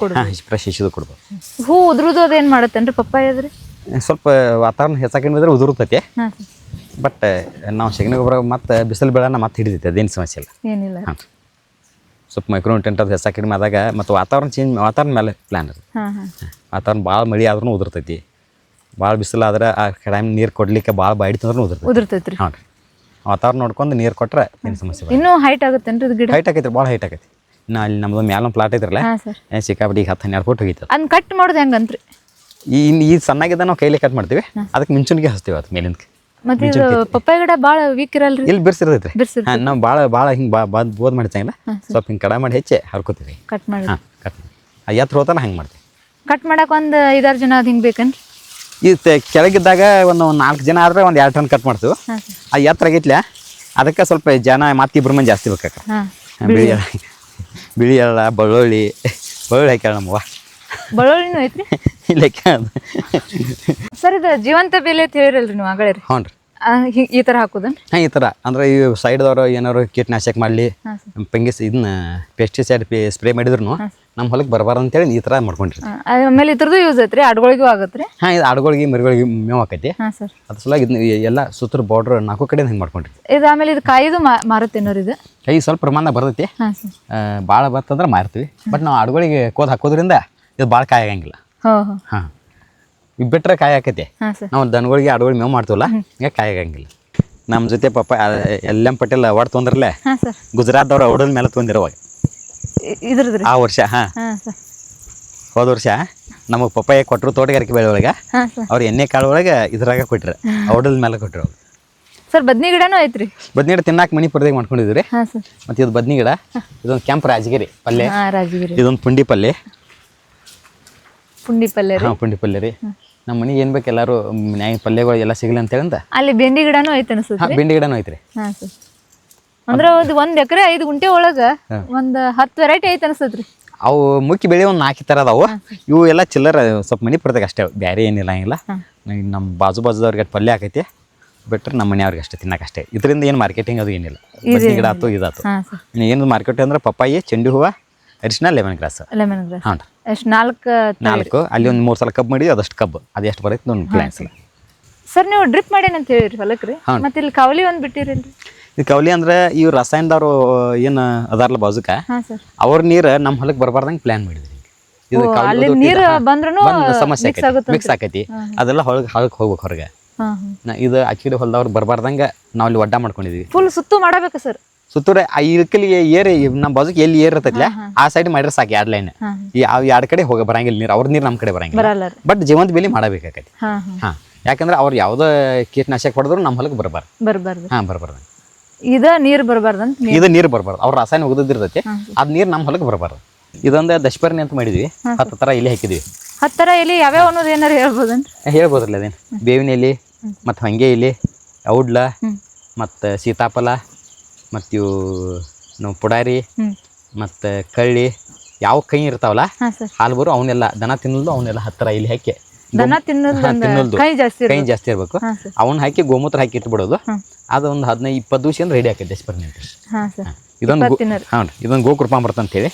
Speaker 1: ಫ್ರೆಶ್ ಹಸಿದು ಕೊಡ್ಬೋದು
Speaker 2: ಹೂ ಉದುರುದು ಅದೇನು ಮಾಡುತ್ತೇನ್ರಿ ಪಪ್ಪಾಯದ್ರಿ
Speaker 1: ಸ್ವಲ್ಪ ವಾತಾವರಣ ಹೆಚ್ಚಾಕಿದ್ರೆ ಉದುರುತ್ತೈತಿ ಬಟ್ ನಾವು ಸಗಣಿ ಗೊಬ್ಬರ ಮತ್ತು ಬಿಸಿಲು ಬೆಳೆನ ಮತ್ತೆ ಹಿಡಿದೈತೆ ಅದೇನು ಸಮಸ್ಯೆ ಇಲ್ಲ
Speaker 2: ಏನಿಲ್ಲ
Speaker 1: ಹಾಂ ಸ್ವಲ್ಪ ಮೈಕ್ರೋನ್ಯೂಟ್ರೆಂಟ್ ಅದು ಹೆಚ್ಚಾಗಿ ಕಡಿಮೆ ಆದಾಗ ಮತ್ತು ವಾತಾವರಣ ಮೇಲೆ ಪ್ಲ್ಯಾನ್ ಅದು ವಾತಾವರಣ ಭಾಳ ಮಳೆ ಆದ್ರೂ ಉದುರ್ತೈತಿ ಭಾಳ ಬಿಸಿಲು ಆದ್ರೆ ಆ ಟೈಮ್ ನೀರು ಕೊಡ್ಲಿಕ್ಕೆ ಭಾಳ ಬಾಡಿತಂದ್ರೂ
Speaker 2: ಉದುರ್ತೈತಿ
Speaker 1: ಹಾಂ ರೀ ವಾತಾವರಣ ನೋಡ್ಕೊಂಡು ನೀರು ಕೊಟ್ಟರೆ ಏನು ಸಮಸ್ಯೆ
Speaker 2: ಇನ್ನೂ ಹೈಟ್ ಆಗುತ್ತೇನ್ರಿ ಇದು ಗಿಡ
Speaker 1: ಹೈಟ್ ಆಗೈತೆ ಭಾಳ ಹೈಟ್ ಆಗೈತಿ ಇನ್ನು ಅಲ್ಲಿ ನಮ್ದು ಮ್ಯಾಲೊಂದು ಪ್ಲಾಟ್ ಐತ್ರಲ್ಲ ಸಿಕ್ಕಾಪಟ್ಟಿ 10-12 ಫುಟ್ ಹೋಗಿತ್ತು
Speaker 2: ಅದನ್ನ ಕಟ್ ಮಾಡೋದು ಹೆಂಗಂತ್ರಿ
Speaker 1: ಈ ಸಣ್ಣಗಿದ್ದ ನಾವು ಕೈಲಿ ಕಟ್ ಮಾಡ್ತೀವಿ ಅದಕ್ಕೆ ಮಿಂಚುನಿಗೆ ಹಚ್ತೀವಿ ಅದು ಮೇಲಿಂದ
Speaker 2: ಮತ್ತೆ ಇದು ಪಪ್ಪಾಯ ಗಿಡ ಭಾಳ ವೀಕ್ ಇರಲ್ರಿ
Speaker 1: ಇಲ್ಲಿ ಬಿರ್ಸಿರ್ತೈತ್ರಿ ನಾವು ಭಾಳ ಹಿಂಗೆ ಬೋದ್ ಮಾಡ್ತಂಗಿಲ್ಲ ಸ್ವಲ್ಪ ಹಿಂಗೆ ಕಡ ಮಾಡಿ ಹೆಚ್ಚೆ ಹರ್ಕೋತೀವಿ
Speaker 2: ಕಟ್ ಮಾಡಿ
Speaker 1: ಹಾಂ ಕಟ್ ಎತ್ತರ ಹೋತಾನ ಹಂಗೆ ಮಾಡ್ತೀವಿ
Speaker 2: ಕಟ್ ಮಾಡಕ್ಕೆ ಒಂದು 5-6 ಜನ ಅದು ಹಿಂಗೆ ಬೇಕನ್ರಿ
Speaker 1: ಈ ಕೆಳಗಿದ್ದಾಗ ಒಂದು 4 ಜನ ಆದ್ರೆ ಒಂದು 2 ಟನ್ ಕಟ್ ಮಾಡ್ತೀವಿ ಆ ಎತ್ತರ ಆಗೈತ್ಲ ಅದಕ್ಕೆ ಸ್ವಲ್ಪ ಜನ ಮತ್ತೆ 2 ಮಂದಿ ಜಾಸ್ತಿ ಬೇಕಾಕ ಬಿಳಿ ಎಳ್ಳ ಬೆಳ್ಳುಳ್ಳಿ ಹಾಕ್ಯಾಳ ನಮ್ಮವ್ವ
Speaker 2: ಬೆಳ್ಳುಳ್ಳಿನೂ ಐತ್ರಿ
Speaker 1: ಇಲ್ಲ
Speaker 2: ಸರ್ ಇದು ಜೀವಂತ ಬೇಲಿ ಅಂತ ಹೇಳಿರಲ್ರಿ ನೀವು ಆಗಲೇ ರೀ
Speaker 1: ಹ್ಞೂ ರೀ
Speaker 2: ಈ ಥರ ಹಾಕೋದನ್ರಿ
Speaker 1: ಹಾಂ ಈ ಥರ ಅಂದ್ರೆ ಈ ಸೈಡ್ದವ್ರು ಏನಾರು ಕೀಟನಾಶಕ ಮಾಡಲಿ ಪೆಂಗಿಸ್ ಇದನ್ನ ಪೆಸ್ಟಿಸೈಡ್ ಸ್ಪ್ರೇ ಮಾಡಿದ್ರು ನಮ್ಮ ಹೊಲಕ್ಕೆ ಬರಬಾರ್ದು ಅಂತೇಳಿ ಈ ಥರ ಮಾಡ್ಕೊಂಡ್ರಿ
Speaker 2: ಆಮೇಲೆ ಇದ್ರದ್ದು ಯೂಸ್ ಐತ್ರಿ ಆಡುಗಳಿಗೂ ಆಗತ್ತೆ ರೀ
Speaker 1: ಹಾಂ ಇದು ಆಡುಗಳಿಗೆ ಮರಿಗಳಿಗೆ ಮೇವು ಆಕೈತಿ
Speaker 2: ಹಾಂ ಸರ್
Speaker 1: ಅದ್ರ ಸಲ ಇದನ್ನ ಎಲ್ಲ ಸುತ್ತೂರು ಬಾರ್ಡ್ರ್ 4 ಕಡೆ ಹಿಂಗೆ ಮಾಡ್ಕೊಂಡ್ರಿ
Speaker 2: ಇದು ಆಮೇಲೆ ಇದು ಕಾಯಿದು ಮಾರುತ್ತೇನೋರು ಇದು
Speaker 1: ಕೈ ಸ್ವಲ್ಪ ಪ್ರಮಾಣ ಬರ್ತೈತಿ
Speaker 2: ಹಾಂ ಸರ್
Speaker 1: ಭಾಳ ಬರ್ತಂದ್ರೆ ಮಾರ್ತೀವಿ ಬಟ್ ನಾವು ಆಡುಗಳಿಗೆ ಕೋದ್ ಹಾಕೋದ್ರಿಂದ ಇದು ಭಾಳ ಕಾಯಿ ಆಗಂಗಿಲ್ಲ ಹಾಂ ಈಗ ಬಿಟ್ಟರೆ ಕಾಯಿ ಆಕೈತಿ ನಾವು ದನಗಳಿಗೆ ಆಡುಗಳಿಗೆ ಮೇವು ಮಾಡ್ತೀವಲ್ಲ ಹಿಂಗೆ ಕಾಯಿ ಆಗಂಗಿಲ್ಲ ನಮ್ಮ ಜೊತೆ ಪಾಪ ಎಲ್ ಎಂ ಪಟೇಲ್ ಅವಾರ್ಡ್ ತೊಂದ್ರಲ್ಲೇ ಗುಜರಾತ್ದವ್ರು ಔಡಲ್ ಮೇಲೆ ತೊಂದಿರೋವಾಗ
Speaker 2: ಇದ್ರದ್ರಿ
Speaker 1: ಆ ವರ್ಷ ಹೋದ ವರ್ಷ ನಮಗೆ ಪಪ್ಪಾಯ ಕೊಟ್ಟರು ತೋಟಗಾರಿಕೆ ಬೆಳೆ ಒಳಗೆ ಅವ್ರು ಎಣ್ಣೆ ಕಾಳು ಒಳಗೆ ಇದ್ರಾಗ ಕೊಟ್ರು ಔಡಲ್ ಮೇಲೆ ಕೊಟ್ಟರು ಅವ್ರು
Speaker 2: ಸರ್ ಬದ್ನಿ ಗಿಡನೂ ಐತ್ರಿ
Speaker 1: ಬದ್ನಿ ಗಿಡ ತಿನ್ನಾಕ ಮನಿ ಪರದಾಗ ಮಾಡ್ಕೊಂಡಿದ್ವಿ ಮತ್ತು ಇದು ಬದ್ನಿ ಗಿಡ ಇದೊಂದು ಕೆಂಪು ರಾಜಗಿರಿ ಪಲ್ಯ ಇದೊಂದು ಪುಂಡಿ ಪಲ್ಯ
Speaker 2: ಪುಂಡಿ ಪಲ್ಯ
Speaker 1: ಹಾಂ ಪುಂಡಿ ಪಲ್ಯ ರೀ ನಮ್ಮ ಮನೆಗೆ ಏನು ಬೇಕು ಎಲ್ಲರೂ ಮನ್ಯಾಗ ಪಲ್ಯಗಳು ಎಲ್ಲ ಸಿಗಲಿ ಅಂತ ಹೇಳಿಂದ
Speaker 2: ಅಲ್ಲಿ ಬೆಂಡಿ ಗಿಡನೂ ಐತೆ ಅನ್ಸುತ್ತೆ.
Speaker 1: ಬೆಂಡಿ ಗಿಡನೂ ಐತ್ರಿ.
Speaker 2: ಹಾಂ ಸರ್. ಅಂದ್ರೆ ಒಂದು ಎಕರೆ 5 ಗುಂಟೆ ಒಳಗೆ ಒಂದು 10 ವೆರೈಟಿ ಐತೆ ಅನ್ಸತ್ರಿ.
Speaker 1: ಅವು ಮುಖ್ಯ ಬೆಳೆ ಒಂದು 4 ಥರ ಅದಾವು. ಇವು ಎಲ್ಲ ಚಿಲ್ಲರ ಸ್ವಲ್ಪ ಮನೆ ಪಡ್ದಾಗ ಅಷ್ಟೇ, ಬೇರೆ ಏನಿಲ್ಲ ಹಂಗಿಲ್ಲ. ನಮ್ಮ ಬಾಜುದವ್ರಿಗೆ ಪಲ್ಯ ಆಕೈತಿ, ಬಿಟ್ರೆ ನಮ್ಮ ಮನೆಯವ್ರಿಗೆ ಅಷ್ಟೇ ತಿನ್ನಕಷ್ಟೇ. ಇದರಿಂದ ಏನು ಮಾರ್ಕೆಟಿಂಗ್ ಅದು ಏನಿಲ್ಲ. ಬದ್ನಿ ಗಿಡ ಆಯ್ತು ಇದಾಯ್ತು. ಏನು ಮಾರ್ಕೆಟ್ ಅಂದ್ರೆ ಪಪ್ಪಾಯಿ, ಚೆಂಡು ಹೂವು, ಅರಿಶಿನ, ಲೆಮನ್ ಗ್ರಾಸ್. ಹಾಂ ರೀ.
Speaker 2: ಎಷ್ಟು 4
Speaker 1: ಅಲ್ಲಿ ಒಂದು 3 ಸಲ ಕಬ್ಬು ಮಾಡಿದ್ವಿ, ಅದಷ್ಟು ಕಬ್ಬು ಅದು ಎಷ್ಟು ಬರುತ್ತೆ ಒಂದು ಪ್ಲಾನ್ಸ್ ಇಲ್ಲ.
Speaker 2: ಸರ್ ನೀವು ಡ್ರಿಪ್ ಮಾಡೇನಿ ಅಂತ ಹೇಳಿರಿ ಹೊಲಕ್ಕೆ ರೀ, ಮತ್ತೆ ಇಲ್ಲಿ ಕವಲಿ ಒಂದು ಬಿಟ್ಟಿರಿಲ್ರಿ?
Speaker 1: ಈ ಕವಲಿ ಅಂದ್ರೆ ಇವ್ರು ರಸಾಯನದವ್ರು ಏನು ಅದಾರಲ್ಲ ಬಾಜುಕ, ಅವ್ರ ನೀರು ನಮ್ಮ ಹೊಲಕ್ಕೆ ಬರಬಾರ್ದಂಗೆ ಪ್ಲಾನ್ ಮಾಡಿದ್ರಿ. ಇದು
Speaker 2: ನೀರು ಬಂದ್ರೂ
Speaker 1: ಸಮಸ್ಯೆ ಮಿಕ್ಸ್ ಆಕೈತಿ, ಅದೆಲ್ಲ ಹೊಳಗೆ ಹೋಗ್ಬೇಕು ಹೊರಗೆ. ಇದು ಅಕ್ಕಿಡಿ ಹೊಲದವ್ರು ಬರಬಾರ್ದಂಗೆ ನಾವು ಇಲ್ಲಿ ಒಡ್ಡ ಮಾಡ್ಕೊಂಡಿದ್ವಿ.
Speaker 2: ಫುಲ್ ಸುತ್ತು ಮಾಡಬೇಕು ಸರ್.
Speaker 1: ಸುತ್ತೂರ ಇದಕ್ಕಲ್ಲಿ ಏರಿ ನಮ್ಮ ಬಾಜುಕ್ ಎಲ್ಲಿ ಏರ್ ಇರ್ತೈತಿಲ್ಲ ಆ ಸೈಡ್ ಮಾಡಿದ್ರೆ ಸಾಕು 2 ಲೈನ್. ಯಾವ 2 ಕಡೆ ಬರಂಗಿಲ್ಲ ನೀರು, ಅವ್ರ ನೀರು ನಮ್ಮ ಕಡೆ ಬರಂಗಿಲ್ಲ. ಬಟ್ ಜೀವಂತ ಬೆಲೆ ಮಾಡಬೇಕಾಗೈತಿ. ಹಾಂ, ಯಾಕಂದ್ರೆ ಅವ್ರು ಯಾವುದೋ ಕೀಟನಾಶಕ ಹೊಡೆದ್ರು ನಮ್ಮ ಹೊಲಕ್ಕೆ ಬರಬಾರ್ದು. ಹಾಂ, ಬರಬಾರ್ದು.
Speaker 2: ಇದು ನೀರು ಬರಬಾರ್ದು.
Speaker 1: ಇದು ನೀರು ಬರಬಾರ್ದು, ಅವ್ರ ರಾಸಾಯನ ಉಗಿದಿರ್ತೈತಿ, ಅದ್ ನೀರು ನಮ್ಮ ಹೊಲಕ್ಕೆ ಬರಬಾರ್ದು. ಇದೊಂದು ದಶಪರ್ಣಿ ಅಂತ ಮಾಡಿದ್ವಿ, 10 ಥರ ಎಲೆ ಹಾಕಿದ್ವಿ.
Speaker 2: 10 ಥರ ಎಲೆ ಯಾವ್ಯಾವ ಅನ್ನೋದು ಏನಾರು ಹೇಳ್ಬೋದನ್ರಿ?
Speaker 1: ಹೇಳ್ಬೋದ್ರಲ್ಲ ಅದೇನು, ಬೇವಿನ ಎಲೆ ಮತ್ತು ಹೊಂಗೆ ಎಲೆ, ಔಡ್ಲ ಮತ್ತು ಸೀತಾಫಲ ಮತ್ತು ಇವು ನಾವು ಪುಡಾರಿ ಮತ್ತು ಕಳ್ಳಿ ಯಾವ ಕೈ ಇರ್ತಾವಲ್ಲ ಹಾಲು ಬರು ಅವನ್ನೆಲ್ಲ ದನ ತಿನ್ನಲ್ದು ಅವನ್ನೆಲ್ಲ 10 ಥರ ಎಲೆ ಹಾಕಿ, ತಿನ್ನಲ್ದು ಕೈ ಜಾಸ್ತಿ ಇರಬೇಕು, ಅವನ್ನ ಹಾಕಿ ಗೋಮೂತ್ರ ಹಾಕಿ ಇಟ್ಬಿಡೋದು. ಅದೊಂದು 15-20 ದಿವಸ ರೆಡಿ ಆಕೈತೆ ದಶಪರ್ಣಿ ಅಂತ. ಇದೊಂದು ಗೋಕೃಪಾಮೃತ ಅಂತ ಹೇಳಿ,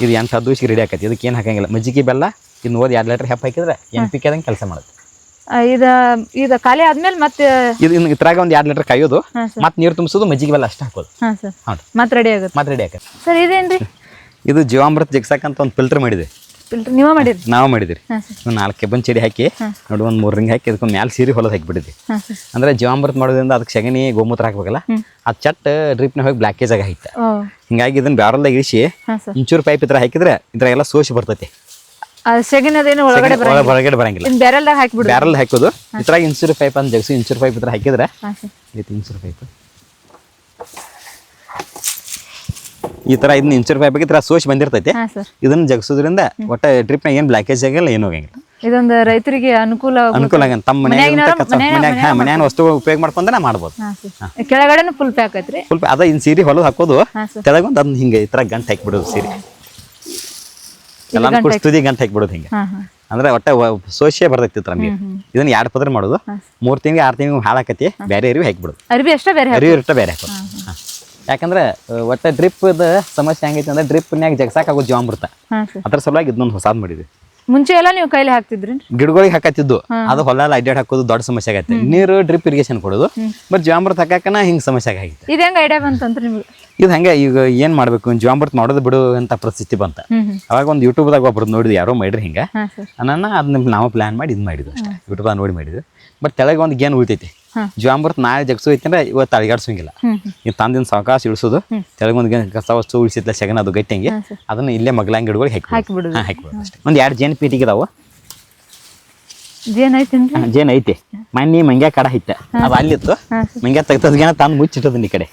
Speaker 1: ಇದು 8-10 ದಿವಸಕ್ಕೆ ರೆಡಿ ಆಕೈತಿ. ಇದಕ್ಕೆ ಏನು ಹಾಕಂಗಿಲ್ಲ, ಮಜ್ಜಿಗೆ ಬೆಲ್ಲ ಇನ್ನು 2 ಲೀಟರ್ ಹೆಪ್ಪ ಹಾಕಿದ್ರೆ NPK ಆದಂಗೆ ಕೆಲಸ ಮಾಡುತ್ತೆ.
Speaker 2: ಇದು ಖಾಲಿ ಆದ್ಮೇಲೆ ಮತ್ತೆ
Speaker 1: ಇದ್ರಾಗ ಒಂದು 2 ಲೀಟರ್ ಕಾಯೋದು, ಮತ್ತೆ ನೀರು ತುಂಬಿಸೋದು, ಮಜ್ಜಿಗೆ ಬೆಲ್ಲ ಅಷ್ಟು ಹಾಕೋದು.
Speaker 2: ಮತ್ತೆ ರೆಡಿ ಆಗುತ್ತೆ ಸರ್. ಇದೇನ್ರಿ?
Speaker 1: ಇದು ಜೀವಾಮೃತ ಜಿಗ್ಸಾಕಂತ ಒಂದು ಫಿಲ್ಟರ್ ಮಾಡಿದ್ವಿ.
Speaker 2: ನೀವು ಮಾಡಿರಿ? ನಾವು
Speaker 1: ಮಾಡಿದ್ರಿ. 4 ಕೆಬ್ಬನ್ ಚಡಿ ಹಾಕಿ ನೋಡಿ, ಒಂದು 3 ರಿಂಗ್ ಹಾಕಿ ಅದಕ್ಕೊಂದು ಮ್ಯಾಲೆ ಸೀರೆ ಹೊಲದ ಹಾಕಿಬಿಟ್ಟಿದ್ವಿ. ಅಂದ್ರೆ ಜೀವಾಮೃತ ಮಾಡೋದ್ರಿಂದ ಅದಕ್ಕೆ ಸಗಣಿ ಗೋಮೂತ್ರ ಹಾಕ್ಬೇಕಲ್ಲ, ಅದು ಚಟ್ ಡ್ರಿಪ್ನ ಹೋಗಿ ಬ್ಲಾಕೇಜ್ ಆಗಿ ಹಾಕಿ, ಹಿಂಗಾಗಿ ಇದನ್ನ ಬ್ಯಾರಲ್ದಾಗ ಇಳಿಸಿ ಇಂಚೂರು ಪೈಪ್ ಇದ್ರ ಹಾಕಿದ್ರೆ ಇದ್ರಾಗೆಲ್ಲ ಸೋಸಿ ಬರ್ತೈತಿ. ಹೊರಗಡೆ ಬರಂಗಿಲ್ಲ. ಬ್ಯಾರಲ್ ಹಾಕೋದು, ಇದ್ರಾಗ ಇನ್ಸೂರ್ ಪೈಪ್ ಅಂತ ಜಗಸು ಇನ್ಸೂರ್ ಪೈಪ್ ಇದ್ರ ಹಾಕಿದ್ರೆ ಇನ್ಸೂರ್ ಪೈಪ್ ಈ ತರ ಇದನ್ನ ಇನ್ಸೂರ್ ಪೈಪ್ ಇದ್ರ ಸೋಸಿ ಬಂದಿರ್ತೈತಿ. ಇದನ್ನ ಜಗಸೋದ್ರಿಂದ ಒಟ್ಟ ಡ್ರಿಪ್ನಾಗ ಏನು ಬ್ಲಾಕೇಜ್ ಆಗಿಲ್ಲ, ಏನು ಹೋಗಂಗಿಲ್ಲ.
Speaker 2: ಇದೊಂದು ರೈತರಿಗೆ ಅನುಕೂಲ
Speaker 1: ಆಗ ತಮ್ಮ ಮನ್ಯಾಗ ವಸ್ತು ಉಪಯೋಗ ಮಾಡ್ಕೊಂಡ್ರೆ ಮಾಡ್ಬೋದು.
Speaker 2: ಕೆಳಗಡೆ ಫುಲ್ ಪ್ಯಾಕ್ ಐತ್ರಿ.
Speaker 1: ಫುಲ್ ಅದ ಇನ್ ಸೀರೆ ಹೊಲದ ಹಾಕೋದು, ಕೆಳಗೊಂದು ಅದನ್ನ ಹಿಂಗೆ ಈ ತರ ಗಂಟು ಹಾಕಿಬಿಡೋದು, ಸೀರೆ ಎಲ್ಲ ತುದಿ ಗಂಟು ಹಾಕಿಬಿಡೋದು ಹಿಂಗೆ. ಅಂದ್ರೆ ಒಟ್ಟ ಸೋಸೆ ಬರ್ತೈತಿ ನಮಗೆ. ಇದನ್ನ 2 ಪದ್ರ ಮಾಡೋದು, 3 ತಿಂಗಳು 6 ತಿಂಗಳು ಹಾಳಾಕತಿ, ಬೇರೆ ಅರಿವಿ ಹಾಕಿಬಿಡೋದು. ಅರಿವಿ ಇಷ್ಟ ಬೇರೆ ಹಾಕೋದು. ಯಾಕಂದ್ರೆ ಒಟ್ಟ ಡ್ರಿಪ್ ಸಮಸ್ಯೆ ಹೆಂಗೈತಿ ಅಂದ್ರೆ ಡ್ರಿಪ್ನ್ಯಾಗ ಜಗಸಾಕಾಗೋ ಜೀವಾಮೃತ, ಅದ್ರ ಸಲುವಾಗಿ ಇದನ್ನೊಂದು ಹೊಸಾದ್ ಮಾಡಿದ್ವಿ.
Speaker 2: ಮುಂಚೆ ಎಲ್ಲ ನೀವು ಕೈಲಿ ಹಾಕ್ತಿದ್ರಿ?
Speaker 1: ಗಿಡಗಳಿಗೆ ಹಾಕತ್ತಿದ್ದು, ಅದು ಹೊಲ ಅಡ್ಡಾಡ್ ಹಾಕೋದು ದೊಡ್ಡ ಸಮಸ್ಯೆ ಆಗತ್ತೆ. ನೀರು ಡ್ರಿಪ್ ಇರಿಗೇಷನ್ ಕೊಡೋದು, ಬಟ್ ಜೀವಾಮೃತ ಹಾಕನ ಹಿಂಗೆ ಸಮಸ್ಯೆ ಆಗಿತ್ತು.
Speaker 2: ಇದು ಹೆಂಗೆ ಐಡಿಯಾ ಬಂತಂತ ನಿಮ್ಗೆ?
Speaker 1: ಇದು ಹಂಗೆ ಈಗ ಏನ್ ಮಾಡ್ಬೇಕು, ಜೀವಾಮೃತ ಮಾಡೋದು ಬಿಡು ಅಂತ ಪರಿಸ್ಥಿತಿ ಬಂತ. ಅವಾಗ ಒಂದು ಯೂಟ್ಯೂಬ್ದಾಗ ಒಬ್ರದ್ದು ನೋಡಿದ್ವಿ, ಯಾರೋ ಮಾಡ್ರಿ ಹಿಂಗೆ ಅದನ್ನ ನಾವು ಪ್ಲಾನ್ ಮಾಡಿ ಇದು ಮಾಡಿದ್ವಿ ಅಷ್ಟೇ. ಯೂಟ್ಯೂಬ್ದಾಗ ನೋಡಿ ಮಾಡಿದ್ವಿ. ಬಟ್ ತೆಳಗೆ ಒಂದು ಗೇನ್ ಉಳಿತೈತಿ. ಜೀವಾಮೃತ ನಾಳೆ ಜಗಸು ಐತಿ ಅಂದ್ರೆ ಇವತ್ತು ಅಳಿಗಾಡ್ಸೋಂಗಿಲ್ಲ. ಈ ತಂದಿನ ಸಾವಕಾಶ ಇಳಿಸೋದು, ತೆಳಗೊಂದು ಕಸ ವಸ್ತು ಉಳಿಸಿದ್ಲ ಸೆಗನ್ ಅದು ಗಟ್ಟಿಂಗೆ ಅದನ್ನ ಇಲ್ಲೇ ಮಗ್ಲಾಂಗ್ ಗಿಡಗಳು ಹಾಕಿಬಿಡೋದು ಅಷ್ಟೇ. ಒಂದು 2 ಜೇನು ಪೀಟಿಗೆ ಇದಾವ. ಜೇನ್ ಐತಿ. ಮಣ್ಣಿ ಮಂಗ್ಯಾ ಕಡ ಐತೆ, ಅದು ಅಲ್ಲಿತ್ತು. ಮಂಗ್ಯಾ ತೆಗ್ತದ್ಗೇನ ತಂದು ಮುಚ್ಚಿಟ್ಟದ ಈ ಕಡೆ.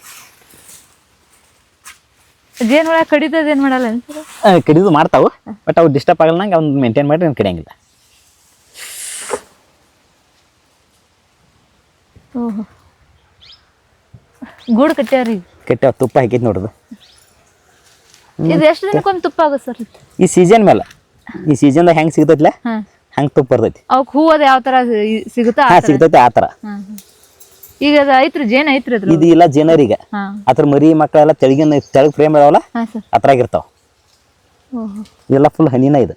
Speaker 2: ಜೇನು ಹುಳ ಕಡಿತದ ಏನ್ ಮಾಡಲ್ಲ?
Speaker 1: ಕಡಿದು ಮಾಡ್ತಾವು, ಬಟ್ ಅವು ಡಿಸ್ಟರ್ಬ್ ಆಗಲ್ಲ, ಅವ್ನು ಮೇಂಟೈನ್ ಮಾಡಿ ನಾನು ಕಡಿಯಂಗಿಲ್ಲ.
Speaker 2: ಗೂಡು ಕಟ್ಟ್ಯಾವ್ರಿ?
Speaker 1: ಕಟ್ಟ್ಯಾವ, ತುಪ್ಪ ಹಾಕೈತಿ ನೋಡ್ದು.
Speaker 2: ಇದು ಎಷ್ಟು ದಿನಕ್ಕೊಮ್ಮೆ ತುಪ್ಪ ಆಗುತ್ತೆ ಸರ್?
Speaker 1: ಈ ಸೀಸನ್ ಮೇಲೆ, ಈ ಸೀಸನ್ದಾಗ ಹೆಂಗೆ ಸಿಗ್ತೈತಿಲ್ಲ ಹಂಗೆ ತುಪ್ಪ ಬರ್ತೈತಿ.
Speaker 2: ಅವಕ್ಕೆ ಹೂ ಅದು ಯಾವ ಥರ ಸಿಗುತ್ತಾ?
Speaker 1: ಸಿಗ್ತೈತಿ ಆ ಥರ.
Speaker 2: ಈಗ ಅದು ಐತ್ರಿ, ಜೇನು ಐತ್ರಿ ಅದು?
Speaker 1: ಇದು ಇಲ್ಲ ಜೇನರಿಗೆ, ಅದ್ರ ಮರಿ ಮಕ್ಕಳೆಲ್ಲ ತೆಳಗ್ ಫ್ರೇಮ್ ಇದಾವಲ್ಲ ಅದ್ರಾಗಿರ್ತಾವ. ಇದೆಲ್ಲ ಫುಲ್ ಹನಿನ. ಇದು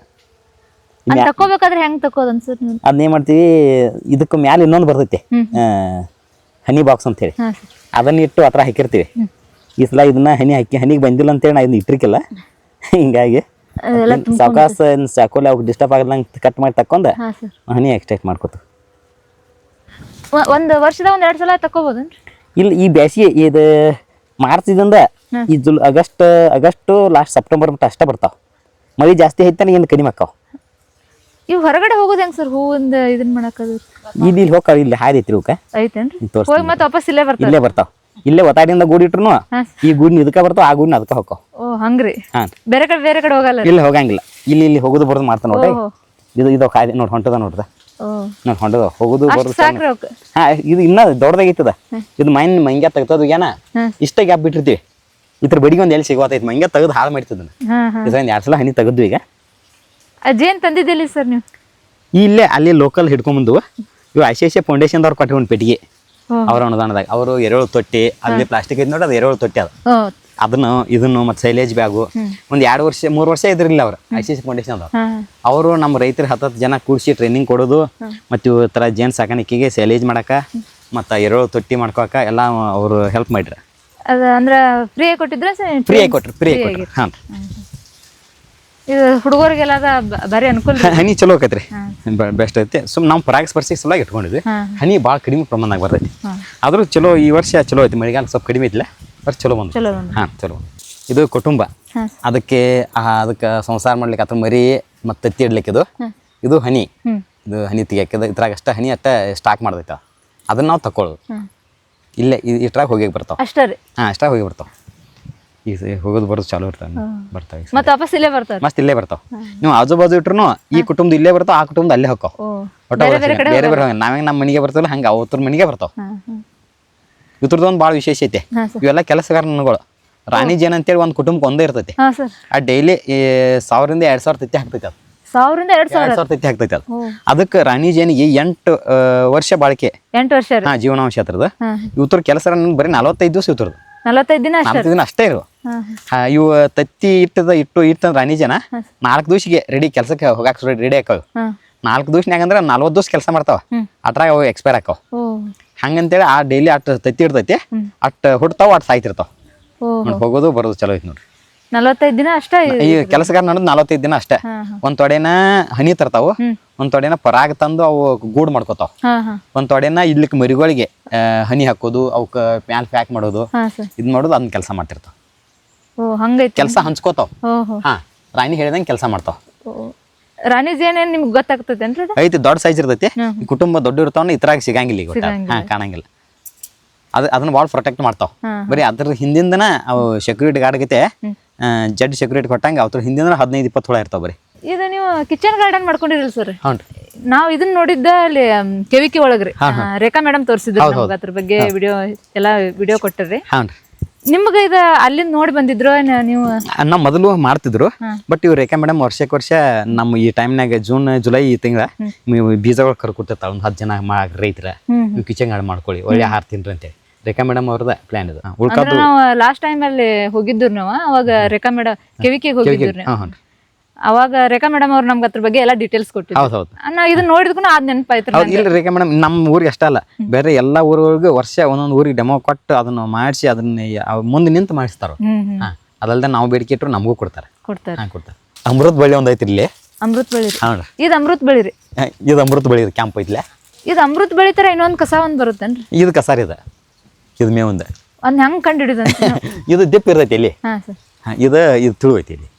Speaker 2: ತಕೋಬೇಕಾದ್ರೆ ಹೆಂಗ್ ತಕೋದು ಅನ್ಸುತ್ತೆ?
Speaker 1: ಅದನ್ನೇನ್ ಮಾಡ್ತೀವಿ, ಇದಕ್ಕೆ ಮ್ಯಾಲ ಇನ್ನೊಂದು ಬರ್ತೈತಿ ಹನಿ ಬಾಕ್ಸ್ ಅಂತ ಹೇಳಿ, ಅದನ್ನ ಇಟ್ಟು ಹತ್ರ ಹಾಕಿರ್ತೀವಿ. ಈ ಸಲ ಇದನ್ನ ಹನಿಗೆ ಬಂದಿಲ್ಲ ಅಂತೇಳಿ ನಾ ಇದನ್ನ ಇಟ್ಟಿರ್ಕಿಲ್ಲ. ಹಿಂಗಾಗಿ ಸಾವಕಾಶ ಸಾಕೋಲಿ ಅವ್ರಿಗೆ ಡಿಸ್ಟರ್ಬ್ ಆಗದಂಗೆ ಕಟ್ ಮಾಡಿ ತಕ್ಕೊಂಡ ಹನಿ ಎಕ್ಸ್ಟ್ರಾಕ್ಟ್ ಮಾಡ್ಕೊತ.
Speaker 2: ಒಂದು ವರ್ಷದ 1-2 ಸಲ ತಕೋಬೋದನ್ರಿ?
Speaker 1: ಇಲ್ಲ, ಈ ಬೇಸಿಗೆ ಇದು ಮಾರ್ಚ್ ಇದರಿಂದ ಈ ಆಗಸ್ಟ್ ಲಾಸ್ಟ್ ಸೆಪ್ಟೆಂಬರ್ ಮಟ್ಟ ಅಷ್ಟೇ ಬರ್ತಾವ. ಮಳಿ ಜಾಸ್ತಿ ಐತಾನೆ ಏನು ಕಡಿಮೆ ಆಕಾವ.
Speaker 2: ಇವು ಹೊರಗಡೆ ಹೋಗೋದು ಹೆಂಗ್ ಸರ್? ಹೂವಿಂದ ಇದನ್ನ ಮಾಡಾಕದು
Speaker 1: ಇಲ್ಲಿ ಹೋಗ್ತಾವ, ಇಲ್ಲಿ ಹಾದಿ ಐತ್ರಿ ಇವಕ್ಕೆ
Speaker 2: ಐತೇನ್ರಿ? ಹೋಗಿ ಮತ್ತೆ ವಾಪಸ್ ಇಲ್ಲೇ
Speaker 1: ಬರ್ತಾವ. ಇಲ್ಲೇ ಒತ್ತಾಡಿಯಿಂದ ಗೂಡಿ ಇಟ್ರು ಈ ಗೂಡಿನ ಇದಕ್ಕೆ ಬರ್ತಾವ, ಆ ಗೂಡಿನ ಅದಕ್ಕೆ ಹೋಗ್ತಾವ.
Speaker 2: ಓ ಹಂಗ್ರಿ? ಬೇರೆ ಕಡೆ ಹೋಗಲ್ಲ?
Speaker 1: ಇಲ್ಲಿ ಹೋಗಂಗಿಲ್ಲ, ಇಲ್ಲಿ ಹೋಗೋದು ಬರೋದು ಮಾಡ್ತಾನ ನೋಡ್ರಿ. ಇದು ಹಾದಿ ನೋಡಿ ಹೊಂಟದ ನೋಡ್ದ. ನೋಡಿ ಹೊಂಡದ ಹೋಗುದು ಬರೋದು
Speaker 2: ಸಾಕ್ರಿ ಅವಕ್ಕೆ.
Speaker 1: ಹಾ ಇದು ಇನ್ನ ದೊಡ್ಡದಾಗೈತದ ಇದು ಮೈನ್ ಮಂಗ್ಯ ತೆಗ್ತದ ಏನ ಇಷ್ಟ ಗ್ಯಾಪ್ ಬಿಟ್ಟಿರ್ತೀವಿ ಇದ್ರ ಬಡಿಗೆ ಒಂದ್ ಎಲ್ಲಿ ಸಿಗೋತೈತಿ ಮಂಗ್ಯ ತೆಗೆದು ಹಾಳು ಮಾಡ್ತಿದ್ದನ ಇದ್ರಿಂದ 2 ಸಲ ಹನಿ ತೆಗೆದ್ವಿ ಈಗ.
Speaker 2: ಜೇನ್ ತಂದಿದ್ದಿಲ್ಲ ಸರ್ ನೀವು?
Speaker 1: ಇಲ್ಲೇ ಅಲ್ಲಿ ಲೋಕಲ್ ಹಿಡ್ಕೊಂಬಂದು ಇವು ICICI ಫೌಂಡೇಶನ್ದವ್ರು ಕೊಟ್ಟಿಕೊಂಡು ಪೆಟ್ಟಿಗೆ ಅವ್ರ ಅನುದಾನದಾಗ ಅವರು ಎರೆಹುಳು ತೊಟ್ಟಿ ಅಲ್ಲಿ ಪ್ಲಾಸ್ಟಿಕ್ ಐತಿ ನೋಡಿ ಅದು ಎರೆಹುಳು ತೊಟ್ಟಿ ಅದು ಅದನ್ನು ಇದನ್ನು ಮತ್ತೆ ಸೈಲೇಜ್ ಬ್ಯಾಗು ಒಂದ್ 2-3 ವರ್ಷ ಇದ್ರಿಲ್ಲ ಅವ್ರು ICICI ಫೌಂಡೇಶನ್ ಅದ ಅವರು ನಮ್ಮ ರೈತರ 10 ಜನ ಕೂಡಿಸಿ ಟ್ರೈನಿಂಗ್ ಕೊಡೋದು ಮತ್ತೆ ಇವು ಥರ ಜೇನ್ ಸಾಕಾಣಿಕೆಗೆ ಸೈಲೇಜ್ ಮಾಡಕ ಮತ್ತು ಎರೆಹುಳು ತೊಟ್ಟಿ ಮಾಡ್ಕೊಳಕ ಎಲ್ಲ ಅವರು ಹೆಲ್ಪ್ ಮಾಡ್ರಿ.
Speaker 2: ಅದ ಅಂದ್ರ ಫ್ರೀ ಕೊಟ್ಟಿದ್ರ?
Speaker 1: ಫ್ರೀ ಆಗಿ ಕೊಟ್ರಿ ಹಾಂ.
Speaker 2: ಇದು ಹುಡುಗರಿಗೆಲ್ಲ ಬರೀ ಅನುಕೂಲ.
Speaker 1: ಹನಿ ಚಲೋ ಆಕೈತ್ರಿ ಬೆಸ್ಟ್ ಐತಿ. ನಾವು ಪರಾಗಸ್ಪರ್ಶಿ ಸಲುವಾಗಿ ಇಟ್ಕೊಂಡಿದ್ವಿ. ಹನಿ ಭಾಳ ಕಡಿಮೆ ಪ್ರಮಾಣದಾಗ ಬರ್ತೈತಿ ಆದ್ರೂ ಚಲೋ ಈ ವರ್ಷ ಚಲೋ ಐತಿ. ಮಳೆಗಾಲ ಸ್ವಲ್ಪ ಕಡಿಮೆ ಐತಿಲ್ಲ ವರ್ಷ ಚಲೋ ಬಂದು ಹಾಂ ಚಲೋ. ಇದು ಕುಟುಂಬ ಅದಕ್ಕೆ ಸಂಸಾರ ಮಾಡ್ಲಿಕ್ಕೆ ಅಥವಾ ಮರಿ ಮತ್ತು ತತ್ತಿ ಇಡ್ಲಿಕ್ಕೆ ಇದು ಹನಿ ಇದು ಹನಿ ತೆಗಿಯಾಕ ಇದ್ರಾಗ ಅಷ್ಟ ಹನಿ ಅಷ್ಟ ಸ್ಟಾಕ್ ಮಾಡ್ದೈತ ಅದನ್ನ ನಾವು ತಕೊಳ್ಳೋದು ಇಲ್ಲೇ ಇಷ್ಟ್ರಾಗ ಹೋಗಿ ಬರ್ತಾವ
Speaker 2: ಅಷ್ಟೇ ರೀ.
Speaker 1: ಹಾಂ ಅಷ್ಟ್ರಾಗ ಹೋಗಿ ಬರ್ತಾವ. ಈಗ ಹೋಗೋದು ಬರೋದು ಚಾಲು ಇರ್ತಾವೆ ಬರ್ತಾವೆ
Speaker 2: ಮತ್ತೆ ವಾಪಸ್ ಇಲ್ಲೇ ಬರ್ತಾವೆ
Speaker 1: ಮಸ್ತ್ ಇಲ್ಲೇ ಬರ್ತಾವ. ನೀವು ಆಜು ಬಾಜು ಇಟ್ರು ಈ ಕುಟುಂಬ ಇಲ್ಲೇ ಬರ್ತಾವ ಆ ಕುಟುಂಬ ಅಲ್ಲೇ ಹೋಗ್ತಾವ ಒಟ್ಟ ಬೇರೆ ಬೇರೆ ನಾವೇ ನಮ್ಮ ಮನೆಗೆ ಬರ್ತಾವಲ್ಲ ಹಂಗೆ ಅವ್ರ ಮನೆಗೆ ಬರ್ತಾವ. ಇದ್ರದ್ದೊಂದು ಭಾಳ ವಿಶೇಷ ಐತೆ. ಇವೆಲ್ಲ ಕೆಲಸಗಾರ ನನ್ಗಳು ರಾಣಿ ಜೇನ್ ಅಂತೇಳಿ ಒಂದು ಕುಟುಂಬಕ್ಕೆ ಒಂದೇ ಇರ್ತೈತಿ. ಆ ಡೈಲಿ 1000 ರಿಂದ 2000 ತತ್ತಿ ಹಾಕ್ತೈತಿ ಅದು.
Speaker 2: 1000 ರಿಂದ 2000
Speaker 1: ತತ್ತಿ ಹಾಕ್ತೈತಿ ಅದು. ಅದಕ್ಕೆ ರಾಣಿ ಜೇನಿಗೆ 8 ವರ್ಷ ಬಾಳಿಕೆ
Speaker 2: 8 ವರ್ಷ
Speaker 1: ಹಾ ಜೀವನಾಂಶ ಅದ್ರದ್ದು. ಇವ್ರ ಕೆಲಸ ಬರೀ 45 ದಿವಸ ಇವ್ರದ್ದು
Speaker 2: 45 ದಿನ
Speaker 1: 40 ದಿನ ಅಷ್ಟೇ ಇರು. ಇವು ತತ್ತಿ ಇಟ್ಟಂದ್ರೆ ರಾಣಿ ಜನ 4 ದಿವಸಿಗೆ ರೆಡಿ ಕೆಲ್ಸಕ್ಕೆ ಹೋಗಾಕ ರೆಡಿ ಆಕಾವ. 4 ದಿವಸನ್ಯಾಗ ಅಂದ್ರೆ 40 ದಿವಸ ಕೆಲಸ ಮಾಡ್ತಾವ ಅಟ್ರಾಗ ಅವು ಎಕ್ಸ್ಪೈರ್ ಆಕಾವ. ಹಂಗಂತೇಳಿ ಆ ಡೈಲಿ ಅಟ್ ತತ್ತಿ ಇರ್ತೈತಿ ಅಟ್ ಹುಡ್ತಾವ ಅಟ್ ಸಾಯ್ತಿರ್ತಾವ. ಹೋಗೋದು ಬರೋದು ಚಲೋ ಐತಿ ನೋಡ್ರಿ.
Speaker 2: 45 ದಿನ ಅಷ್ಟೇ
Speaker 1: ಈ ಕೆಲಸಗಾರ ನಡೆದು 45 ದಿನ ಅಷ್ಟೇ. ಒಂದ್ ತೊಡೆನ ಹನಿ ತರ್ತಾವು, ಒಂದ್ ತೊಡೆನ ಪರಾಗ ತಂದು ಅವು ಗೂಡ್ ಮಾಡ್ಕೋತಾವ, ಒಂದ್ ತೊಡೆನ ಇಡ್ಲಿಕ್ಕೆ ಮರಿಗಳಿಗೆ ಹನಿ ಹಾಕೋದು ಅವಕ್ಕ ಮ್ಯಾಲ್ ಪ್ಯಾಕ್ ಮಾಡೋದು ಇದ್ ಮಾಡೋದು ಅದನ್ನ ಕೆಲಸ ಮಾಡ್ತಿರ್ತಾವ. ಕೆಲಸ ಹಂಚ್ಕೋತಾವ. ಹಾ ರಾಣಿ ಹೇಳಿದಂಗೆ ಕೆಲಸ ಮಾಡ್ತಾವ.
Speaker 2: ರಾಣಿ ಜೇನ್ ನಿಮ್ಗೆ ಗೊತ್ತಾಗ್ತದೇನ್ರಿ?
Speaker 1: ಐತಿ ದೊಡ್ಡ ಸೈಜ್ ಇರ್ತೈತಿ. ಈ ಕುಟುಂಬ ದೊಡ್ಡ ಇರ್ತಾವ ಇದ್ರಾಗ ಸಿಗಂಗಿಲ್ಲ ಈಗ ಹಾ ಕಾಣಂಗಿಲ್ಲ. ಅದನ್ನ ಭಾಳ ಪ್ರೊಟೆಕ್ಟ್ ಮಾಡ್ತಾವ. ಬರೀ ಅದ್ರ ಹಿಂದಿಂದನ ಅವು ಸೆಕ್ಯೂರಿಟಿ ಗಾರ್ಡ್ ಗತೆ ಜಡ್ ಸೆಕ್ಯೂರಿಟಿ ಕೊಟ್ಟಂಗೆ ಅವ್ರ ಹಿಂದಿಂದ 15-20 ಹುಳ ಇರ್ತಾವ. ಬರೀ
Speaker 2: ಇದು ನೀವು ಕಿಚನ್ ಗಾರ್ಡನ್ ಮಾಡ್ಕೊಂಡಿರಲ್ಲ ಸರ್?
Speaker 1: ಹ್ಞೂ.
Speaker 2: ನಾವು ಇದನ್ನ ನೋಡಿದ್ದ ಅಲ್ಲಿ ಕೆವಿಕಿ ಒಳಗ್ರಿ ರೇಖಾ ಮೇಡಮ್ ತೋರಿಸಿದ್ರು ಅದ್ರ ಬಗ್ಗೆ ವಿಡಿಯೋ ಕೊಟ್ಟಿರಿ. ನಿಮ್ಗೆ ಇದು ಅಲ್ಲಿಂದ ನೋಡಿ ಬಂದಿದ್ರು ನೀವು?
Speaker 1: ನಾವು ಮೊದಲು ಮಾಡ್ತಿದ್ರು ಬಟ್ ಇವ್ ರೇಖಾ ಮೇಡಮ್ ವರ್ಷ ನಮ್ಮ ಈ ಟೈಮ್ನಾಗ ಜೂನ್ ಜುಲೈ ಈ ತಿಂಗಳ ಬೀಜಗಳು ಕರ್ಕೊತಿರ್ತಾವ. ಒಂದು 10 ಜನ ರೈತರ ನೀವು ಕಿಚನ್ ಗಾರ್ಡನ್ ಮಾಡ್ಕೊಳ್ಳಿ ಒಳ್ಳೆ ಆಹಾರ ತಿನ್ರಿ ಅಂತೇಳಿ ರೇಖಾ ಮೇಡಮ್ ಅವ್ರದ ಪ್ಲಾನ್ ಇದು.
Speaker 2: ನಾವು ಲಾಸ್ಟ್ ಟೈಮ್ ಅಲ್ಲಿ ಹೋಗಿದ್ರು ನಾವು ಅವಾಗ ರೇಖಾ ಮೇಡಮ್ ಕೆವಿಕಿಗೆ ಹೋಗಿದ್ರು. ಅವಾಗ ರೇಖಾ ಮೇಡಮ್ ಅವ್ರು ನಮ್ಗೆ ಅದ್ರ ಬಗ್ಗೆ ಎಲ್ಲ ಡೀಟೇಲ್ಸ್ ಕೊಟ್ಟಿದ್ರು. ನಾವು ಇದನ್ನ ನೋಡಿದ್ಕು ಅದ್ ನೆನಪಾಯ್ತು.
Speaker 1: ಇಲ್ಲ ರೇಖಾ ಮೇಡಮ್ ನಮ್ಮ ಊರಿಗೆ ಅಷ್ಟ ಅಲ್ಲ ಬೇರೆ ಎಲ್ಲಾ ಊರಿಗೆ ವರ್ಷ ಒಂದೊಂದು ಊರಿಗೆ ಡೆಮೋ ಕೊಟ್ಟು ಅದನ್ನ ಮಾಡಿಸಿ ಅದನ್ನ ಮುಂದೆ ನಿಂತು ಮಾಡಿಸ್ತಾರ. ಅದಲ್ದೆ ನಾವು ಬೇಡಿಕೆ ಇಟ್ಟರು ನಮಗೂ ಕೊಡ್ತಾರೆ. ಅಮೃತ ಬಳ್ಳಿ ಒಂದ್ ಐತಿ ಇಲ್ಲಿ. ಅಮೃತ ಬಳ್ಳಿ
Speaker 2: ಇದು ಅಮೃತ ಬಳ್ಳಿ ರೀ.
Speaker 1: ಇದು ಅಮೃತ ಬಳ್ಳಿ ಕ್ಯಾಂಪ್ ಐತಿಲ್ಲ.
Speaker 2: ಇದು ಅಮೃತ ಬಳ್ಳಿ ತರ ಇನ್ನೊಂದು ಕಸ ಒಂದ್ ಬರುತ್ತೇನ್ರಿ?
Speaker 1: ಇದು ಕಸಾರ ಇದೆ. ಇದು ಮೇವಂದ
Speaker 2: ಒಂದ್ ಹೆಂಗ್ ಕಂಡು ಹಿಡಿದ?
Speaker 1: ಇದು ದಿಪ್ ಇರ್ತೈತಿ ಇಲ್ಲಿ. ಇದು ತುಳು ಐತಿ ಇಲ್ಲಿ.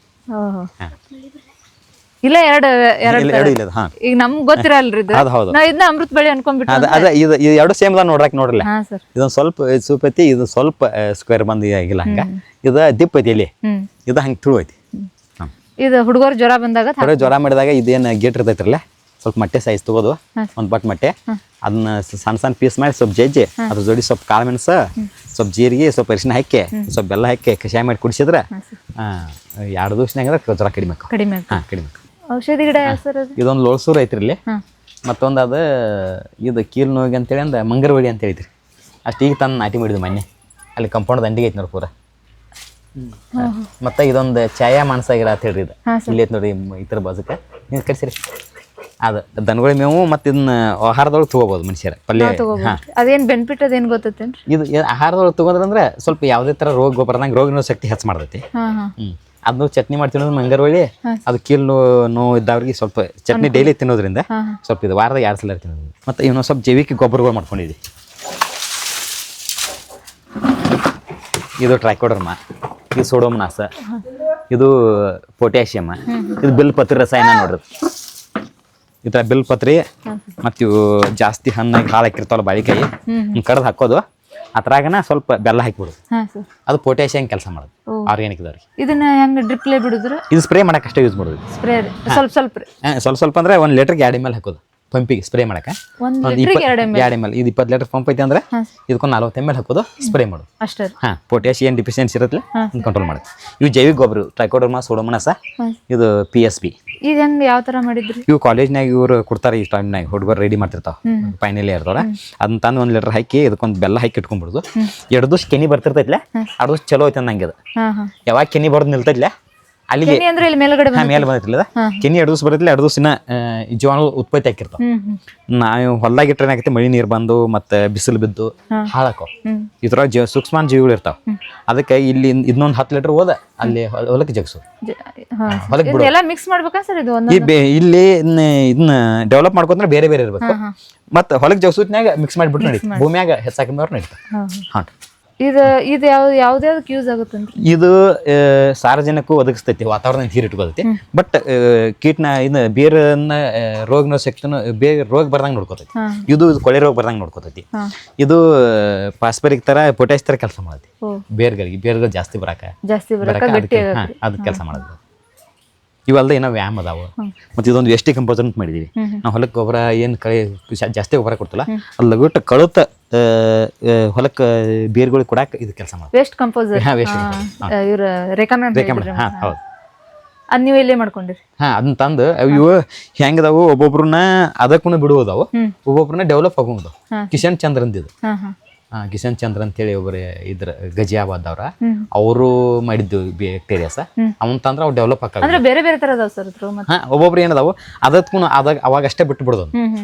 Speaker 2: ಇಲ್ಲ ಎರಡು ಈಗ ನಮ್ಗೆ ಗೊತ್ತಿರಲ್ರಿ ನಾವ್ ಇದನ್ನ ಅಮೃತ ಬಳ್ಳಿ ಅನ್ಕೊಂಡ್ಬಿಟ್ಟು.
Speaker 1: ಇದು ಎರಡು ಸೇಮ್ ಅದ ನೋಡ್ರಾಕ್ ನೋಡ್ರಲ್ಲ. ಇದೊಂದ್ ಸ್ವಲ್ಪ ಸೂಪ್ ಐತಿ, ಇದು ಸ್ವಲ್ಪ ಸ್ಕ್ವೇರ್ ಬಂದ್ ಆಗಿಲ್ಲ ಹಂಗ. ಇದು ದಿಪ್ ಐತಿ ಇಲ್ಲಿ, ಇದು ಹಂಗ ತುಳು ಐತಿ.
Speaker 2: ಇದು ಹುಡುಗರು ಜ್ವರ ಬಂದಾಗ
Speaker 1: ಜ್ವರ ಮಾಡಿದಾಗ ಇದೇನು ಗೇಟ್ ಇರ್ತೈತ್ರಲ್ಲ ಸ್ವಲ್ಪ ಮೊಟ್ಟೆ ಸೈಜ್ ತಗೋದು, ಒಂದ್ ಬಟ್ ಮೊಟ್ಟೆ ಅದನ್ನ ಸಣ್ಣ ಪೀಸ್ ಮಾಡಿ ಸ್ವಲ್ಪ ಜಜ್ಜಿ ಅದ್ರ ಜೋಡಿ ಸ್ವಲ್ಪ ಕಾಳು ಮೆಣಸು, ಸ್ವಲ್ಪ ಜೀರಿಗೆ, ಸ್ವಲ್ಪ ಅರಿಶಿನ ಹಾಕಿ, ಸ್ವಲ್ಪ ಬೆಲ್ಲ ಹಾಕಿ ಕಷಾಯ ಮಾಡಿ ಕುಡಿಸಿದ್ರೆ 2 ದಿವಸನಾಗ ಜ್ವರ ಕಡಿಮೆ ಕಡಿಮೆ.
Speaker 2: ಔಷಧಿ ಗಿಡ
Speaker 1: ಇದೊಂದು ಲೋಳ್ಸೂರು ಐತ್ರಿ ಇಲ್ಲಿ. ಮತ್ತೊಂದು ಅದು ಇದು ಕೀಲ್ ನೋವಿಗೆ ಅಂತೇಳಿ ಅಂದ ಮಂಗರವಳ್ಳಿ ಅಂತ ಹೇಳಿದ್ರಿ. ಅಷ್ಟು ಈಗ ತಂದು ನಾಟಿ ಮಾಡಿದ್ವಿ ಮೊನ್ನೆ ಅಲ್ಲಿ ಕಂಪೌಂಡ್ ದಂಡಿಗೆ ಐತಿ ನೋಡಿ ಪೂರ. ಮತ್ತೆ ಇದೊಂದು ಛಾಯಾ ಮಾನಸ ಗಿಡ ಅಂತ ಹೇಳ್ರಿ. ಇದು ಇಲ್ಲಿ ಐತಿ ನೋಡಿ ಇತರ ಬಾಜುಕ ನೀವು ಕಟ್ಸಿರಿ. ಅದು ದನಗಳ ಮೇವು ಮತ್ತೆ ಇದನ್ನ ಆಹಾರದೊಳಗೆ ತಗೋಬಹುದು ಮನುಷ್ಯರ ಪಲ್ಯ.
Speaker 2: ಅದೇನ್ ಬೆನಿಫಿಟ್ ಅದೇನ್ ಗೊತ್ತೇನ್ರಿ? ಇದು
Speaker 1: ಆಹಾರದೊಳಗೆ ತಗೋದ್ರಂದ್ರೆ ಸ್ವಲ್ಪ ಯಾವುದೇ ತರ ರೋಗ ಬರದಂಗೆ ರೋಗ ಶಕ್ತಿ ಹೆಚ್ಚು ಮಾಡ್ತೈತಿ. ಅದನ್ನು ಚಟ್ನಿ ಮಾಡಿ ತಿನ್ನೋದು ಮಂಗರವಳ್ಳಿ. ಅದು ಕೀಲು ನೋವು ಇದ್ದವ್ರಿಗೆ ಸ್ವಲ್ಪ ಚಟ್ನಿ ಡೈಲಿ ತಿನ್ನೋದ್ರಿಂದ ಸ್ವಲ್ಪ ಇದು ವಾರದ 2 ಸಲ ತಿನ್ನೋದು. ಮತ್ತೆ ಇನ್ನೊಂದು ಸ್ವಲ್ಪ ಜೈವಿಕ ಗೊಬ್ಬರಗಳು ಮಾಡ್ಕೊಂಡಿದ್ವಿ. ಇದು ಟ್ರೈಕೋಡರ್ಮಾ, ಇದು ಸೋಡೋಮನಾಸ, ಇದು ಪೊಟ್ಯಾಷಿಯಮ್, ಇದು ಬಿಲ್ಪತ್ರಿ ರಸಾಯನ ನೋಡ್ರಿ. ಈ ಥರ ಬಿಲ್ಪತ್ರಿ ಮತ್ತು ಇವು ಜಾಸ್ತಿ ಹಣ್ಣಾಗಿ ಹಾಳು ಹಾಕಿರ್ತಾವಲ್ಲ ಬಾಳಿಕಾಯಿ ಕಡ್ದು ಹಾಕೋದು. ಅದ್ರಾಗನ ಸ್ವಲ್ಪ ಬೆಲ್ಲ ಹಾಕಿಬಿಡೋದು. ಅದು ಪೊಟ್ಯಾಷಿಯಂ ಕೆಲಸ ಮಾಡೋದು ಆರ್ಗ್ಯಾನಿಕ್ ದವ್ರಿಗೆ.
Speaker 2: ಇದನ್ನ ಹೆಂಗ್ ಡ್ರಿಪ್ಲೇ ಬಿಡುದ್ರ?
Speaker 1: ಇದು ಸ್ಪ್ರೇ ಮಾಡಕ್ಕೆ ಅಷ್ಟೇ ಯೂಸ್ ಮಾಡೋದು.
Speaker 2: ಸ್ಪ್ರೇ ಸ್ವಲ್ಪ
Speaker 1: ಸ್ವಲ್ಪ ಅಂದ್ರೆ 1 ಲೀಟರ್ಗೆ 2 ml ಹಾಕೋದು. ಪಂಪಿಗೆ ಸ್ಪ್ರೇ ಮಾಡಕ್ಕೆ
Speaker 2: ಒಂದ್
Speaker 1: ಒಂದು
Speaker 2: ಲೀಟ್ರಿಗೆ 2 ml.
Speaker 1: 2 ml ಇದು 20 ಲೀಟರ್ ಪಂಪ್ ಐತೆ ಅಂದ್ರೆ ಇದಕ್ಕೊಂದು 40 ml ಹಾಕೋದು ಸ್ಪ್ರೇ ಮಾಡೋದು.
Speaker 2: ಅಷ್ಟೇ.
Speaker 1: ಹಾಂ ಪೊಟ್ಯಾಷಿಯಂ ಡಿಫಿಷಿಯನ್ಸಿ ಇರುತ್ತೆ ಕಂಟ್ರೋಲ್ ಮಾಡುತ್ತೆ. ಇವು ಜೈವಿಕ ಗೊಬ್ಬರ ಟ್ರೈಕೋಡರ್ಮಾ ಸೋಡೋಮೋನಾಸ್ ಇದು PSP.
Speaker 2: ಇದು ಹೆಂಗ್ ಯಾವ ತರ ಮಾಡಿದ್ರಿ?
Speaker 1: ಇವು ಕಾಲೇಜ್ನಾಗ ಇವ್ರು ಕೊಡ್ತಾರೆ ಈ ಟೈಮ್ನಾಗ ಹುಡುಗರು ರೆಡಿ ಮಾಡ್ತಿರ್ತಾವ ಫೈನಲ್ ಇರ್ತಾರ ಅದನ್ನ ತಂದು 1 ಲೀಟರ್ ಹಾಕಿ ಇದಕ್ಕೊಂದು ಬೆಲ್ಲ ಹಾಕಿ ಇಟ್ಕೊಂಡ್ಬಿಡುದು. 2 ದಿವಸ ಕೆನಿ ಬರ್ತಿರ್ತೈತ್ಲೆ 2 ದಿವಸ ಚಲೋ ಐತೆ ನಂಗೆ ಅದು. ಯಾವಾಗ ಕೆನಿ ಬರೋದು ನಿಲ್ತೈತ್ಲೆ ಅಲ್ಲಿಗೆ
Speaker 2: ಅಂದ್ರೆ ಇಲ್ಲಿ ಮೇಲ್ಗಡೆ
Speaker 1: ಮೇಲೆ ಬಂದಿರ್ಲಿಲ್ಲ ಕೆನಿ 2 ದಿವಸ ಬರತ್ತಿಲ್ಲ 2 ದಿವಸಿನ ಜೀವಾಣು ಉತ್ಪತ್ತಿ ಆಕಿರ್ತಾವ. ನಾವು ಹೊಲ್ದಾಗ ಇಟ್ಟರೆ ಏನಾಗತ್ತೆ ಮಳಿ ನೀರು ಬಂದು ಮತ್ತೆ ಬಿಸಿಲು ಬಿದ್ದು ಹಾಳಾಕವ್ ಇದ್ರಾಗ ಸೂಕ್ಷ್ಮ ಜೀವಿಗಳು ಇರ್ತಾವ. ಅದಕ್ಕೆ ಇಲ್ಲಿ ಇದನ್ನೊಂದು 10 ಲೀಟರ್ ಹೋದ ಅಲ್ಲಿ ಹೊಲಕ್ಕೆ ಜಗ್ಸು ಹೊಲಕ್ಕೆ ಬಿಡು.
Speaker 2: ಎಲ್ಲ ಮಿಕ್ಸ್ ಮಾಡ್ಬೇಕಾ ಸರ್ ಇದು?
Speaker 1: ಇಲ್ಲಿ ಇದನ್ನ ಡೆವಲಪ್ ಮಾಡ್ಕೊಂಡ್ರೆ ಬೇರೆ ಬೇರೆ ಇರ್ಬೇಕು. ಮತ್ತೆ ಹೊಲಕ್ಕೆ ಜಗ್ಸೂತ್ನಾಗ ಮಿಕ್ಸ್ ಮಾಡಿಬಿಟ್ಟು ನಡೀತು ಭೂಮಿಯಾಗ ಹೆಚ್ಚಾಕಿದವ್ರು ನಡೀತಾರೆ. ಹಾಂ
Speaker 2: ಇದು ಯಾವ್ದ್ಯಾವ್ದಕ್ಕೆ ಯೂಸ್ ಆಗುತ್ತಂತ? ಇದು
Speaker 1: ಸಾರ್ವಜನಿಕಕ್ಕೂ ಒದಗಿಸ್ತೈತಿ ವಾತಾವರಣ ಹೀರಿಟ್ಕೋತೈತಿ. ಬಟ್ ಇದು ಬೇರನ್ನ ರೋಗನ ಶಕ್ತಿನ ರೋಗ ಬರ್ದಂಗೆ ನೋಡ್ಕೋತೈತಿ. ಇದು ಕೊಳೆ ರೋಗ ಬರ್ದಂಗೆ ನೋಡ್ಕೋತೈತಿ. ಇದು ಫಾಸ್ಫರಿಕ್ ತರ ಪೊಟ್ಯಾಶ್ ತರ ಕೆಲಸ ಮಾಡೈತಿ ಬೇರ್ಗಳು ಜಾಸ್ತಿ ಬರಾಕ ಅದಕ್ಕೆ ಕೆಲಸ ಮಾಡೋದು. ಇವಲ್ದ ಏನೋ ವ್ಯಾಯಾಮ ಅದಾವ. ಮತ್ತೆ ಇದೊಂದು ವೇಸ್ಟ್ ಕಂಪೋಸರ್ ಅಂತ ಮಾಡಿದೀವಿ ನಾವು. ಹೊಲಕ್ಕೆ ಗೊಬ್ಬರ ಏನು ಕಳೆ ಜಾಸ್ತಿ ಗೊಬ್ಬರ ಕೊಡ್ತಲ್ಲ ಅಲ್ಲಿ ಲಗುಟ್ಟು ಕಳುತ್ತ ಹೊಲಕ್ಕೆ ಬೇರ್ಗಳಿಗೆ ಕೊಡಾಕ ಇದು ಕೆಲಸ ಮಾಡಿ
Speaker 2: ವೇಸ್ಟ್ ಕಂಪೋಸರ್.
Speaker 1: ಹೌದು
Speaker 2: ಅದ್ ನೀವು ಇಲ್ಲೇ ಮಾಡ್ಕೊಂಡಿರಿ?
Speaker 1: ಅದನ್ನ ತಂದು ಇವು ಹೆಂಗದಾವು ಒಬ್ಬೊಬ್ರನ್ನ ಅದಕ್ಕೂ ಬಿಡುವುದಾವು ಒಬ್ಬೊಬ್ರನ್ನ ಡೆವಲಪ್ ಆಗೋದು. ಕಿಶನ್ ಚಂದ್ರಂದ್ ಇದು ಕಿಶನ್ ಚಂದ್ರ ಅಂತೇಳಿ ಒಬ್ಬರು ಇದ್ರ ಗಜಿಯಾಬಾದ್ ಅವ್ರ ಅವರು ಮಾಡಿದ್ದು ಬ್ಯಾಕ್ಟೀರಿಯಾಸ ಅವನ್ ತಂದ್ರೆ ಅವ್ ಡೆವಲಪ್ ಆಗ
Speaker 2: ಬೇರೆ ಬೇರೆ ತರ ಅದಾವ ಸರ್.
Speaker 1: ಒಬ್ಬೊಬ್ರು ಏನದಾವು ಅದಕ್ಕೂ ಅವಾಗ ಅಷ್ಟೇ ಬಿಟ್ಟು ಬಿಡೋದು.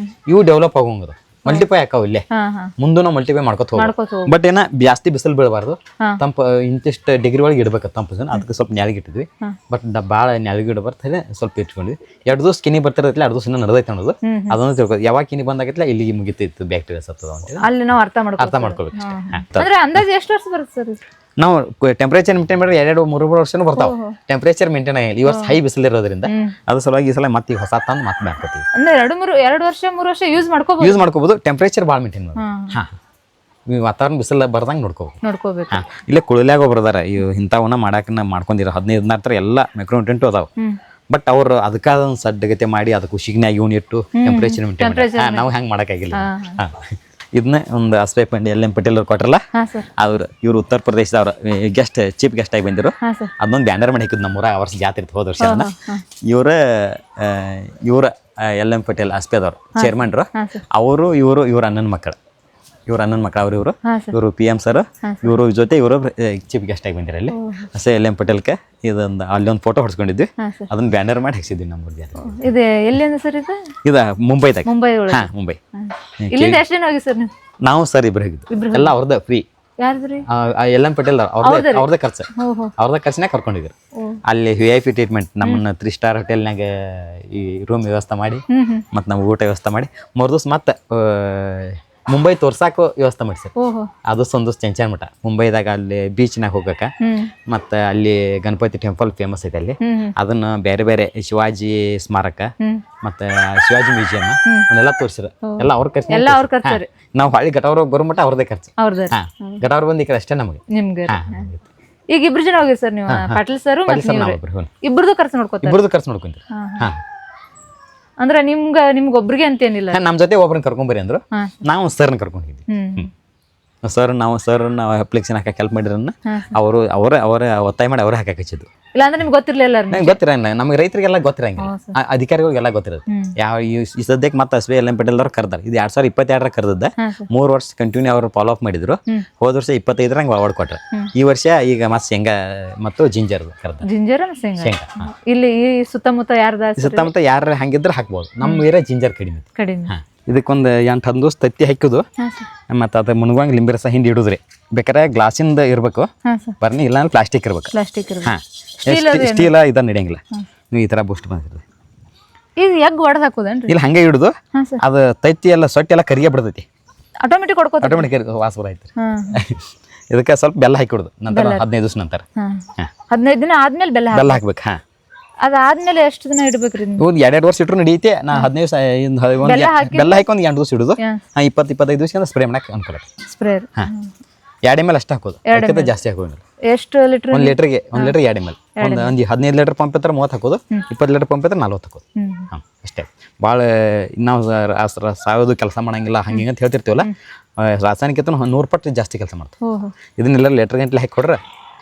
Speaker 1: ಇವು ಡೆವಲಪ್ ಆಗೋಂಗದ ಮಲ್ಟಿಪೈ ಹಾಕಾವ್ ಇಲ್ಲೇ ಮುಂದೆ ನಾವು ಮಲ್ಟಿಪೈ ಮಾಡ್ಕೊತ ಹೋಗ್ಬೋದು. ಬಟ್ ಏನ ಜಾಸ್ತಿ ಬಿಸಿಲು ಬೀಳಬಾರ್ದು. ತಂಪ ಇಂತಿಷ್ಟು ಡಿಗ್ರಿ ಒಳಗೆ ಇಡ್ಬೇಕು ತಂಪು ಅದಕ್ಕೆ ಸ್ವಲ್ಪ ನೆಲಗಿ ಇಟ್ಟಿದ್ವಿ. ಬಟ್ ಭಾಳ ನೆಲಗಿ ಇಡಬಾರ್ದು ಸ್ವಲ್ಪ ಇಟ್ಕೊಂಡ್ವಿ. 2 ದಿವಸ ಕಿನಿ ಬರ್ತಿರತ್ತಿಲ್ಲ 2 ದಿವಸ ನಡೆದೈತೆ ಅನ್ನೋದು ಅದನ್ನು ತಿಳ್ಕೊ. ಯಾವಾಗ ಕಿನಿ ಬಂದಾಗೈತಿಲ್ಲ ಇಲ್ಲಿಗೆ ಮುಗಿತಿತ್ತು ಬ್ಯಾಕ್ಟೀರಿಯಾ ಸತ್ತದ ಅಂತೇಳಿ
Speaker 2: ಅಲ್ಲಿ ನಾವು ಅರ್ಥ ಮಾಡ್ಕೋಬೇಕು. ಅಂದಾಜು ಎಷ್ಟು ವರ್ಷ ಬರುತ್ತೆ ಸರ್? ನಾವು
Speaker 1: ಟೆಂಪರೇಚರ್ ಮೇಂಟೈನ್ ಮಾಡಿದ್ರೆ 2-3 ವರ್ಷನೂ ಬರ್ತಾವ. ಟೆಂಪರೇಚರ್ ಮೇಂಟೈನ್ ಆಗಿಲ್ಲ ಈ ವರ್ಷ ಹೈ ಬಿಸಿಲು ಇರೋದ್ರಿಂದ ಅದ್ರ ಸಲುವಾಗಿ ಈ ಸಲ ಮತ್ತೆ ಈಗ ಹೊಸ ತಂದು ಮತ್ತೆ ಮಾಡ್ಕೋತೀವಿ.
Speaker 2: ಅಂದ್ರೆ 2 ವರ್ಷ 3 ವರ್ಷ ಯೂಸ್ ಮಾಡ್ಕೋಬಹುದು.
Speaker 1: ಟೆಂಪರೇಚರ್ ಭಾಳ ಮೇಂಟೈನ್ ಮಾಡಿ ವಾತಾವರಣ ಬಿಸಿಲು ಬರ್ದಂಗೆ
Speaker 2: ನೋಡ್ಕೋಬೇಕು.
Speaker 1: ಇಲ್ಲೇ ಕುಳಲ್ಯಾಗ ಒಬ್ರು ಅದಾರ ಇಂಥವನ್ನ ಮಾಡ್ಕೊಂಡಿರೋ 15 ಥರ ಎಲ್ಲ ಮೈಕ್ರೋನ್ಯೂಟ್ರಿಯೆಂಟು ಅದಾವ. ಬಟ್ ಅವ್ರು ಅದಕ್ಕಾದ ಒಂದು ಸಡ್ಡಗತೆ ಮಾಡಿ ಅದಕ್ಕೆ ಉಸಿಗ್ನಾಗ ಇವ್ನು ಇಟ್ಟು ಟೆಂಪರೇಚರ್ ಮೇಂಟೈನ್ ಮಾಡಿ ನಾವು ಹೆಂಗೆ ಮಾಡೋಕ್ಕಾಗಿಲ್ಲ. ಇದನ್ನ ಒಂದು ಅಸ್ಪೆ ಪಂಡಿ LM ಪಟೇಲ್ ಅವ್ರು ಕೊಟ್ರಲ್ಲ ಇವ್ರು ಉತ್ತರ ಪ್ರದೇಶದವ್ರ ಚೀಫ್ ಗೆಸ್ಟ್ ಆಗಿ ಬಂದಿರು. ಅದೊಂದು ಬ್ಯಾನರ್ ಮಾಡಿ ಹಾಕಿದ್ ನಮ್ಮೂರ ವರ್ಷ ಜಾತ್ರೆ ಇತ್ತು ಹೋದ ವರ್ಷ. ಇವ್ರ LM ಪಟೇಲ್ ಅಸ್ಪೆದವ್ರು ಚೇರ್ಮನ್ರು ಇವ್ರ ಅಣ್ಣನ ಮಕ್ಕಳು ಇವರು PM ಸರ್ ಇವರು ಜೊತೆ ಇವರು ಚೀಫ್ ಗೆಸ್ಟ್ ಆಗಿ ಬಂದಿರ ಅಲ್ಲಿ LM ಪಟೇಲ್ಗೆ ಇದೊಂದು ಅಲ್ಲೊಂದು ಫೋಟೋ ಹೊಡ್ಸ್ಕೊಂಡಿದ್ವಿ. ಅದನ್ನ ಬ್ಯಾನರ್ ಮಾಡಿ ಹಾಕ್ಸಿದ್ವಿ ನಮ್ಮ ಜಾತ್ರೆ.
Speaker 2: ಇದು ಎಲ್ಲಿಂದ ಸರ್? ಇದು
Speaker 1: ಮುಂಬೈದಾಗ. ಮುಂಬೈ
Speaker 2: ಇಲ್ಲಿಂದ ಎಷ್ಟು ಜನ ಹೋಗಿ ಸರ್ ನೀವು?
Speaker 1: ನಾವು ಸರ್ ಇಬ್ರು ಹೋಗಿದ್ವಿ. ಎಲ್ಲ ಅವ್ರದ್ದು ಫ್ರೀ.
Speaker 2: ಯಾರ್ದ್ರಿ?
Speaker 1: LM ಪಟೇಲ್ ಅವ್ರದ್ದೇ ಖರ್ಚಿನಾಗ ಕರ್ಕೊಂಡಿದ್ರು. ಅಲ್ಲಿ VIP ಟ್ರೀಟ್ಮೆಂಟ್ ನಮ್ಮನ್ನ 3 ಸ್ಟಾರ್ ಹೋಟೆಲ್ನಾಗ ಈ ರೂಮ್ ವ್ಯವಸ್ಥೆ ಮಾಡಿ ಮತ್ತೆ ನಮ್ಗೆ ಊಟ ವ್ಯವಸ್ಥೆ ಮಾಡಿ 3 ದಿವಸ ಮತ್ತೆ ಮುಂಬೈ ತೋರ್ಸಾಕ ವ್ಯವಸ್ಥೆ ಮಾಡಿಸ್ರಿ. ಅದು ಒಂದು ಚೆಂಚನ್ ಮಠ ಮುಂಬೈದಾಗ ಅಲ್ಲಿ ಬೀಚ್ನಾಗ ಹೋಗಕ ಮತ್ತೆ ಅಲ್ಲಿ ಗಣಪತಿ ಟೆಂಪಲ್ ಫೇಮಸ್ ಐತೆ ಅಲ್ಲಿ. ಅದನ್ನ ಬೇರೆ ಬೇರೆ ಶಿವಾಜಿ ಸ್ಮಾರಕ ಮತ್ತೆ ಶಿವಾಜಿ ಮ್ಯೂಸಿಯಂ ಅವನ್ನೆಲ್ಲ ತೋರಿಸಿರ ಎಲ್ಲ ಅವ್ರ ಖರ್ಚು. ನಾವು ಹಳ್ಳಿ ಘಟವ್ರ ಬರೋ ಮಟ್ಟ ಅವ್ರದೇ ಖರ್ಚು. ಘಟವ್ರ ಬಂದ ಈ ಕಡೆ ಅಷ್ಟೇ ನಮಗೆ.
Speaker 2: ಈಗ 2 ಜನ ಹೋಗಿ ಸರ್ ನೀವು? ಪಾಟೀಲ್ ಸರ್ ಇಬ್ಬರದು ಖರ್ಚು
Speaker 1: ನೋಡ್ಕೊಂತೀವಿ.
Speaker 2: ಅಂದ್ರೆ ನಿಮ್ಗೆ ಒಬ್ರಿಗೆ ಅಂತೇನಿಲ್ಲ?
Speaker 1: ನಮ್ಮ ಜೊತೆ ಒಬ್ರನ್ನ ಕರ್ಕೊಂಬರಿ ಅಂದ್ರು. ನಾವು ಸರ್ನ ಕರ್ಕೊಂಡಿದ್ವಿ. ಸರ್ ನಾವು ಅಪ್ಲಿಕೇಶನ್ ಹಾಕಕ್ಕೆ ಹೆಲ್ಪ್ ಮಾಡಿರನ್ನ ಅವರ ಒತ್ತಾಯ ಮಾಡಿ ಅವರೇ ಹಾಕಕ್ಕೆ ಹಚ್ಚಿದ್ದು.
Speaker 2: ಇಲ್ಲ ಅಂದ್ರೆ ನಿಮ್ಗೆ ಗೊತ್ತಿರ್ಲಿಲ್ಲ?
Speaker 1: ಗೊತ್ತಿರಂಗಿಲ್ಲ ನಮಗೆ ರೈತರಿಗೆಲ್ಲ ಗೊತ್ತಿರಂಗಿಲ್ಲ. ಅಧಿಕಾರಿಗಳಿಗೆಲ್ಲ ಗೊತ್ತಿರೋದು ಯಾವ ಈ ಸದ್ಯಕ್ಕೆ ಮತ್ತೆ LM ಪಟೇಲ್ ಅವ್ರು ಕರ್ದಾರ. ಇದು 2022 ಕರೆದದ್ದ 3 ವರ್ಷ ಕಂಟಿನ್ಯೂ ಅವ್ರು ಫಾಲೋ ಅಪ್ ಮಾಡಿದ್ರು. ಹೋದ ವರ್ಷ 25 ಅವಾರ್ಡ್ ಕೊಟ್ರು. ಈ ವರ್ಷ ಈಗ ಮತ್ತೆ ಶೇಂಗಾ ಮತ್ತು ಜಿಂಜರ್
Speaker 2: ಶೇಂಗಾ. ಇಲ್ಲಿ ಸುತ್ತಮುತ್ತ
Speaker 1: ಯಾರು ಹಂಗಿದ್ರೆ ಹಾಕ್ಬೋದು. ನಮ್ಮ ಏರಿಯಾ ಜಿಂಜರ್ ಕಡಿಮೆ. ಇದಕ್ಕೊಂದು 8-10 ದಿವಸ ತತ್ತಿ ಹಾಕೋದು ಮತ್ತು ಅದು ಮುನ್ಗಂಗೆ ಲಿಂಬೆ ರಸ ಹಿಂಡಿ ಇಡೋದ್ರಿ. ಬೇಕಾರೆ ಗ್ಲಾಸಿಂದ ಇರಬೇಕು ಬರ್ನಿ, ಇಲ್ಲ ಅಂದ್ರೆ ಪ್ಲಾಸ್ಟಿಕ್ ಇರ್ಬೇಕು. ಸ್ಟೀಲ್ ಇದನ್ನ ನಡೆಯಂಗಿಲ್ಲ. ನೀವು ಈ ಥರ ಬೂಸ್ಟ್ ಬಂದಿರ್ತದೆ.
Speaker 2: ಇದು ಎಗ್ ಒಡೆದು ಹಾಕೋದೇನ್ರಿ?
Speaker 1: ಇಲ್ಲ ಹಂಗೆ ಹಿಡಿದು ಅದು ತತ್ತಿ ಎಲ್ಲ ಸೊಟ್ಟಿ ಎಲ್ಲ ಕರಿಯ ಬಿಡ್ತೈತಿ.
Speaker 2: ಆಟೋಮೆಟಿಕ್
Speaker 1: ವಾಸ ಬರೈತ್ರಿ. ಇದಕ್ಕೆ ಸ್ವಲ್ಪ ಬೆಲ್ಲ ಹಾಕಿಬಿಡುದು ನಂತರ 15 ದಿವಸ ನಂತರ.
Speaker 2: 15 ದಿನ ಆದ್ಮೇಲೆ ಬೆಲ್ಲ ಹಾಕ್ಬೇಕು. ಅದಾದ್ಮೇಲೆ ಎಷ್ಟು ದಿನ ಇಡ್ಬೇಕ್ರಿ?
Speaker 1: 2 ವರ್ಷ ಇಟ್ರು ನಡೆಯುತ್ತೆ. ನಾ 15 ದಿವಸ ಬೆಲ್ಲ ಹಾಕಿ 2 ದಿವಸ ಇಡುದು. 20-25 ದಿವಸ ಸ್ಪ್ರೇ ಮಾಡಕ್ಕೆ ಅನ್ಕೊಳ್ಳಿ. 2 ml ಅಷ್ಟು ಹಾಕೋದು, ಜಾಸ್ತಿ ಹಾಕೋದು.
Speaker 2: ಎಷ್ಟು ಲೀಟ್ರ್?
Speaker 1: 1 ಲೀಟ್ರಿಗೆ 2 ml. ಒಂದು 15 ಲೀಟರ್ ಪಂಪ್ ಇರ್ತಾರೆ 30 ಹಾಕೋದು, 20 ಲೀಟರ್ ಪಂಪ್ ಇರ್ತಾರೆ 40 ಹಾಕೋದು. ಹಾಂ ಅಷ್ಟೇ. ಭಾಳ ನಾವು ಸಾಯೋದು ಕೆಲಸ ಮಾಡಂಗಿಲ್ಲ ಹಂಗೆ ಅಂತ ಹೇಳ್ತಿರ್ತೀವಲ್ಲ, ರಾಸಾಯನಿಕ 100 ಪಟ್ಟು ಜಾಸ್ತಿ ಕೆಲಸ ಮಾಡ್ತೀವಿ. ಇದನ್ನೆಲ್ಲ ಲೀಟರ್ ಗಂಟ್ಲೆ ಹಾಕಿ ಕೊಡ್ರೆ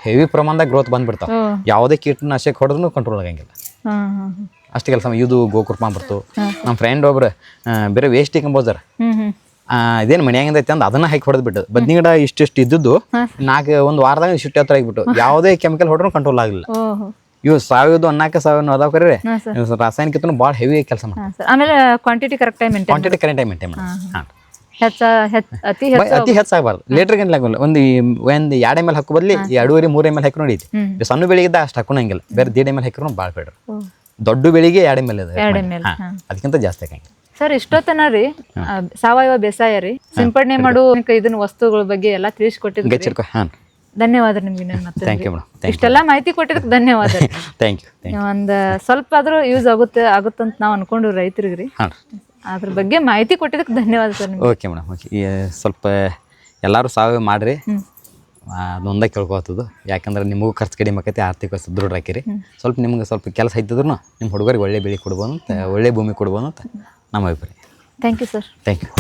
Speaker 1: ಹೆವಿ ಪ್ರಮಾಣದಾಗ ಗ್ರೋತ್ ಬಂದ್ಬಿಡ್ತಾವೆ. ಯಾವುದೇ ಕೀಟನಾಶಕ ಹೊಡೆದ್ರೂ ಕಂಟ್ರೋಲ್ ಆಗಂಗಿಲ್ಲ, ಅಷ್ಟು ಕೆಲಸ. ಇದು ಗೋಕೃಪ ಬರ್ತು. ನಮ್ಮ ಫ್ರೆಂಡ್ ಒಬ್ರು ಬೇರೆ ವೇಸ್ಟ್ ಕಂಬೋಸರ್ ಇದೇನು ಮನ್ಯಾಗಿಂದ ಐತೆ ಅಂದ್ ಅದನ್ನ ಹಾಕಿ ಹೊಡೆದ್ಬಿಟ್ಟು ಬದ್ನಿ ಗಿಡ ಇಷ್ಟಿಷ್ಟು ಇದ್ದದ್ದು 1 ವಾರದಾಗ ಇಷ್ಟು ಹತ್ರ ಆಗಿಬಿಟ್ಟು ಯಾವುದೇ ಕೆಮಿಕಲ್ ಹೊಡ್ರೂ ಕಂಟ್ರೋಲ್ ಆಗಲಿಲ್ಲ. ಇವು ಸಾಯೋದು ಅನ್ನಕ್ಕೆ ಸಾಯೋದು ಅದಾವ ಕರೆ ರಾಸಾಯನಿಕ ಭಾಳ ಹೆವಿ ಕೆಲಸ ಮಾಡ್ತಾರೆ.
Speaker 2: ಆಮೇಲೆ ಕ್ವಾಂಟಿಟಿ ಕರೆಕ್ಟ್ ಟೈಮ್
Speaker 1: ಮೇಂಟೈನ್ ಹಾಂ
Speaker 2: ಅತಿ
Speaker 1: ಹೆಚ್ಚಾಗಬಾರ್ದು. ಲೀಟರ್ ಗಂಟೆ ಹಾಕೋಲ್ಲ. ಒಂದು 2 ml ಹಾಕೋ ಬದಲಿ 2.5 3 ml ಹಾಕಿ ನೋಡಿದ್ವಿ. ಸಣ್ಣ ಬೆಳಿಗ್ಗೆ ಅಷ್ಟು ಹಾಕೋಣಂಗಿಲ್ಲ, ಬೇರೆ 1.5 ml ಹಾಕಿರೋ ಭಾಳ ಬೇಡ್ರಿ. ದೊಡ್ಡ ಬೆಳಿಗ್ಗೆ 2 ml ಅದಕ್ಕಿಂತ ಜಾಸ್ತಿ ಹಾಕಂಗಿಲ್ಲ.
Speaker 2: ಸರ್ ಇಷ್ಟೊತ್ತನ ರೀ ಸಾವಯವ ಬೇಸಾಯ ರೀ ಸಿಂಪಡಣೆ ಮಾಡೋ ಇದನ್ನ ವಸ್ತುಗಳ ಬಗ್ಗೆ ಎಲ್ಲ ತಿಳಿಸ್ಕೊಟ್ಟಿದ್ರಿ. ಧನ್ಯವಾದ ನಿಮ್ಗೆ. ಇಷ್ಟೆಲ್ಲ ಮಾಹಿತಿ ಕೊಟ್ಟಿದ್ದಕ್ಕೆ ಧನ್ಯವಾದ.
Speaker 1: Thank you.
Speaker 2: ಒಂದು ಸ್ವಲ್ಪ ಆದ್ರೂ ಯೂಸ್ ಆಗುತ್ತಂತ ನಾವು ಅನ್ಕೊಂಡು ರೈತರಿಗೆ ರೀ ಅದ್ರ ಬಗ್ಗೆ ಮಾಹಿತಿ ಕೊಟ್ಟಿದ್ದಕ್ಕೆ ಧನ್ಯವಾದ ಸರ್.
Speaker 1: Okay madam. ಓಕೆ, ಸ್ವಲ್ಪ ಎಲ್ಲರೂ ಸಾವಯವ ಮಾಡಿರಿ, ಅದೊಂದೇ ಕೇಳ್ಕೊತದು. ಯಾಕಂದ್ರೆ ನಿಮಗೂ ಖರ್ಚು ಕಡಿಮೆ ಆಕೈತಿ, ಆರ್ಥಿಕ ಸದೃಢ ಹಾಕಿರಿ. ಸ್ವಲ್ಪ ನಿಮ್ಗೆ ಸ್ವಲ್ಪ ಕೆಲಸ ಐತಿದ್ರು ನಿಮ್ಮ ಹುಡುಗರಿಗೆ ಒಳ್ಳೆ ಬೆಳೆ ಕೊಡ್ಬೋದು ಅಂತ, ಒಳ್ಳೆ ಭೂಮಿ ಕೊಡ್ಬೋದು ಅಂತ ನಮ್ಮ ಅಭಿಪ್ರಾಯ.
Speaker 2: Thank you sir.
Speaker 1: Thank you.